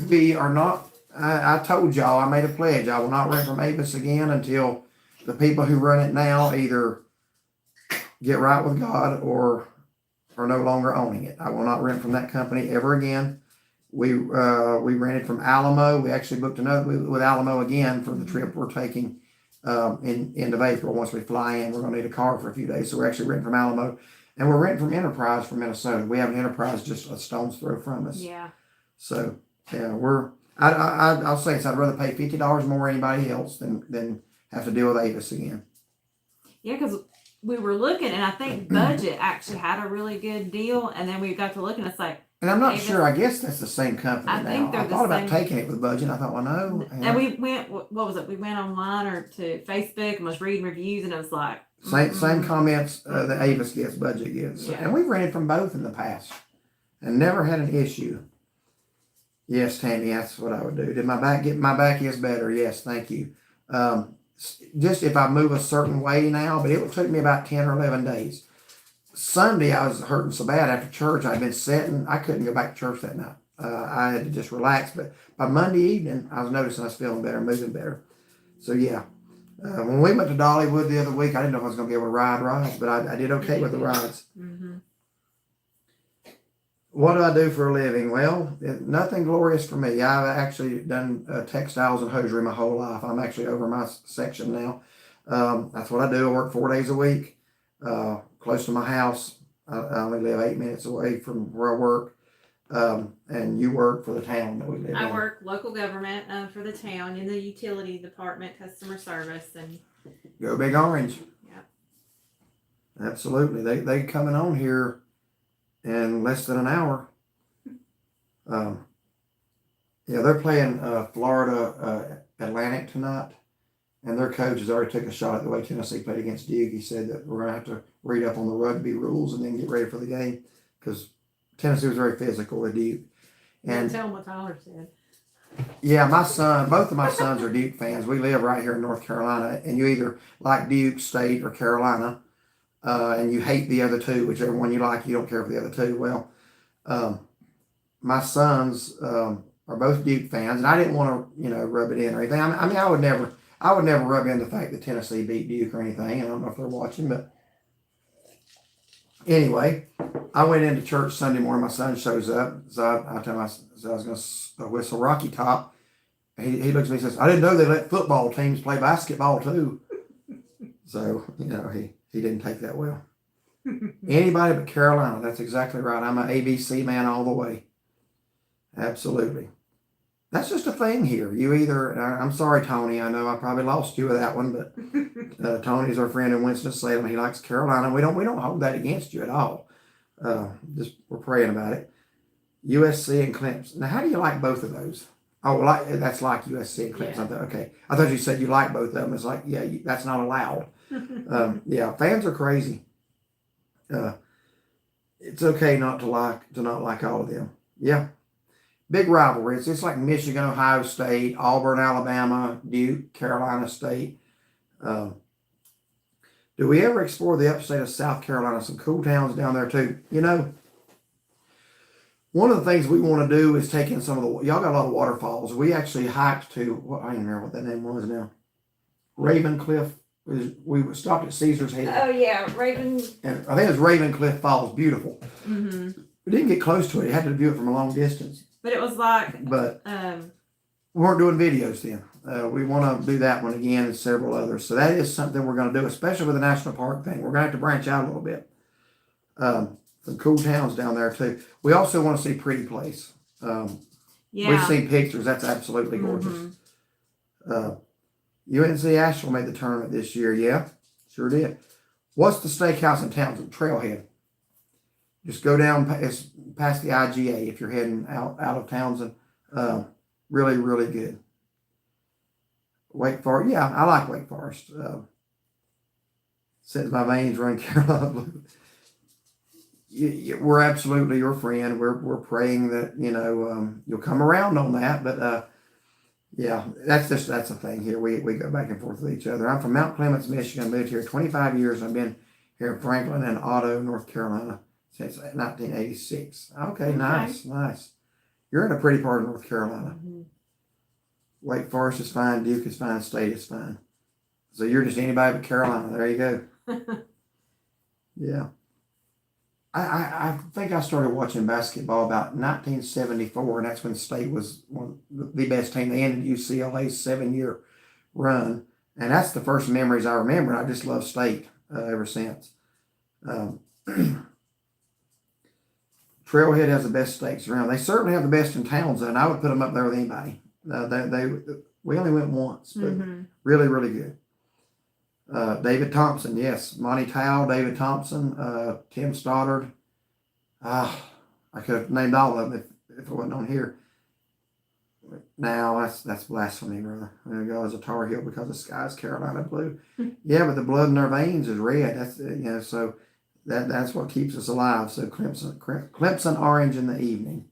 we are not, I told y'all, I made a pledge. I will not rent from Avis again until the people who run it now either get right with God or are no longer owning it. I will not rent from that company ever again. We rented from Alamo. We actually booked another with Alamo again for the trip we're taking in end of April. Once we fly in, we're going to need a car for a few days. So we're actually renting from Alamo. And we're renting from Enterprise from Minnesota. We have an Enterprise just a stone's throw from us. Yeah. So, yeah, I'll say this. I'd rather pay $50 more than anybody else than have to deal with Avis again. Yeah, because we were looking, and I think Budget actually had a really good deal, and then we got to looking, it's like, and I'm not sure. I guess that's the same company I now. think they're I thought the about same. taking it with Budget. I thought, well, no. And we went, what was it? We went online or to Facebook and was reading reviews, and it was like, same comments that Avis gets, Budget gets. Yeah. And we've rented from both in the past and never had an issue. Yes, Tammy, that's what I would do. Did my back is better? Yes, thank you. Just if I move a certain way now, but it took me about 10 or 11 days. Sunday, I was hurting so bad after church. I'd been sitting. I couldn't go back to church that night. I had to just relax. But by Monday evening, I was noticing I was feeling better, moving better. So, yeah. When we went to Dollywood the other week, I didn't know if I was going to be able to ride rides, but I did okay with the rides. Mm-hmm. What do I do for a living? Well, nothing glorious for me. I've actually done textiles and hosiery my whole life. I'm actually over my section now. That's what I do. I work 4 days a week, close to my house. I only live 8 minutes away from where I work. And you work for the town that we live in. I work local government for the town in the utility department, customer service, and Go Big Orange. yeah. Absolutely. They coming on here in less than an hour. Yeah, they're playing Florida Atlantic tonight, and their coach has already took a shot at the way Tennessee played against Duke. He said that we're going to have to read up on the rugby rules and then get ready for the game because Tennessee was very physical with Duke. And tell them what Tyler said. Yeah, both of my sons are Duke fans. We live right here in North Carolina, and you either like Duke, State, or Carolina, and you hate the other two, whichever one you like. You don't care for the other two. Well, my sons are both Duke fans, and I didn't want to, rub it in or anything. I mean, I would never rub in the fact that Tennessee beat Duke or anything. I don't know if they're watching, but anyway, I went into church Sunday morning. My son shows up, so I tell him I was going to whistle Rocky Top. He looks at me and says, "I didn't know they let football teams play basketball too." So he didn't take that well. Anybody but Carolina. That's exactly right. I'm an ABC man all the way. Absolutely. That's just a thing here. You either, I'm sorry, Tony. I know I probably lost you with that one, but Tony's our friend in Winston-Salem. He likes Carolina. We don't hold that against you at all. Just we're praying about it. USC and Clemson. Now, how do you like both of those? Oh, that's like USC and Clemson. Yeah. Okay. I thought you said you like both of them. It's like, yeah, that's not allowed. Yeah, fans are crazy. It's okay not like all of them. Yeah. Big rivalry. It's just like Michigan, Ohio State, Auburn, Alabama, Duke, Carolina State. Do we ever explore the upstate of South Carolina? Some cool towns down there too. One of the things we want to do is take in some of the, y'all got a lot of waterfalls. We actually hiked to, I don't remember what that name was now. Raven Cliff. We stopped at Caesar's Head. Oh yeah, Raven. And I think it was Raven Cliff Falls. Beautiful. Mm-hmm. We didn't get close to it. You had to view it from a long distance. But it was like. But we weren't doing videos then. We want to do that one again and several others. So that is something we're going to do, especially with the national park thing. We're going to have to branch out a little bit. Some cool towns down there too. We also want to see Pretty Place. Yeah. We've seen pictures. That's absolutely gorgeous. UNC Asheville made the tournament this year. Yeah, sure did. What's the steakhouse in Townsend? Trailhead. Just go down past the IGA if you're heading out of Townsend. Really, really good. Wake Forest. Yeah, I like Wake Forest. Since my veins run Carolina blue. We're absolutely your friend. We're praying that you'll come around on that. But yeah, that's a thing here. We go back and forth with each other. I'm from Mount Clemens, Michigan. Lived here 25 years. I've been here in Franklin and Otto, North Carolina since 1986. Okay, nice. You're in a pretty part of North Carolina. Mm-hmm. Wake Forest is fine. Duke is fine. State is fine. So you're just anybody but Carolina. There you go. Yeah. I think I started watching basketball about 1974, and that's when State was one of the best team. They ended UCLA's 7-year run, and that's the first memories I remember. And I just love State ever since. Trailhead has the best steaks around. They certainly have the best in Townsend, and I would put them up there with anybody. We only went once, but really, really good. David Thompson, yes. Monty Towle, David Thompson, Tim Stoddard. I could have named all of them if it wasn't on here. Now, that's blasphemy, brother. I'm going to go as a Tar Heel because the sky's Carolina blue. Yeah, but the blood in their veins is red. That's so that's what keeps us alive. So Clemson orange in the evening.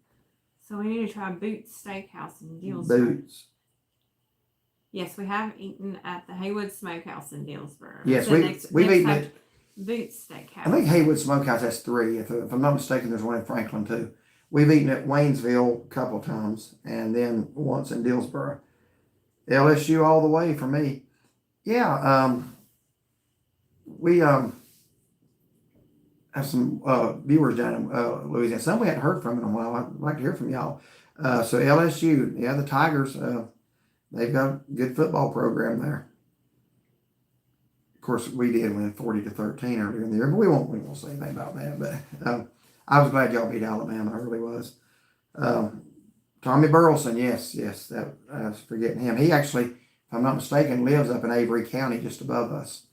So we need to try Boots Steakhouse in Dillsboro. Boots. Yes, we have eaten at the Haywood Smokehouse in Dillsboro. Yes, we've eaten at Boots Steakhouse. I think Haywood Smokehouse has 3. If I'm not mistaken, there's one in Franklin too. We've eaten at Waynesville a couple of times, and then once in Dillsboro. LSU all the way for me. Yeah, we have some viewers down in Louisiana. Some we hadn't heard from in a while. I'd like to hear from y'all. So LSU, yeah, the Tigers. They've got a good football program there. Of course, we did win 40-13 earlier in the year, but we won't say anything about that. But I was glad y'all beat Alabama. I really was. Tommy Burleson, yes, that I was forgetting him. He actually, if I'm not mistaken, lives up in Avery County, just above us.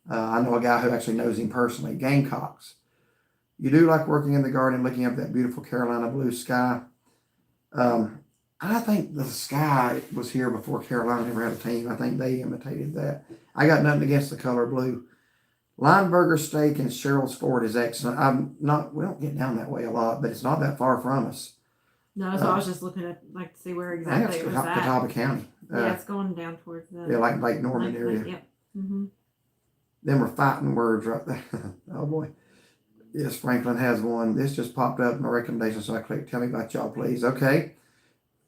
I know a guy who actually knows him personally. Gamecocks. You do like working in the garden, looking up at that beautiful Carolina blue sky. I think the sky was here before Carolina ever had a team. I think they imitated that. I got nothing against the color blue. Lineburger Steak in Cheryl's Ford is excellent. We don't get down that way a lot, but it's not that far from us. No, so I was just looking at to see where I think exactly it's it was at. Catawba County. Yeah, it's going down towards the like Lake Norman area. Yep. Mm-hmm. Them were fighting words right there. Oh boy. Yes, Franklin has one. This just popped up in my recommendation, so I clicked tell me about y'all, please. Okay.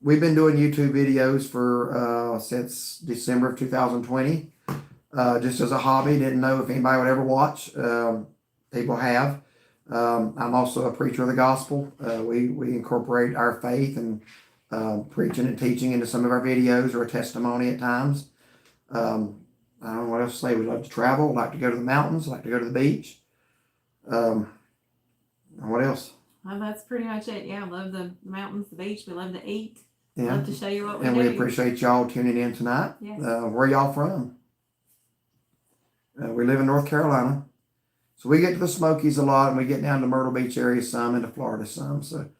We've been doing YouTube videos for since December of 2020. Just as a hobby. Didn't know if anybody would ever watch. People have. I'm also a preacher of the gospel. We incorporate our faith and preaching and teaching into some of our videos, or a testimony at times. I don't know what else to say. We love to travel, like to go to the mountains, like to go to the beach. What else? Well, that's pretty much it. Yeah, love the mountains, the beach. We love to eat. Yeah. Love to show you what we and do. we appreciate y'all tuning in tonight. Yes. Where y'all from? We live in North Carolina. So we get to the Smokies a lot, and we get down to Myrtle Beach area some, and to Florida some. So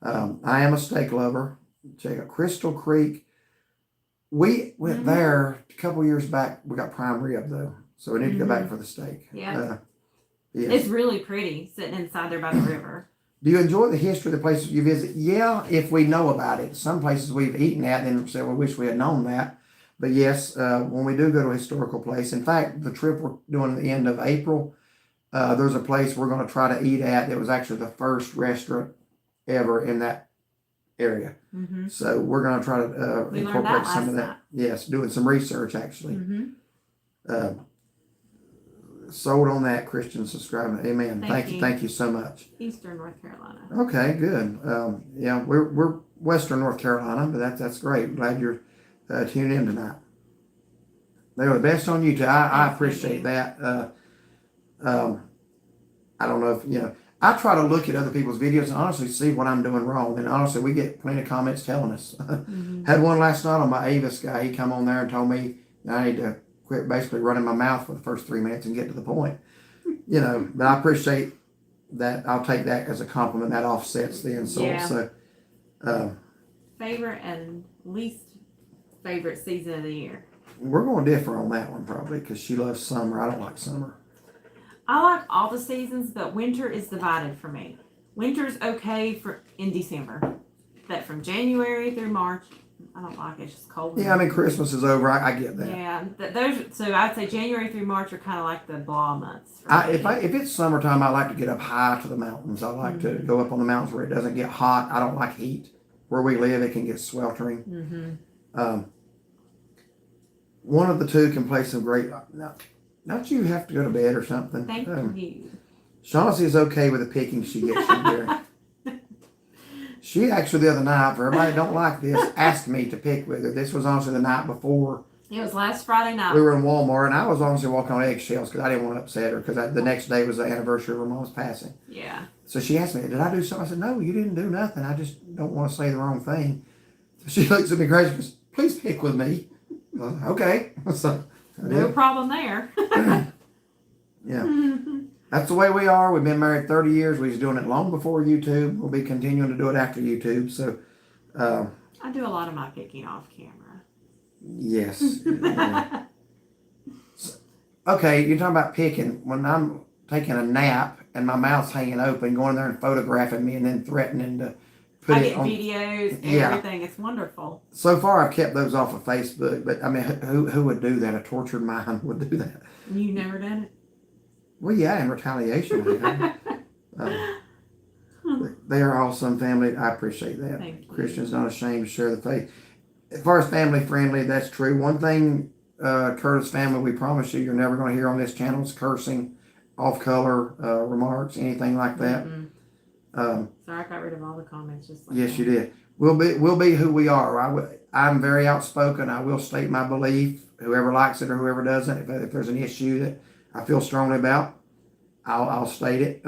I am a steak lover. Check out Crystal Creek. We went there a couple years back. We got prime rib though, so we need to go back for the steak. Yeah. Yes. It's really pretty sitting inside there by the river. Do you enjoy the history of the places you visit? Yeah, if we know about it. Some places we've eaten at and said, we wish we had known that. But yes, when we do go to a historical place, in fact, the trip we're doing at the end of April, there's a place we're going to try to eat at that was actually the first restaurant ever in that area. Mm-hmm. So we're going to try to incorporate some of that. Night. Yes, doing some research actually. Sold on that, Christian subscribing. Amen. Thank you so much. Eastern North Carolina. Okay, good. Yeah, we're Western North Carolina, but that's great. Glad you're tuning in tonight. They are the best on YouTube. I appreciate that. I don't know if I try to look at other people's videos and honestly see what I'm doing wrong. And honestly, we get plenty of comments telling us. Had one last night on my Avis guy. He come on there and told me I need to quit basically running my mouth for the first 3 minutes and get to the point. But I appreciate that. I'll take that as a compliment. That offsets the insult. Yeah. So, favorite and least favorite season of the year? We're going to differ on that one probably because she loves summer. I don't like summer. I like all the seasons, but winter is divided for me. Winter's okay in December, but from January through March, I don't like it. It's just cold. Yeah, I mean Christmas is over. I get that. Yeah, so I'd say January through March are kind of like the blah months. If it's summertime, I like to get up high to the mountains. I like to go up on the mountains where it doesn't get hot. I don't like heat. Where we live, it can get sweltering. One of the two can play some great. Don't you have to go to bed or something? Thank you. Shaughnessy is okay with the picking she gets from there. She actually the other night, for everybody that don't like this, asked me to pick with her. This was honestly the night before. It was last Friday night. We were in Walmart, and I was honestly walking on eggshells because I didn't want to upset her because the next day was the anniversary of her mom's passing. Yeah. So she asked me, did I do something? I said, no, you didn't do nothing. I just don't want to say the wrong thing. So she looks at me crazy and goes, please pick with me. I was like, okay. So no problem there. Yeah. That's the way we are. We've been married 30 years. We was doing it long before YouTube. We'll be continuing to do it after YouTube. So, I do a lot of my picking off camera. Yes. Okay, you're talking about picking. When I'm taking a nap and my mouth's hanging open, going there and photographing me and then threatening to put it on. I get videos, everything. It's wonderful. So far, I've kept those off of Facebook. But, I mean, who would do that? A tortured mind would do that. You've never done it? Well, yeah, in retaliation. They are awesome family. I appreciate that. Thank you. Christians not ashamed to share the faith. As far as family friendly, that's true. One thing, Curtis family, we promise you're never going to hear on this channel is cursing, off color remarks, anything like that. Sorry, I got rid of all the comments. Just like yes, that. you did. We'll be who we are. I'm very outspoken. I will state my belief. Whoever likes it or whoever doesn't, if there's an issue that I feel strongly about, I'll state it.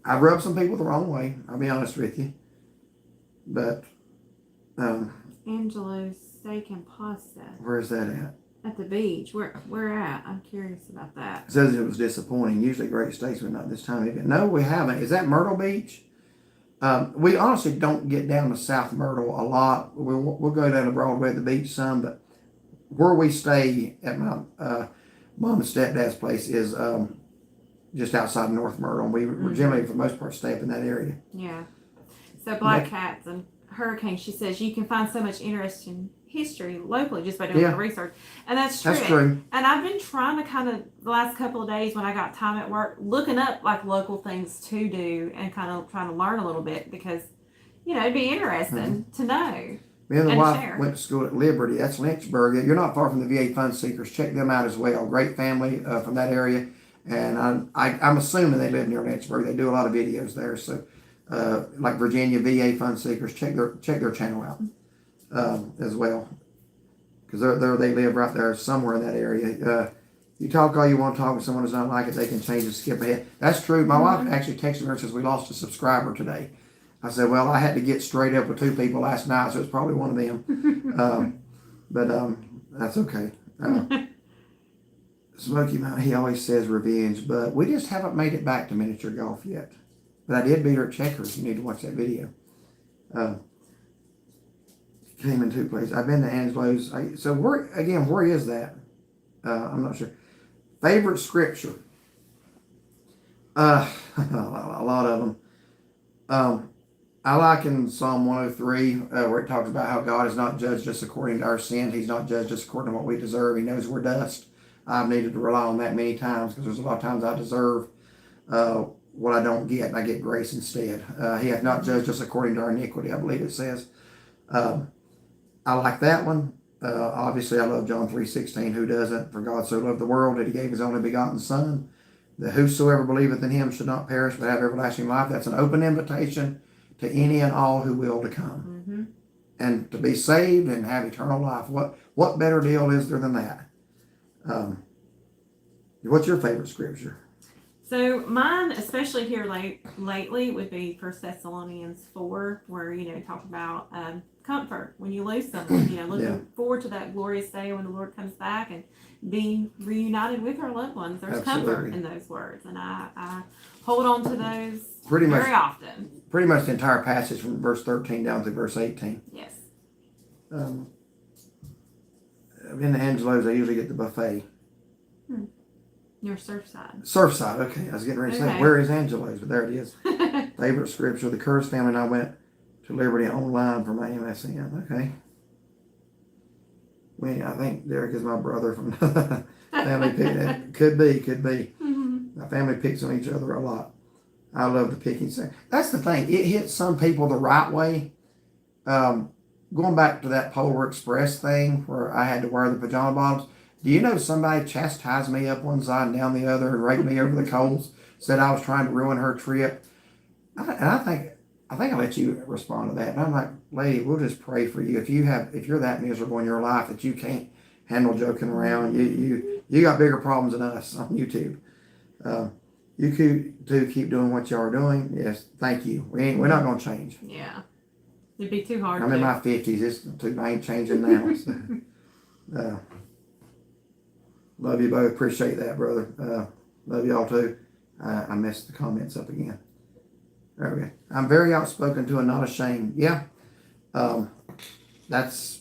I've rubbed some people the wrong way. I'll be honest with you. but Angelo's Steak and Pasta where's that at? at the beach. Where at? I'm curious about that. It says it was disappointing. Usually great steaks, but not this time of year. No, we haven't. Is that Myrtle Beach? We honestly don't get down to South Myrtle a lot. We'll go down to Broadway at the beach some, but where we stay at my mom and stepdad's place is just outside of North Myrtle. We generally, for the most part, stay up in that area. Yeah. So black cats and hurricanes. She says you can find so much interesting history locally just by doing the research, and that's true. That's true. And I've been trying to kind of the last couple of days when I got time at work looking up like local things to do and kind of trying to learn a little bit because it'd be interesting to know. Me and the wife went to school at Liberty. That's Lynchburg. You're not far from the VA Fun Seekers. Check them out as well. Great family from that area. And I'm assuming they live near Lynchburg. They do a lot of videos there. So, like Virginia VA Fun Seekers, check their channel out as well. Because they live right there somewhere in that area. You talk all you want to talk, if someone does not like it, they can change and skip ahead. That's true. My wife actually texted me and says, we lost a subscriber today. I said, well, I had to get straight up with 2 people last night, so it's probably one of them. But that's okay. Smoky Mountain, he always says revenge, but we just haven't made it back to miniature golf yet. But I did beat her at checkers. You need to watch that video. Came in 2 places. I've been to Angelo's. So where is that? I'm not sure. Favorite scripture? A lot of them. I like in Psalm 103 where it talks about how God is not judged us according to our sin. He's not judged us according to what we deserve. He knows we're dust. I've needed to rely on that many times because there's a lot of times I deserve what I don't get, and I get grace instead. He hath not judged us according to our iniquity, I believe it says. I like that one. Obviously, I love John 3:16. Who doesn't? For God so loved the world that he gave his only begotten Son, that whosoever believeth in him should not perish but have everlasting life. That's an open invitation to any and all who will to come. And to be saved and have eternal life. What better deal is there than that? What's your favorite scripture? So mine, especially here lately, would be 1 Thessalonians 4, where it talks about comfort when you lose someone. Looking forward to that glorious day when the Lord comes back and being reunited with our loved ones. There's comfort in those words, and I hold on to those very often. Pretty much the entire passage from verse 13 down to verse 18. Yes. In the Angelos, I usually get the buffet. Your Surfside. Surfside, okay. I was getting ready to say, where is Angelo's? But there it is. Favorite scripture. The Curse family and I went to Liberty online for my MSN. Okay. I think Derek is my brother from family pick. Could be. My family picks on each other a lot. I love the picking. That's the thing. It hits some people the right way. Going back to that Polar Express thing where I had to wear the pajama bottoms. Do you know somebody chastised me up one side and down the other and raked me over the coals? Said I was trying to ruin her trip. And I think I let you respond to that. And I'm like, lady, we'll just pray for you. If you're that miserable in your life that you can't handle joking around, you got bigger problems than us on YouTube. You could keep doing what you are doing. Yes, thank you. We're not gonna change. Yeah, it'd be too hard. I'm in my 50s. I ain't changing now. So, love you both. Appreciate that, brother. Love y'all too. I messed the comments up again. There we go. I'm very outspoken too and not ashamed. Yeah. That's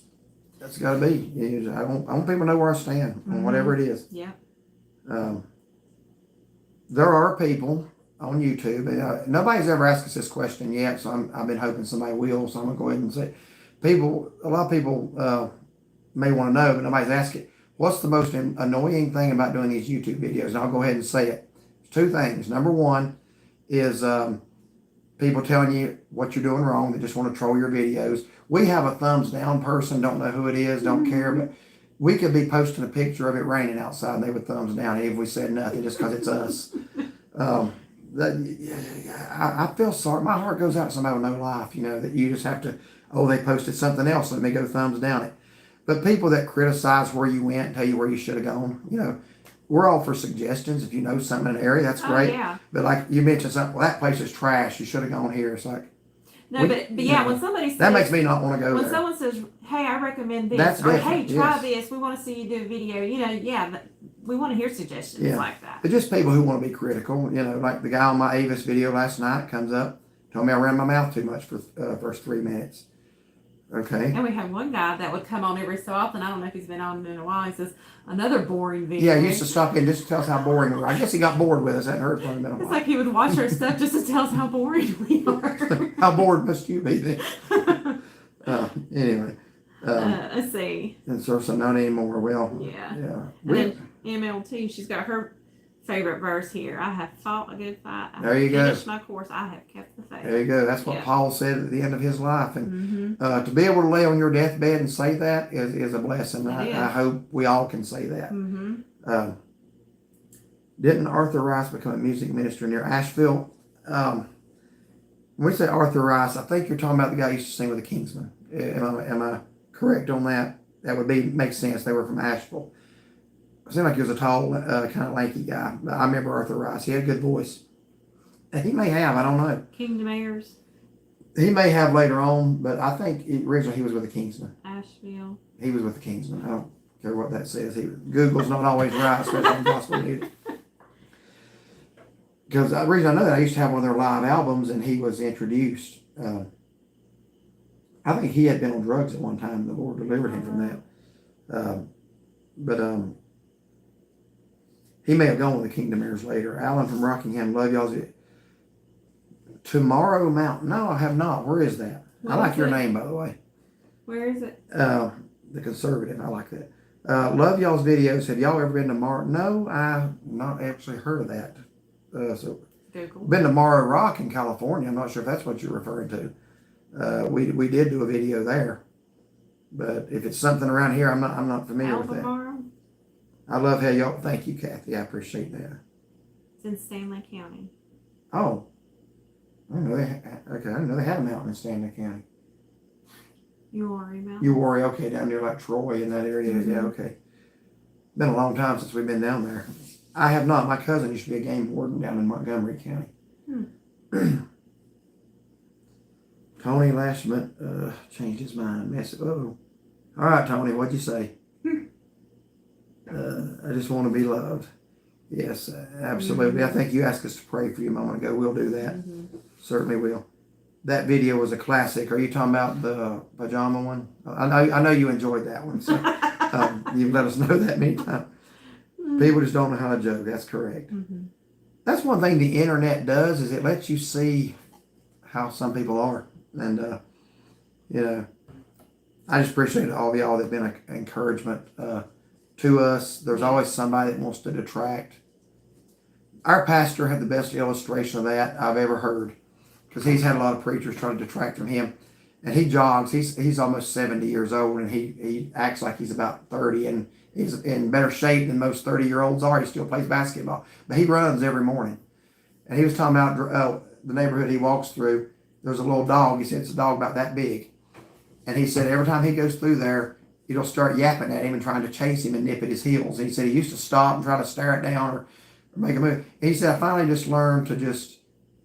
got to be. I want people to know where I stand on whatever it is. Yeah. There are people on YouTube, and nobody's ever asked us this question yet, so I've been hoping somebody will, so I'm going to go ahead and say, a lot of people may want to know, but nobody's asked it. What's the most annoying thing about doing these YouTube videos? And I'll go ahead and say it. 2 things. Number 1 is people telling you what you're doing wrong. They just want to troll your videos. We have a thumbs down person, don't know who it is, don't care, but we could be posting a picture of it raining outside and they would thumbs down if we said nothing just because it's us. I feel sorry. My heart goes out to somebody with no life, that you just have to, they posted something else, let me go thumbs down it. But people that criticize where you went, tell you where you should have gone, we're all for suggestions. If you know something in an area, that's great. Yeah. But like you mentioned something, that place is trash. You should have gone here. It's like, No, but yeah, when somebody says that makes me not want to go when there. someone says, "Hey, I recommend this," That's or different, "Hey, try yes. this," we want to see you do a video. Yeah, we want to hear suggestions Yeah. like that. But just people who want to be critical, like the guy on my Avis video last night comes up, told me I ran my mouth too much for first 3 minutes. Okay. And we have one guy that would come on every so often. I don't know if he's been on in a while. He says another boring video. Yeah, he used to stop in just to tell us how boring we were. I guess he got bored with us. Hadn't heard from him in a while. It's like he would watch our stuff just to tell us how boring we are. How bored must you be then? Anyway. Let's see. And so not anymore. Well, yeah. And then MLT, she's got her favorite verse here. I have fought a good fight. I there you have finished go. my course. I have kept the faith. There you go. That's what Yeah. Paul said at the end of his life. And to be able to lay on your deathbed and say that is a blessing. I hope we all can say that. Didn't Arthur Rice become a music minister near Asheville? When we say Arthur Rice, I think you're talking about the guy who used to sing with the Kingsmen. Am I correct on that? That would make sense. They were from Asheville. It seemed like he was a tall, kind of lanky guy. But I remember Arthur Rice. He had a good voice. And he may have, I don't know. Kingdom Heirs. He may have later on, but I think originally he was with the Kingsmen. Asheville. He was with the Kingsmen. I don't care what that says. Google's not always right, especially on gospel music. Because the reason I know that, I used to have one of their live albums, and he was introduced. I think he had been on drugs at one time, and the Lord delivered him from that. But he may have gone with the Kingdom Heirs later. Alan from Rockingham, love y'all. Tomorrow Mountain. No, I have not. Where is that? I like your name, by the way. Where is it? The Conservative. I like that. Love y'all's videos. Have y'all ever been to No, I've not actually heard of that. So Google. Been to Morrow Rock in California. I'm not sure if that's what you're referring to. We did do a video there, but if it's something around here, I'm not familiar with that. Albemarle? I love how y'all. Thank you, Kathy. I appreciate that. It's in Stanley County. Oh, I didn't know I didn't know they had a mountain in Stanley County. Uwharrie Mountain. Uwharrie, okay, down near like Troy in that area. Yeah, okay. Been a long time since we've been down there. I have not. My cousin used to be a game warden down in Montgomery County. Tony Lashman changed his mind. All right, Tony, what'd you say? I just want to be loved. Yes, absolutely. I think you asked us to pray for you a moment ago. We'll do that. Certainly will. That video was a classic. Are you talking about the pajama one? I know you enjoyed that one. So you've let us know that many times. People just don't know how to joke. That's correct. That's one thing the internet does, is it lets you see how some people are. And, I just appreciate all of y'all that have been an encouragement to us. There's always somebody that wants to detract. Our pastor had the best illustration of that I've ever heard, because he's had a lot of preachers try to detract from him. And he jogs. He's almost 70 years old, and he acts like he's about 30, and he's in better shape than most 30-year-olds are. He still plays basketball, but he runs every morning. And he was talking about the neighborhood he walks through. There's a little dog. He said it's a dog about that big. And he said every time he goes through there, it'll start yapping at him and trying to chase him and nip at his heels. And he said he used to stop and try to stare it down or make a move. And he said, I finally just learned to just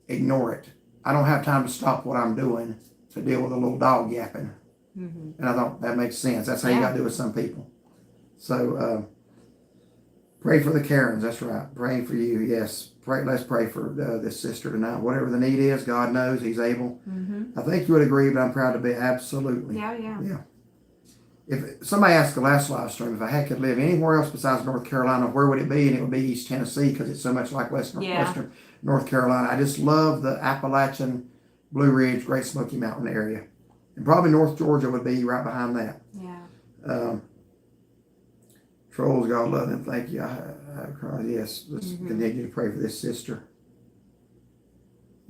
ignore it. I don't have time to stop what I'm doing to deal with a little dog yapping. And I thought that makes sense. That's how you got to do with some people. So pray for the Karens. That's right. Praying for you. Yes. Let's pray for this sister tonight. Whatever the need is, God knows He's able. I think you would agree, but I'm proud to be absolutely. Yeah. If somebody asked the last live stream, if I could live anywhere else besides North Carolina, where would it be? And it would be East Tennessee, because it's so much like Western North Carolina. I just love the Appalachian, Blue Ridge, Great Smoky Mountain area. And probably North Georgia would be right behind that. Trolls, God love them. Thank you. Yes, let's continue to pray for this sister.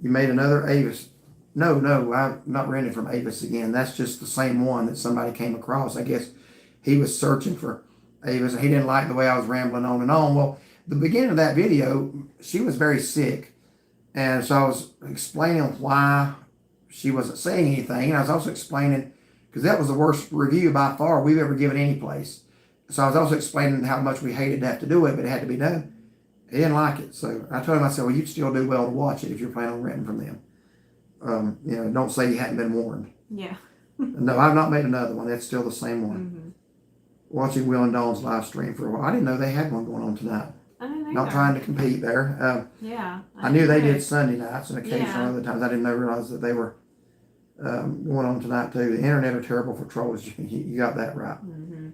You made another Avis. No, I'm not renting from Avis again. That's just the same one that somebody came across. I guess he was searching for Avis, and he didn't like the way I was rambling on and on. Well, the beginning of that video, she was very sick. And so I was explaining why she wasn't saying anything. And I was also explaining, because that was the worst review by far we've ever given any place. So I was also explaining how much we hated to have to do it, but it had to be done. He didn't like it. So I told him, I said, well, you'd still do well to watch it if you're planning on renting from them. don't say you hadn't been warned. Yeah. No, I've not made another one. That's still the same one. Mm-hmm. Watching Will and Dawn's live stream for a while. I didn't know they had one going on tonight. I didn't Not either. trying to compete there. Yeah. I knew they did. did Sunday nights and occasionally Yeah. other times. I didn't realize that they were going on tonight too. The internet are terrible for trolls. You got that right. Mm-hmm.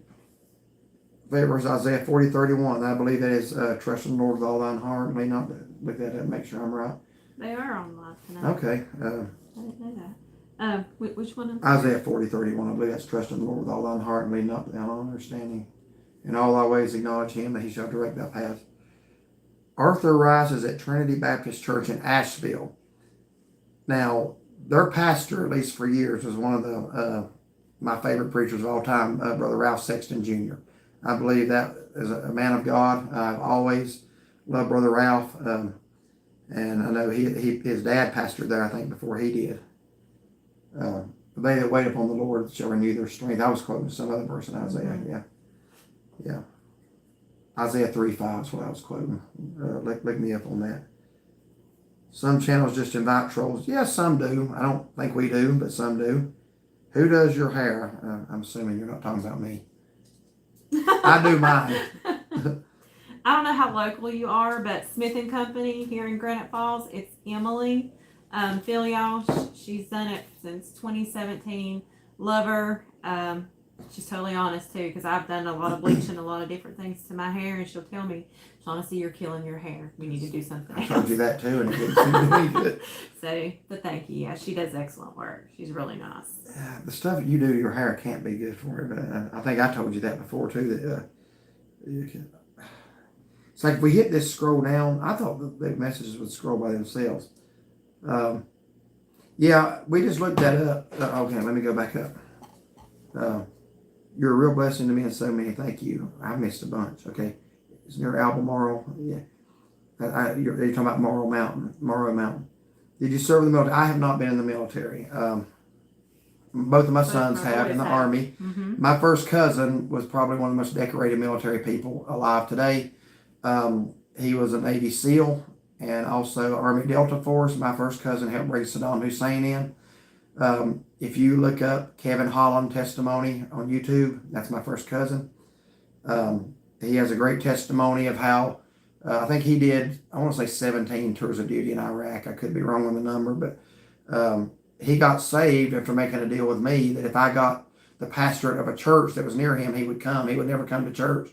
Favorite is Isaiah 40:31. I believe that is trust in the Lord with all thine heart. May not look that up, make sure I'm right. They are on live tonight. Okay. I didn't know that. Which one? Isaiah 40:31. I believe that's trust in the Lord with all thine heart and lean not to thine own understanding. In all thy ways acknowledge him, that he shall direct thy paths. Arthur Rice is at Trinity Baptist Church in Asheville. Now, their pastor, at least for years, was one of the my favorite preachers of all time, Brother Ralph Sexton Jr. I believe that is a man of God. I've always loved Brother Ralph, and I know his dad pastored there, I think, before he did. They that wait upon the Lord shall renew their strength. I was quoting some other verse in Isaiah. Yeah. Isaiah 3:5 is what I was quoting. Look me up on that. Some channels just invite trolls. Yes, some do. I don't think we do, but some do. Who does your hair? I'm assuming you're not talking about me. I do mine. I don't know how local you are, but Smith and Company here in Granite Falls, it's Emily Filial. She's done it since 2017. Love her. She's totally honest too, because I've done a lot of bleaching, a lot of different things to my hair, and she'll tell me, Shaughnessy, you're killing your hair. We need to do something I else. told you that too, and it didn't seem to be good. So, but thank you. Yeah, she does excellent work. She's really nice. The stuff you do to your hair can't be good for it. But I think I told you that before too. That you can. It's like if we hit this scroll down. I thought the messages would scroll by themselves. Yeah, we just looked that up. Okay, let me go back up. You're a real blessing to me and so many. Thank you. I missed a bunch. Okay, it's near Albemarle. Yeah, you're talking about Morrow Mountain. Did you serve in the military? I have not been in the military. Both of my sons have in the Army. Mm-hmm. My first cousin was probably one of the most decorated military people alive today. He was a Navy SEAL and also Army Delta Force. My first cousin helped bring Saddam Hussein in. If you look up Kevin Holland testimony on YouTube, that's my first cousin. He has a great testimony of how I think he did, I want to say 17 tours of duty in Iraq. I could be wrong on the number, but he got saved after making a deal with me that if I got the pastorate of a church that was near him, he would come. He would never come to church.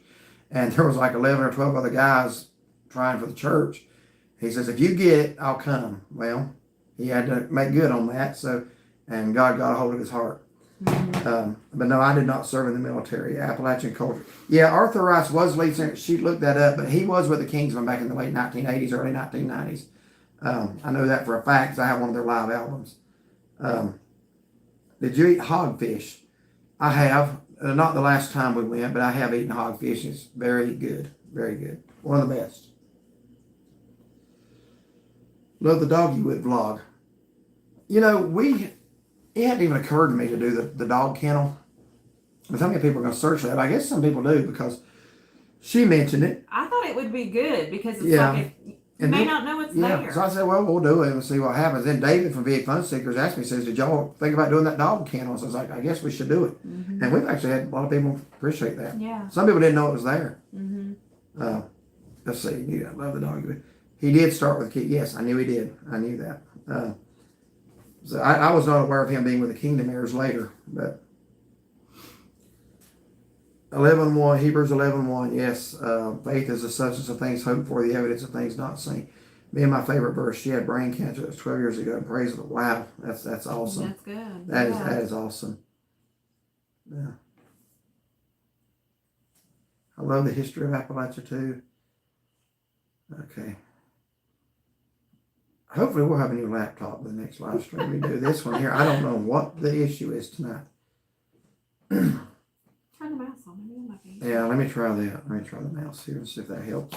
And there was like 11 or 12 other guys trying for the church. He says, if you get it, I'll come. Well, he had to make good on that. So, and God got a hold of his heart. Mm-hmm. But no, I did not serve in the military. Appalachian culture. Yeah, Arthur Rice was lead singer. She looked that up, but he was with the Kingsmen back in the late 1980s, early 1990s. I know that for a fact because I have one of their live albums. Did you eat hogfish? I have. Not the last time we went, but I have eaten hogfish. It's very good. Very good. One of the best. Love the Doggy Wood vlog. You know, it hadn't even occurred to me to do the dog kennel. But how many people are going to search that? I guess some people do because she mentioned it. I thought it would be good because it's like you may not know it's there. So I said, well, we'll do it and see what happens. Then David from VA Fun Seekers asked me, says, did y'all think about doing that dog kennel? So I was like, I guess we should do it. Mm-hmm. And we've actually had a lot of people appreciate that. Yeah. Some people didn't know it was there. Mm-hmm. Let's see. I love the dog. He did start with Kingdom. Yes, I knew he did. I knew that. So I was not aware of him being with the Kingdom Heirs later, but 11:1, Hebrews 11:1. Yes, faith is the substance of things hoped for, the evidence of things not seen. Me and my favorite verse. She had brain cancer. It was 12 years ago. And praise the Lord. Wow, that's awesome. That's good. That is awesome. Yeah. I love the history of Appalachia too. Okay. Hopefully we'll have a new laptop the next live stream we do. This one here, I don't know what the issue is tonight. Turn the mouse on. Yeah, let me try that. Let me try the mouse here and see if that helps.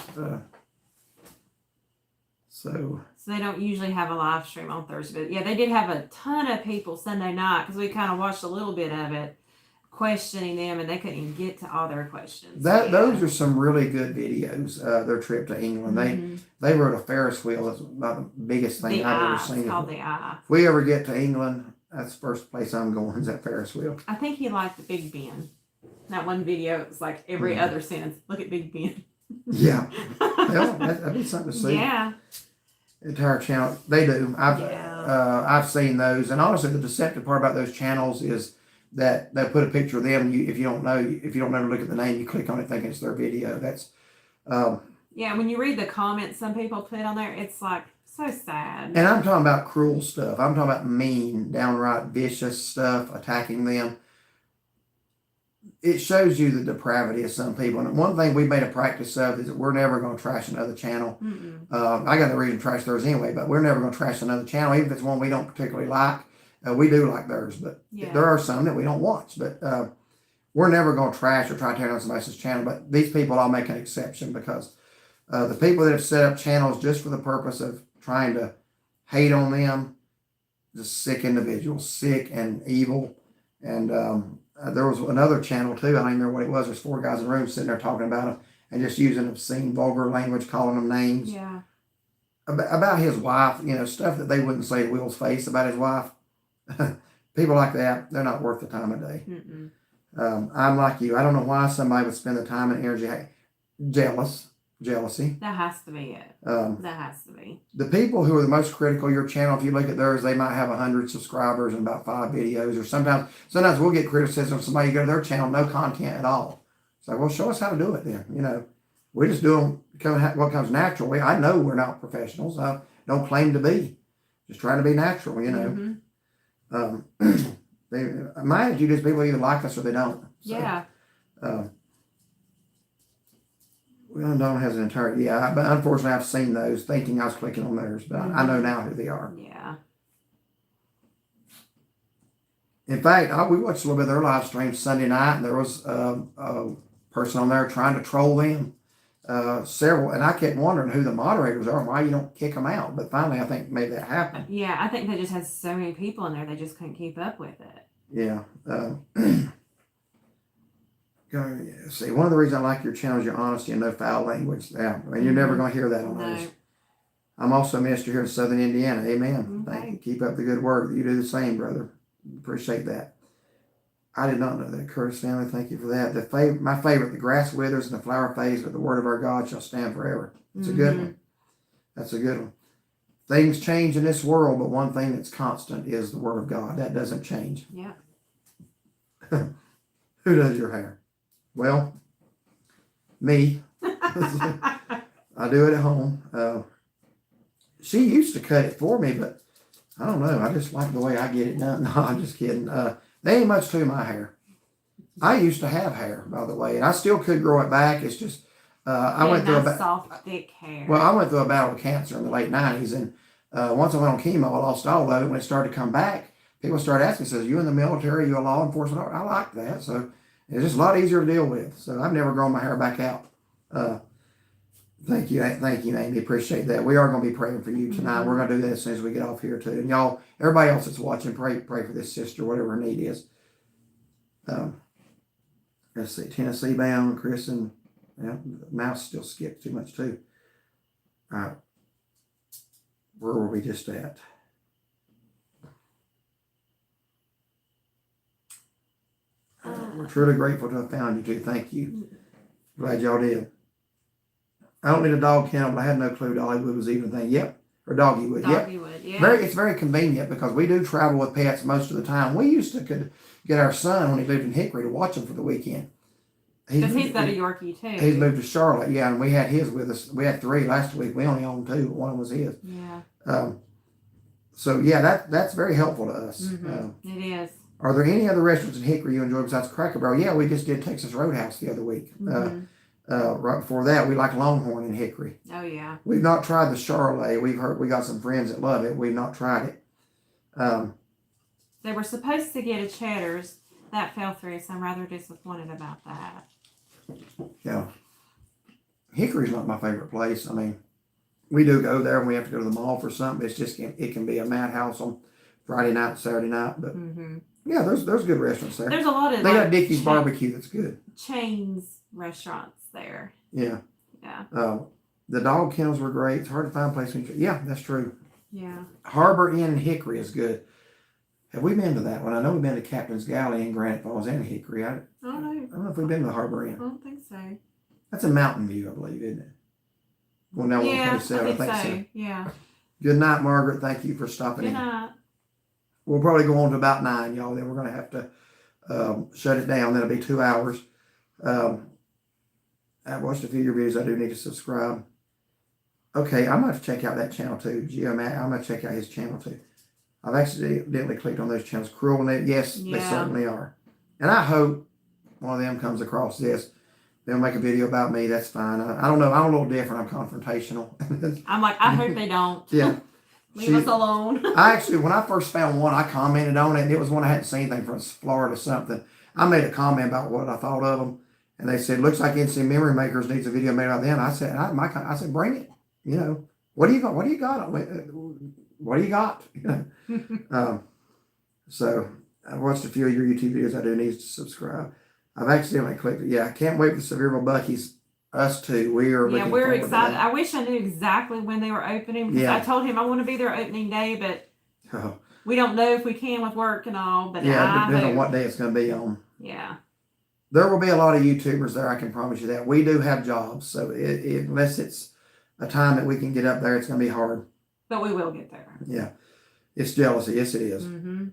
So they don't usually have a live stream on Thursday. But yeah, they did have a ton of people Sunday night because we kind of watched a little bit of it. Of questioning them, and they couldn't even get to all their questions. Those are some really good videos. Their trip to England. They rode a Ferris wheel. That's about the biggest thing I've ever seen. It's called the Eye. If we ever get to England, that's the first place I'm going, is that Ferris wheel. I think he liked the Big Ben. That one video, it was like every other sentence. Look at Big Ben. Yeah. Well, that'd be something to see. Yeah. Entire channel. They do. I've seen those. And honestly, the deceptive part about those channels is that they put a picture of them. If you don't ever look at the name, you click on it thinking it's their video. That's yeah, when you read the comments some people put on there, it's like so sad. And I'm talking about cruel stuff. I'm talking about mean, downright vicious stuff, attacking them. It shows you the depravity of some people. And one thing we made a practice of is that we're never going to trash another channel. I got no reason to trash theirs anyway, but we're never going to trash another channel, even if it's one we don't particularly like. We do like theirs, but there are some that we don't watch. But we're never going to trash or try to tear down somebody else's channel. But these people, I'll make an exception, because the people that have set up channels just for the purpose of trying to hate on them, just sick individuals, sick and evil. And there was another channel too. I don't even remember what it was. There's 4 guys in the room sitting there talking about him and just using obscene, vulgar language, calling them names. Yeah. About his wife, stuff that they wouldn't say to Will's face about his wife. People like that, they're not worth the time of day. I'm like you. I don't know why somebody would spend the time and energy. Jealousy. That has to be it. That has to be. The people who are the most critical of your channel, if you look at theirs, they might have 100 subscribers and about 5 videos. Or sometimes we'll get criticism from somebody, you go to their channel, no content at all. It's like, well, show us how to do it then. We just do what comes naturally. I know we're not professionals. I don't claim to be. Just trying to be natural, my attitude is people either like us or they don't. So, yeah. Well, Dawn has an entire, but unfortunately I've seen those thinking I was clicking on theirs, but I know now who they are. Yeah. In fact, we watched a little bit of their live stream Sunday night, and there was a person on there trying to troll them. Several, and I kept wondering who the moderators are and why you don't kick them out. But finally, I think maybe that happened. Yeah, I think they just had so many people in there, they just couldn't keep up with it. Yeah. See, one of the reasons I like your channel is your honesty and no foul language. Yeah, I mean, you're never going to hear that on those. I'm also a minister here in Southern Indiana. Amen. Okay. Thank you. Keep up the good work. You do the same, brother. Appreciate that. I did not know that. Curtis family, thank you for that. My favorite, the grass withers and the flower fades, but the word of our God shall stand forever. It's a good one. That's a good one. Things change in this world, but one thing that's constant is the word of God. That doesn't change. Yeah. Who does your hair? Well, me. I do it at home. She used to cut it for me, but I don't know. I just like the way I get it done. No, I'm just kidding. There ain't much to my hair. I used to have hair, by the way, and I still could grow it back. It's just I went through soft, thick hair. Well, I went through a battle with cancer in the late 90s, and once I went on chemo, I lost all of it. When it started to come back, people started asking, says, you in the military, you a law enforcement? I like that. So it's just a lot easier to deal with. So I've never grown my hair back out. Thank you, Amy. Appreciate that. We are going to be praying for you tonight. We're going to do that as soon as we get off here too. And y'all, everybody else that's watching, pray for this sister, whatever her need is. Let's see, Tennessee bound, Kristen. Yeah, the mouse still skips too much too. All right, where were we just at? We're truly grateful to have found you too. Thank you. Glad y'all did. I don't need a dog kennel, but I had no clue Dollywood was even a thing. Yep. Or Doggywood. Doggywood, yeah. It's very convenient because we do travel with pets most of the time. We used to could get our son when he lived in Hickory to watch him for the weekend. Because he's got a Yorkie too. He's moved to Charlotte, yeah, and we had his with us. We had 3 last week. We only owned 2, but one was his. Yeah. So yeah, that's very helpful to us. It is. Are there any other restaurants in Hickory you enjoy besides Cracker Barrel? Yeah, we just did Texas Roadhouse the other week. Right before that, we like Longhorn in Hickory. Oh yeah. We've not tried the Charlotte. We got some friends that love it. We've not tried it. They were supposed to get a Cheddar's. That fell through, so I'm rather disappointed about that. Yeah. Hickory's not my favorite place. I mean, we do go there when we have to go to the mall for something. It's just, it can be a madhouse on Friday night, Saturday night, but Yeah, there's good restaurants there. There's a lot of They got like, Dickie's Barbecue that's good. chains restaurants there. Yeah. Yeah. The dog kennels were great. It's hard to find a place. Yeah, that's true. Yeah. Harbor Inn in Hickory is good. Have we been to that one? I know we've been to Captain's Galley in Granite Falls and Hickory. I don't know if we've been to the Harbor Inn. I don't think so. That's in Mountain View, I believe, isn't it? Well, now Yeah, I 127, think I think so. so. Yeah. Good night, Margaret. Thank you for stopping Good in. night. We'll probably go on to about 9, y'all. Then we're going to have to shut it down. That'll be 2 hours. I've watched a few of your videos. I do need to subscribe. Okay, I'm going to check out that channel too. Geomat, I'm going to check out his channel too. I've accidentally clicked on those channels. Cruel Net, yes, they certainly are. And I hope one of them comes across this. They'll make a video about me. That's fine. I don't know. I'm a little different. I'm confrontational. I'm like, I hope they don't. Yeah. Leave us alone. I actually, when I first found one, I commented on it, and it was one I hadn't seen anything from Florida or something. I made a comment about what I thought of them, and they said, "Looks like NC Memory Makers needs a video made about them." I said, "I said, bring it. You know, what do you got? What do you got? What do you got?" You know. So I've watched a few of your YouTube videos. I do need to subscribe. I've accidentally clicked it. Yeah, I can't wait for Sevierville Buc-ee's. Us too. We are. Yeah, we're excited. I wish I knew exactly when they were opening because I told him I want to be there opening day, but we don't know if we can with work and all. But yeah, it depends on what day it's going to be on. Yeah. There will be a lot of YouTubers there. I can promise you that. We do have jobs, so unless it's a time that we can get up there, it's going to be hard. But we will get there. Yeah, it's jealousy. Yes, it is. Mm-hmm.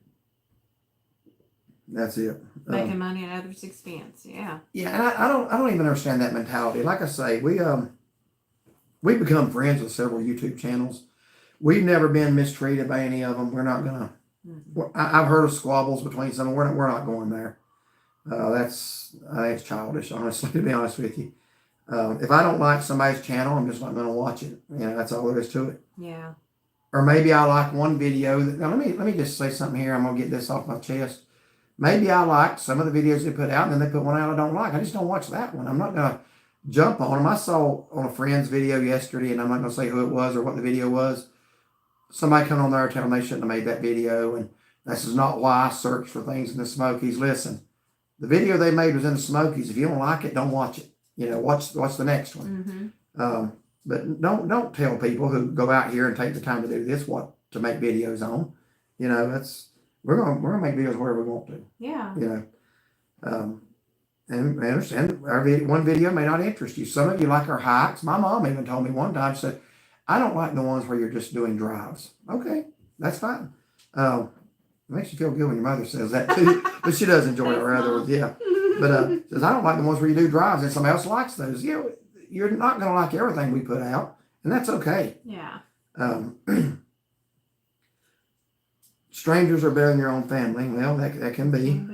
That's it. Making money at others' expense. Yeah. Yeah, and I don't even understand that mentality. Like I say, we've become friends with several YouTube channels. We've never been mistreated by any of them. We're not gonna. Mm-hmm. I've heard of squabbles between some. We're not going there. I think it's childish, honestly, to be honest with you. If I don't like somebody's channel, I'm just not going to watch it. You know, that's all there is to it. Yeah. Or maybe I like one video. Now let me just say something here. I'm going to get this off my chest. Maybe I liked some of the videos they put out, and then they put one out I don't like. I just don't watch that one. I'm not going to jump on them. I saw on a friend's video yesterday, and I'm not going to say who it was or what the video was. Somebody come on there telling them they shouldn't have made that video, and this is not why I search for things in the Smokies. Listen, the video they made was in the Smokies. If you don't like it, don't watch it. You know, watch the next one. Mm-hmm. But don't tell people who go out here and take the time to do this what to make videos on. You know, we're gonna make videos wherever we want to. Yeah. You know, and I understand one video may not interest you. Some of you like our hikes. My mom even told me one time, she said, "I don't like the ones where you're just doing drives." Okay, that's fine. It makes you feel good when your mother says that too, but she does enjoy our other ones. Yeah. But says, "I don't like the ones where you do drives," and somebody else likes those. You know, you're not going to like everything we put out, and that's okay. Yeah. Strangers are better than your own family. Well, that can be.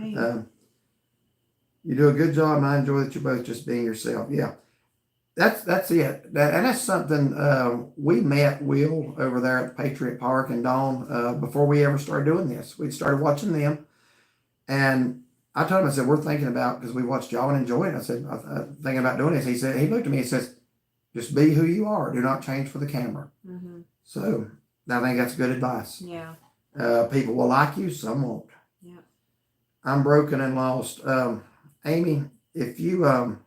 You do a good job, and I enjoy that you're both just being yourself. Yeah, that's it. And that's something we met Will over there at Patriot Park and Dawn before we ever started doing this. We started watching them, and I told him, I said, "We're thinking about," because we watched y'all and enjoyed it. I said, "I'm thinking about doing this." He looked at me and says, "Just be who you are. Do not change for the camera." Mm-hmm. So I think that's good advice. Yeah. People will like you, some won't. Yeah. I'm broken and lost. Amy, if you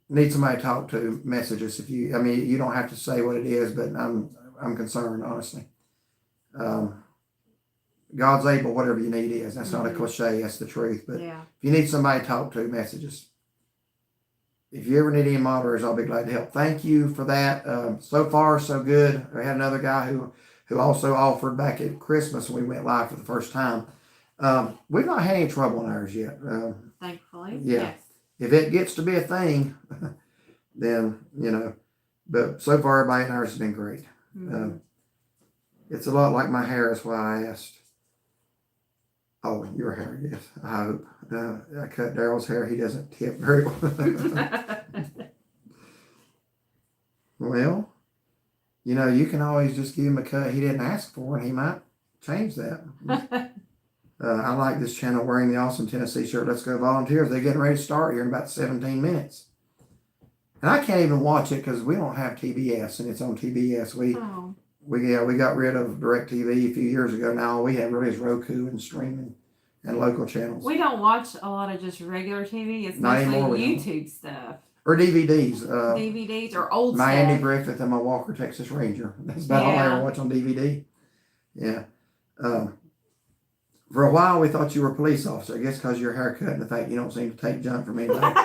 need somebody to talk to, message us. You don't have to say what it is, but I'm concerned, honestly. God's able, whatever you need is. That's not a cliche, that's the truth. But if you need somebody to talk to, message us. If you ever need any moderators, I'll be glad to help. Thank you for that. So far, so good. I had another guy who also offered back at Christmas when we went live for the first time. We've not had any trouble on ours yet. Thankfully. Yeah. Yes. If it gets to be a thing, then, but so far everybody in ours has been great. Mm-hmm. It's a lot like my hair, is why I asked. Oh, your hair, yes. I hope. I cut Daryl's hair. He doesn't tip very well. Well, you can always just give him a cut he didn't ask for, and he might change that. I like this channel wearing the awesome Tennessee shirt. Let's go volunteers. They're getting ready to start here in about 17 minutes. And I can't even watch it because we don't have TBS, and it's on TBS. we got rid of DirecTV a few years ago. Now all we have really is Roku and streaming and local channels. We don't watch a lot of just regular TV. It's Not mostly anymore, we don't. YouTube stuff. Or DVDs. DVDs or old my stuff. Andy Griffith and my Walker Texas Ranger. That's about all I Yeah. ever watch on DVD. Yeah. For a while, we thought you were a police officer. I guess because your haircut and the fact you don't seem to take junk from anybody.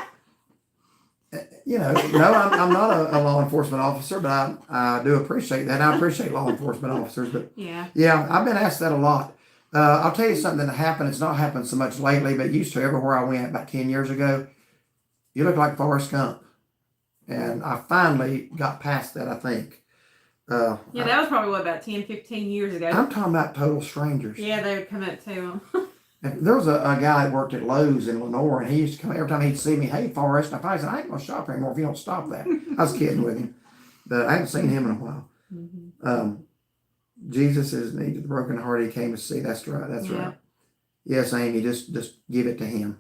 You know, no, I'm not a law enforcement officer, but I do appreciate that. I appreciate law enforcement officers. But yeah, I've been asked that a lot. I'll tell you something that happened. It's not happened so much lately, but used to everywhere I went about 10 years ago. You look like Forrest Gump. And I finally got past that, I think. Yeah, that was probably, about 10, 15 years ago. I'm talking about total strangers. Yeah, they would come up to him. And there was a guy that worked at Lowe's in Lenore, and he used to come every time he'd see me, "Hey, Forrest." I finally said, "I ain't going to shop anymore if you don't stop that." I was kidding with him. But I haven't seen him in a while. Mm-hmm. Jesus is needed the brokenhearted. He came to see. That's right. That's right. Yes, Amy, just give it to him.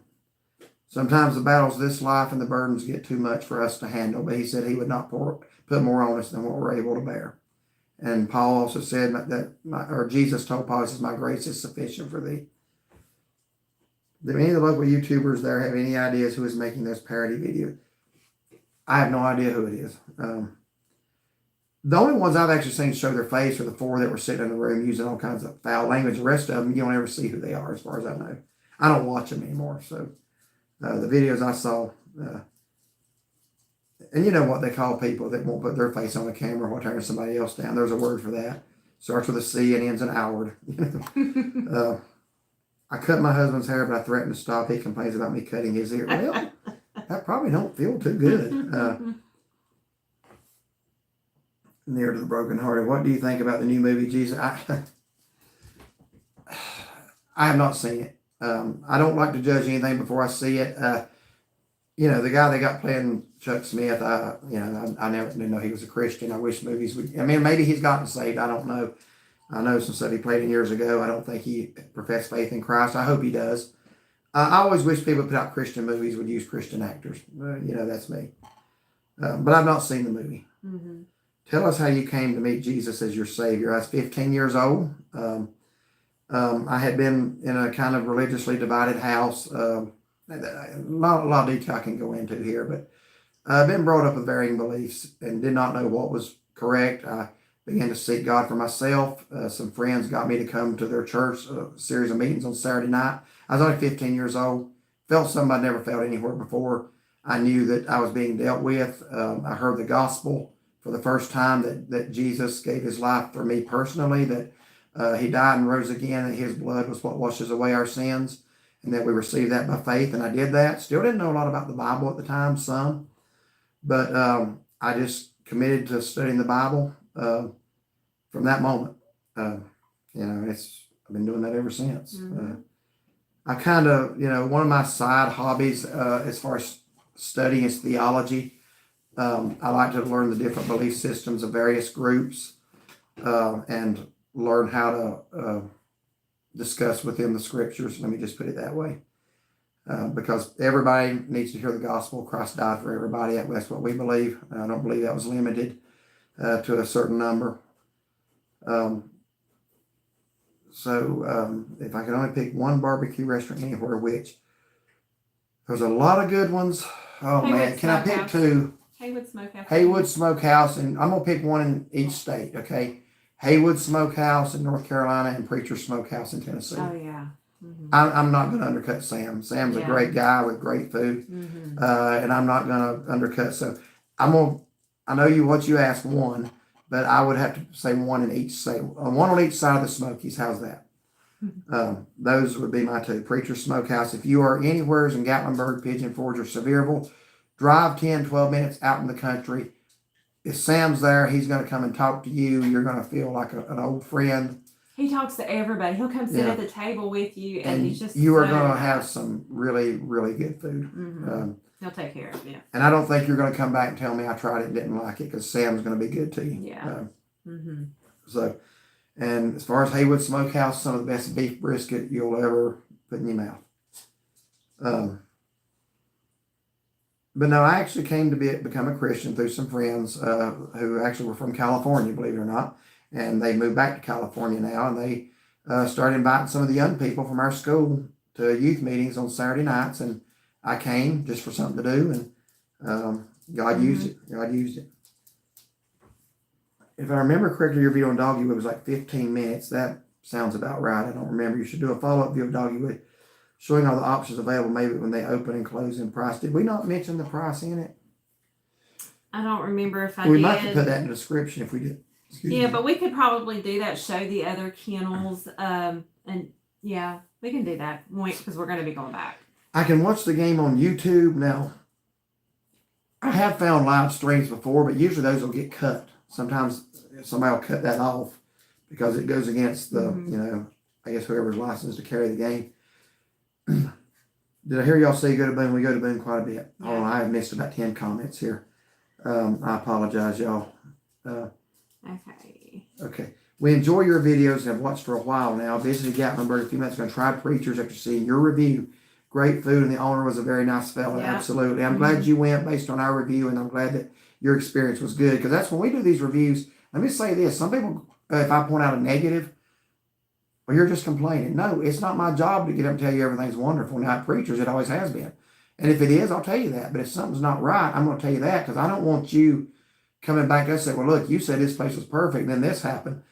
Sometimes the battles of this life and the burdens get too much for us to handle, but he said he would not put more on us than what we're able to bear. And Paul also said that, Jesus told Paul, he says, "My grace is sufficient for thee." Do any of the local YouTubers there have any ideas who is making this parody video? I have no idea who it is. The only ones I've actually seen show their face are the 4 that were sitting in the room using all kinds of foul language. The rest of them, you don't ever see who they are, as far as I know. I don't watch them anymore, so the videos I saw, and you know what they call people that won't put their face on the camera while turning somebody else down. There's a word for that. Starts with a C and ends in Howard. I cut my husband's hair, but I threatened to stop. He complains about me cutting his ear. Well, that probably don't feel too good. Near to the brokenhearted. What do you think about the new movie, Jesus? I have not seen it. I don't like to judge anything before I see it. You know, the guy they got playing Chuck Smith, I never didn't know he was a Christian. I wish movies would, maybe he's gotten saved. I don't know. I know some stuff he played in years ago. I don't think he professed faith in Christ. I hope he does. I always wish people who put out Christian movies would use Christian actors. That's me. But I've not seen the movie. Mm-hmm. Tell us how you came to meet Jesus as your Savior. I was 15 years old. I had been in a kind of religiously divided house. A lot of detail I can go into here, but I've been brought up with varying beliefs and did not know what was correct. I began to seek God for myself. Some friends got me to come to their church, a series of meetings on Saturday night. I was only 15 years old. Felt something I'd never felt anywhere before. I knew that I was being dealt with. I heard the gospel for the first time that Jesus gave his life for me personally, that he died and rose again, that his blood was what washes away our sins, and that we received that by faith. And I did that. Still didn't know a lot about the Bible at the time, some, but I just committed to studying the Bible from that moment. I've been doing that ever since. Mm-hmm. I kind of, one of my side hobbies as far as studying is theology. I like to learn the different belief systems of various groups and learn how to discuss within the scriptures. Let me just put it that way. Because everybody needs to hear the gospel. Christ died for everybody. That's what we believe. I don't believe that was limited to a certain number. If I could only pick one barbecue restaurant anywhere, which there's a lot of good ones. Oh, man. Can I pick 2? Haywood Smokehouse. Haywood Smokehouse, and I'm going to pick one in each state, okay? Haywood Smokehouse in North Carolina and Preacher Smokehouse in Tennessee. Oh, yeah. Mm-hmm. I'm not going to undercut Sam. Sam's a great guy with great food, mm-hmm. And I'm not going to undercut. So I know what you asked, one, but I would have to say one in each state. One on each side of the Smokies. How's that? Those would be my 2. Preacher Smokehouse. If you are anywhere in Gatlinburg, Pigeon Forge, or Sevierville, drive 10, 12 minutes out in the country. If Sam's there, he's going to come and talk to you. You're going to feel like an old friend. He talks to everybody. He'll come sit at the table with you, and he's just you are going to have some really, really good food. Mm-hmm. He'll take care of you. And I don't think you're going to come back and tell me I tried it and didn't like it, because Sam's going to be good to you. Yeah. So, and as far as Haywood Smokehouse, some of the best beef brisket you'll ever put in your mouth. But no, I actually came to become a Christian through some friends who actually were from California, believe it or not. and they moved back to California now, and they started inviting some of the young people from our school to youth meetings on Saturday nights, and I came just for something to do, and God used it. God used it. If I remember correctly, your video on Doggywood was like 15 minutes. That sounds about right. I don't remember. You should do a follow-up video of Doggywood showing all the options available, maybe when they open and close in price. Did we not mention the price in it? I don't remember if I We did. might have put that in the description if we did. Yeah, but we could probably do that, show the other kennels, and yeah, we can do that because we're going to be going back. I can watch the game on YouTube now. I have found live streams before, but usually those will get cut. Sometimes somebody will cut that off because it goes against the, I guess whoever's licensed to carry the game. Did I hear y'all say go to Boone? We go to Boone quite a bit. Yeah. Oh, I have missed about 10 comments here. I apologize, y'all. Okay. We enjoy your videos and have watched for a while now. Visited Gatlinburg a few months ago and tried Preachers after seeing your review. Great food, and the owner was a very nice fellow. Yeah. Absolutely. I'm glad you went based on our review, and I'm glad that your experience was good, because that's when we do these reviews. Let me say this. Some people, if I point out a negative, well, you're just complaining. No, it's not my job to get up and tell you everything's wonderful. Now, at Preachers, it always has been. And if it is, I'll tell you that. But if something's not right, I'm going to tell you that, because I don't want you coming back and say, well, look, you said this place was perfect, and then this happened.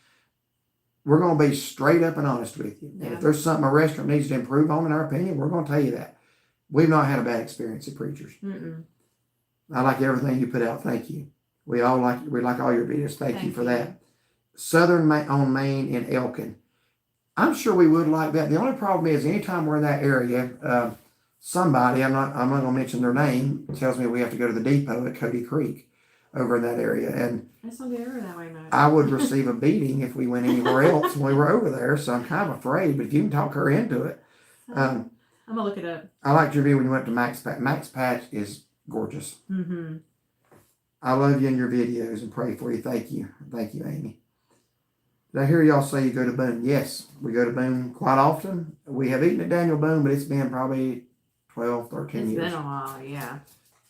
We're going to be straight up and honest with you. Yeah. And if there's something a restaurant needs to improve on, in our opinion, we're going to tell you that. We've not had a bad experience at Preachers. I like everything you put out. Thank you. We like all your videos. Thank you for that. Southern on Main in Elkin. I'm sure we would like that. The only problem is anytime we're in that area, somebody, I'm not going to mention their name, tells me we have to go to the depot at Cody Creek over in that area. And Let's not get over that way, Mo. I would receive a beating if we went anywhere else when we were over there. So I'm kind of afraid, but if you can talk her into it. I'm going to look it up. I liked your video when you went to Max Patch. Max Patch is gorgeous. I love you and your videos and pray for you. Thank you. Thank you, Amy. Did I hear y'all say you go to Boone? Yes, we go to Boone quite often. We have eaten at Daniel Boone, but it's been probably 12, 13 years. It's been a while, yeah.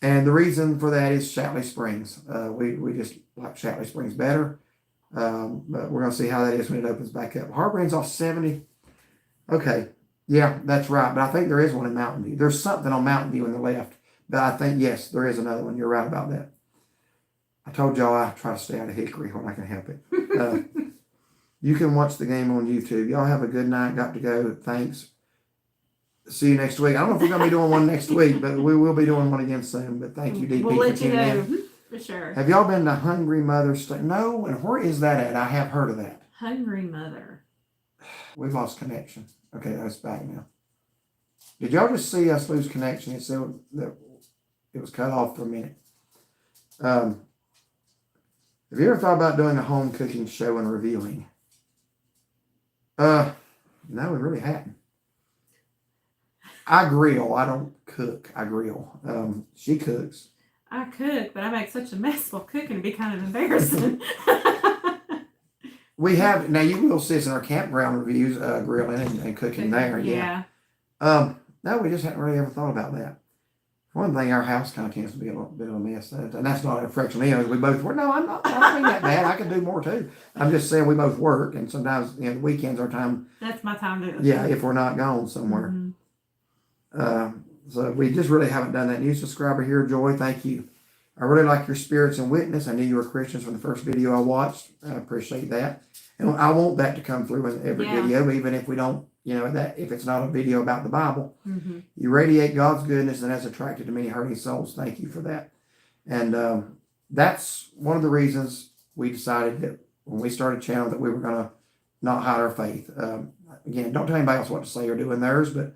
And the reason for that is Shatley Springs. We just like Shatley Springs better. But we're going to see how that is when it opens back up. Harbor Inn's off 70. Okay. Yeah, that's right. But I think there is one in Mountain View. There's something on Mountain View on the left. But I think, yes, there is another one. You're right about that. I told y'all I try to stay out of Hickory when I can help it. You can watch the game on YouTube. Y'all have a good night. Got to go. Thanks. See you next week. I don't know if we're going to be doing one next week, but we will be doing one again soon. But thank you, DP, We'll for let you tuning know, in. for sure. Have y'all been to Hungry Mother? No, and where is that at? I have heard of that. Hungry Mother. We've lost connection. Okay, that's back now. Did y'all just see us lose connection? It said that it was cut off for a minute. Have you ever thought about doing a home cooking show and reviewing? No, we really hadn't. I grill. I don't cook. I grill. She cooks. I cook, but I make such a mess while cooking. It'd be kind of embarrassing. We have, now you will see us in our campground reviews, grilling and cooking there. Yeah. No, we just hadn't really ever thought about that. One thing, our house kind of tends to be a little bit of a mess, and that's not a reflection on me. We both work. No, I'm not. I don't mean that bad. I can do more too. I'm just saying we both work, and sometimes the weekends are time. That's my time to. Yeah, if we're not gone somewhere. So we just really haven't done that. New subscriber here, Joy. Thank you. I really like your spirits and witness. I knew you were Christians from the first video I watched. I appreciate that, and I want that to come through in every video, even if we don't. That if it's not a video about the Bible, you radiate God's goodness, and that's attracted to many hurting souls. Thank you for that. And that's one of the reasons we decided that when we started a channel that we were going to not hide our faith. Again, don't tell anybody else what to say or do in theirs, but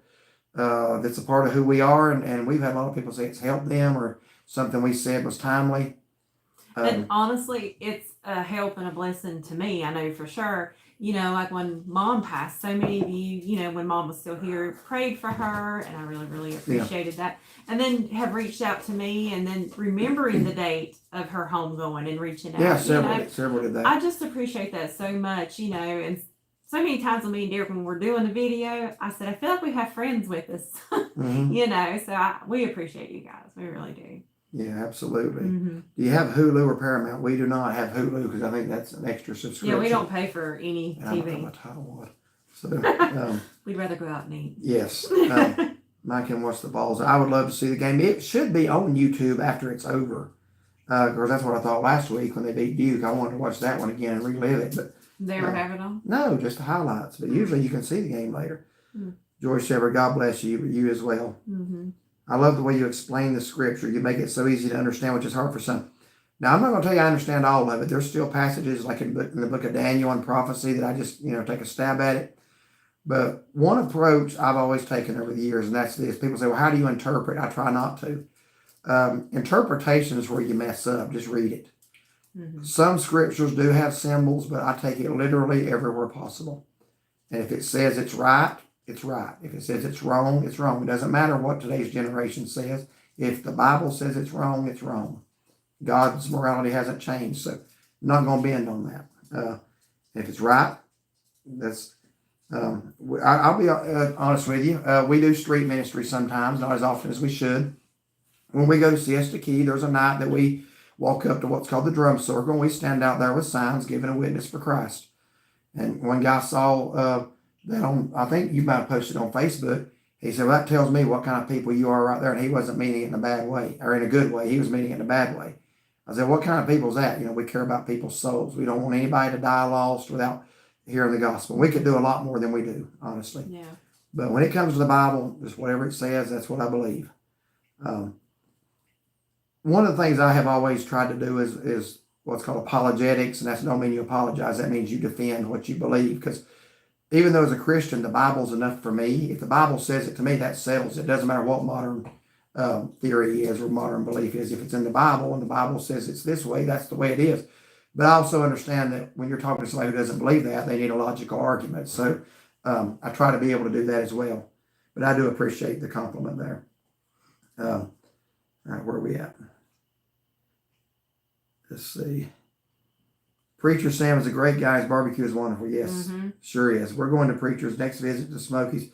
that's a part of who we are. And we've had a lot of people say it's helped them or something we said was timely. And honestly, it's a help and a blessing to me. I know for sure. Like when Mom passed, so many of you, when Mom was still here, prayed for her, and I really, really appreciated that. And then have reached out to me, and then remembering the date of her homegoing and reaching out. Yeah, several did that. I just appreciate that so much, and so many times with me and Derek when we're doing the video, I said, I feel like we have friends with us, so we appreciate you guys. We really do. Yeah, absolutely. Mm-hmm. Do you have Hulu or Paramount? We do not have Hulu because I think that's an extra subscription. Yeah, we don't pay for any And I'm TV. a title So, We'd rather go out and eat. yes. Mike can watch the balls. I would love to see the game. It should be on YouTube after it's over. Because that's what I thought last week when they beat Duke. I wanted to watch that one again and relive it. But They ever have it on? no, just the highlights. But usually you can see the game later. Mm. Joyce Shepard, God bless you, but you as well. Mm-hmm. I love the way you explain the scripture. You make it so easy to understand, which is hard for some. Now, I'm not going to tell you I understand all of it. There's still passages like in the book of Daniel and prophecy that I just, take a stab at it. But one approach I've always taken over the years, and that's this. People say, well, how do you interpret? I try not to. Interpretation is where you mess up. Just read it. Mm-hmm. Some scriptures do have symbols, but I take it literally everywhere possible. And if it says it's right, it's right. If it says it's wrong, it's wrong. It doesn't matter what today's generation says. If the Bible says it's wrong, it's wrong. God's morality hasn't changed, so I'm not going to bend on that. If it's right, that's. I'll be honest with you. We do street ministry sometimes, not as often as we should. When we go to Siesta Key, there's a night that we walk up to what's called the drum circle, and we stand out there with signs giving a witness for Christ. And one guy saw that on, I think you might have posted on Facebook. He said, well, that tells me what kind of people you are right there. And he wasn't meaning it in a bad way or in a good way. He was meaning it in a bad way. I said, what kind of people is that? We care about people's souls. We don't want anybody to die lost without hearing the gospel. We could do a lot more than we do, honestly. Yeah. But when it comes to the Bible, just whatever it says, that's what I believe. One of the things I have always tried to do is what's called apologetics, and that don't mean you apologize. That means you defend what you believe. Because even though as a Christian, the Bible's enough for me. If the Bible says it to me, that settles it. It doesn't matter what modern theory is or modern belief is. If it's in the Bible and the Bible says it's this way, that's the way it is. But I also understand that when you're talking to somebody who doesn't believe that, they need a logical argument. So I try to be able to do that as well. But I do appreciate the compliment there. All right, where are we at? Let's see. Preacher Sam is a great guy. His barbecue is wonderful. Yes, Sure is. We're going to Preacher's next visit to Smokies.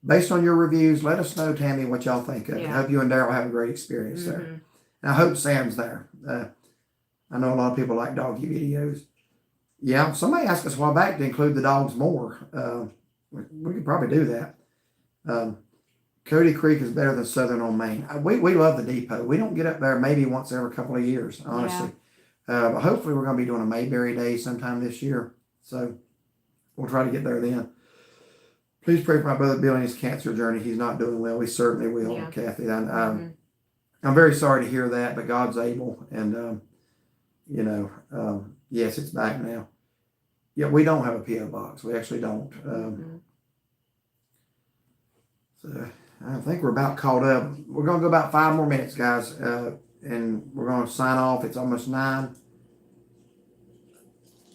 Based on your reviews, let us know, Tammy, what y'all think of it. I hope you and Daryl have a great experience there. And I hope Sam's there. I know a lot of people like doggy videos. Yeah, somebody asked us a while back to include the dogs more. We could probably do that. Cody Creek is better than Southern on Main. We love the depot. We don't get up there maybe once every couple of years, honestly. But hopefully we're going to be doing a Mayberry Day sometime this year. So we'll try to get there then. Please pray for my brother Bill and his cancer journey. He's not doing well. We certainly will, Kathy. I'm very sorry to hear that, but God's able. And, yes, it's back now. Yeah, we don't have a P.O. box. We actually don't. So I think we're about caught up. We're going to go about 5 more minutes, guys, and we're going to sign off. It's almost 9.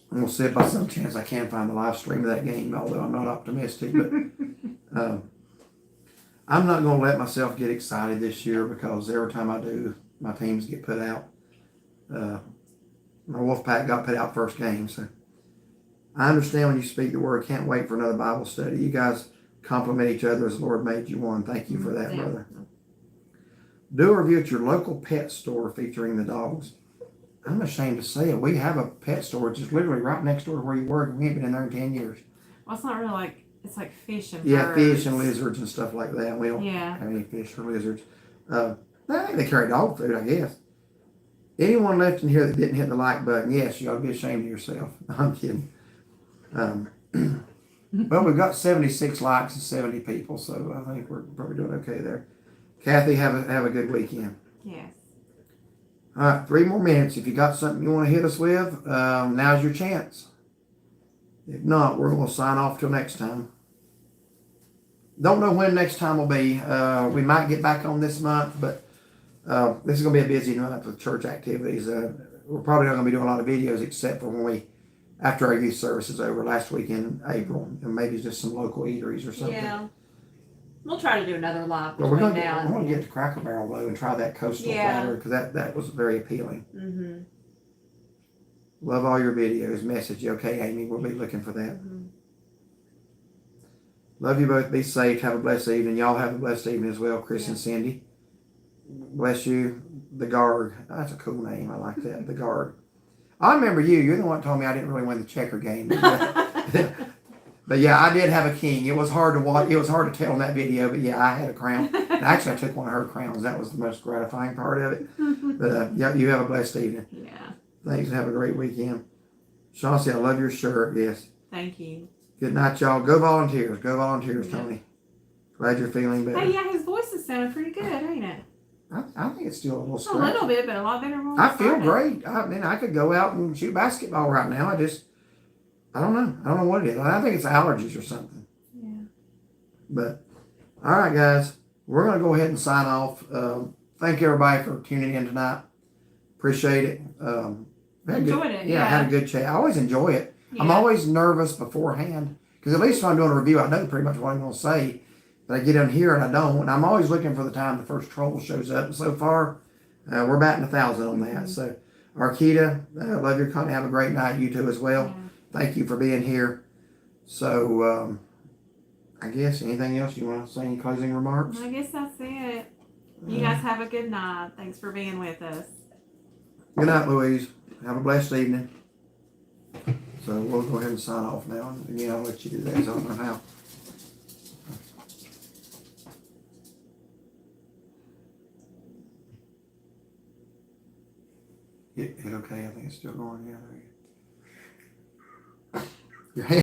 And we'll see if by some chance I can find the live stream of that game, although I'm not optimistic. But I'm not going to let myself get excited this year because every time I do, my teams get put out. My Wolfpack got put out first game. So I understand when you speak the word. Can't wait for another Bible study. You guys compliment each other as the Lord made you one. Thank you for that, brother. Do a review at your local pet store featuring the dogs. I'm ashamed to say it. We have a pet store just literally right next door to where you work, and we haven't been in there in 10 years. Well, it's not really like, it's like fish and birds. Fish and lizards and stuff like that. We don't have any fish or lizards. I think they carry dog food, I guess. Anyone left in here that didn't hit the like button, yes, you ought to be ashamed of yourself. I'm kidding. Well, we've got 76 likes and 70 people, so I think we're probably doing okay there. Kathy, have a good weekend. Yes. All right, 3 more minutes. If you got something you want to hit us with, now's your chance. If not, we're going to sign off till next time. Don't know when next time will be. We might get back on this month, but this is going to be a busy month with church activities. We're probably not going to be doing a lot of videos except for after our youth service is over last week in April, and maybe just some local eateries or something. Yeah. We'll try to do another live Well, between now and then. I want to get to Cracker Barrel, though, and try that coastal platter, because that was very appealing. Love all your videos. Message you. Okay, Amy, we'll be looking for that. Love you both. Be safe. Have a blessed evening. Y'all have a blessed evening as well, Chris and Cindy. Bless you. the Guard. That's a cool name. I like that. The Guard. I remember you. You're the one that told me I didn't really win the checker game. But yeah, I did have a king. It was hard to watch. It was hard to tell in that video. But yeah, I had a crown. And actually, I took one of her crowns. That was the most gratifying part of it. But yeah, you have a blessed evening. Yeah. Thanks and have a great weekend. Chauncey, I love your shirt. Yes. Thank you. Good night, y'all. Go Volunteers. Go Volunteers, Yeah. Tony. Glad you're feeling better. Hey, yeah, his voice is sounding pretty good, ain't it? I think it's still a little A scratchy. little bit, but a lot better than when I we feel started. great. I mean, I could go out and shoot basketball right now. I don't know. I don't know what it is. I think it's allergies or something. Yeah. But, all right, guys. We're going to go ahead and sign off. Thank everybody for tuning in tonight. Appreciate it. Enjoyed it. Yeah, I had a good chat. I always enjoy it. Yeah. I'm always nervous beforehand because at least when I'm doing a review, I know pretty much what I'm going to say. But I get in here and I don't. And I'm always looking for the time the first troll shows up. And so far, we're batting 1,000 on that. Mm-hmm. So, Arkita, love your content. Have a great night. You too as well. Yeah. Thank you for being here. So, I guess anything else you want to say? Any closing remarks? I guess that's it. You guys have a good night. Thanks for being with us. Good night, Louise. Have a blessed evening. So we'll go ahead and sign off now. And again, I'll let you do that. So I don't know how. Hit okay. I think it's still going. Yeah, there you go. Your hand.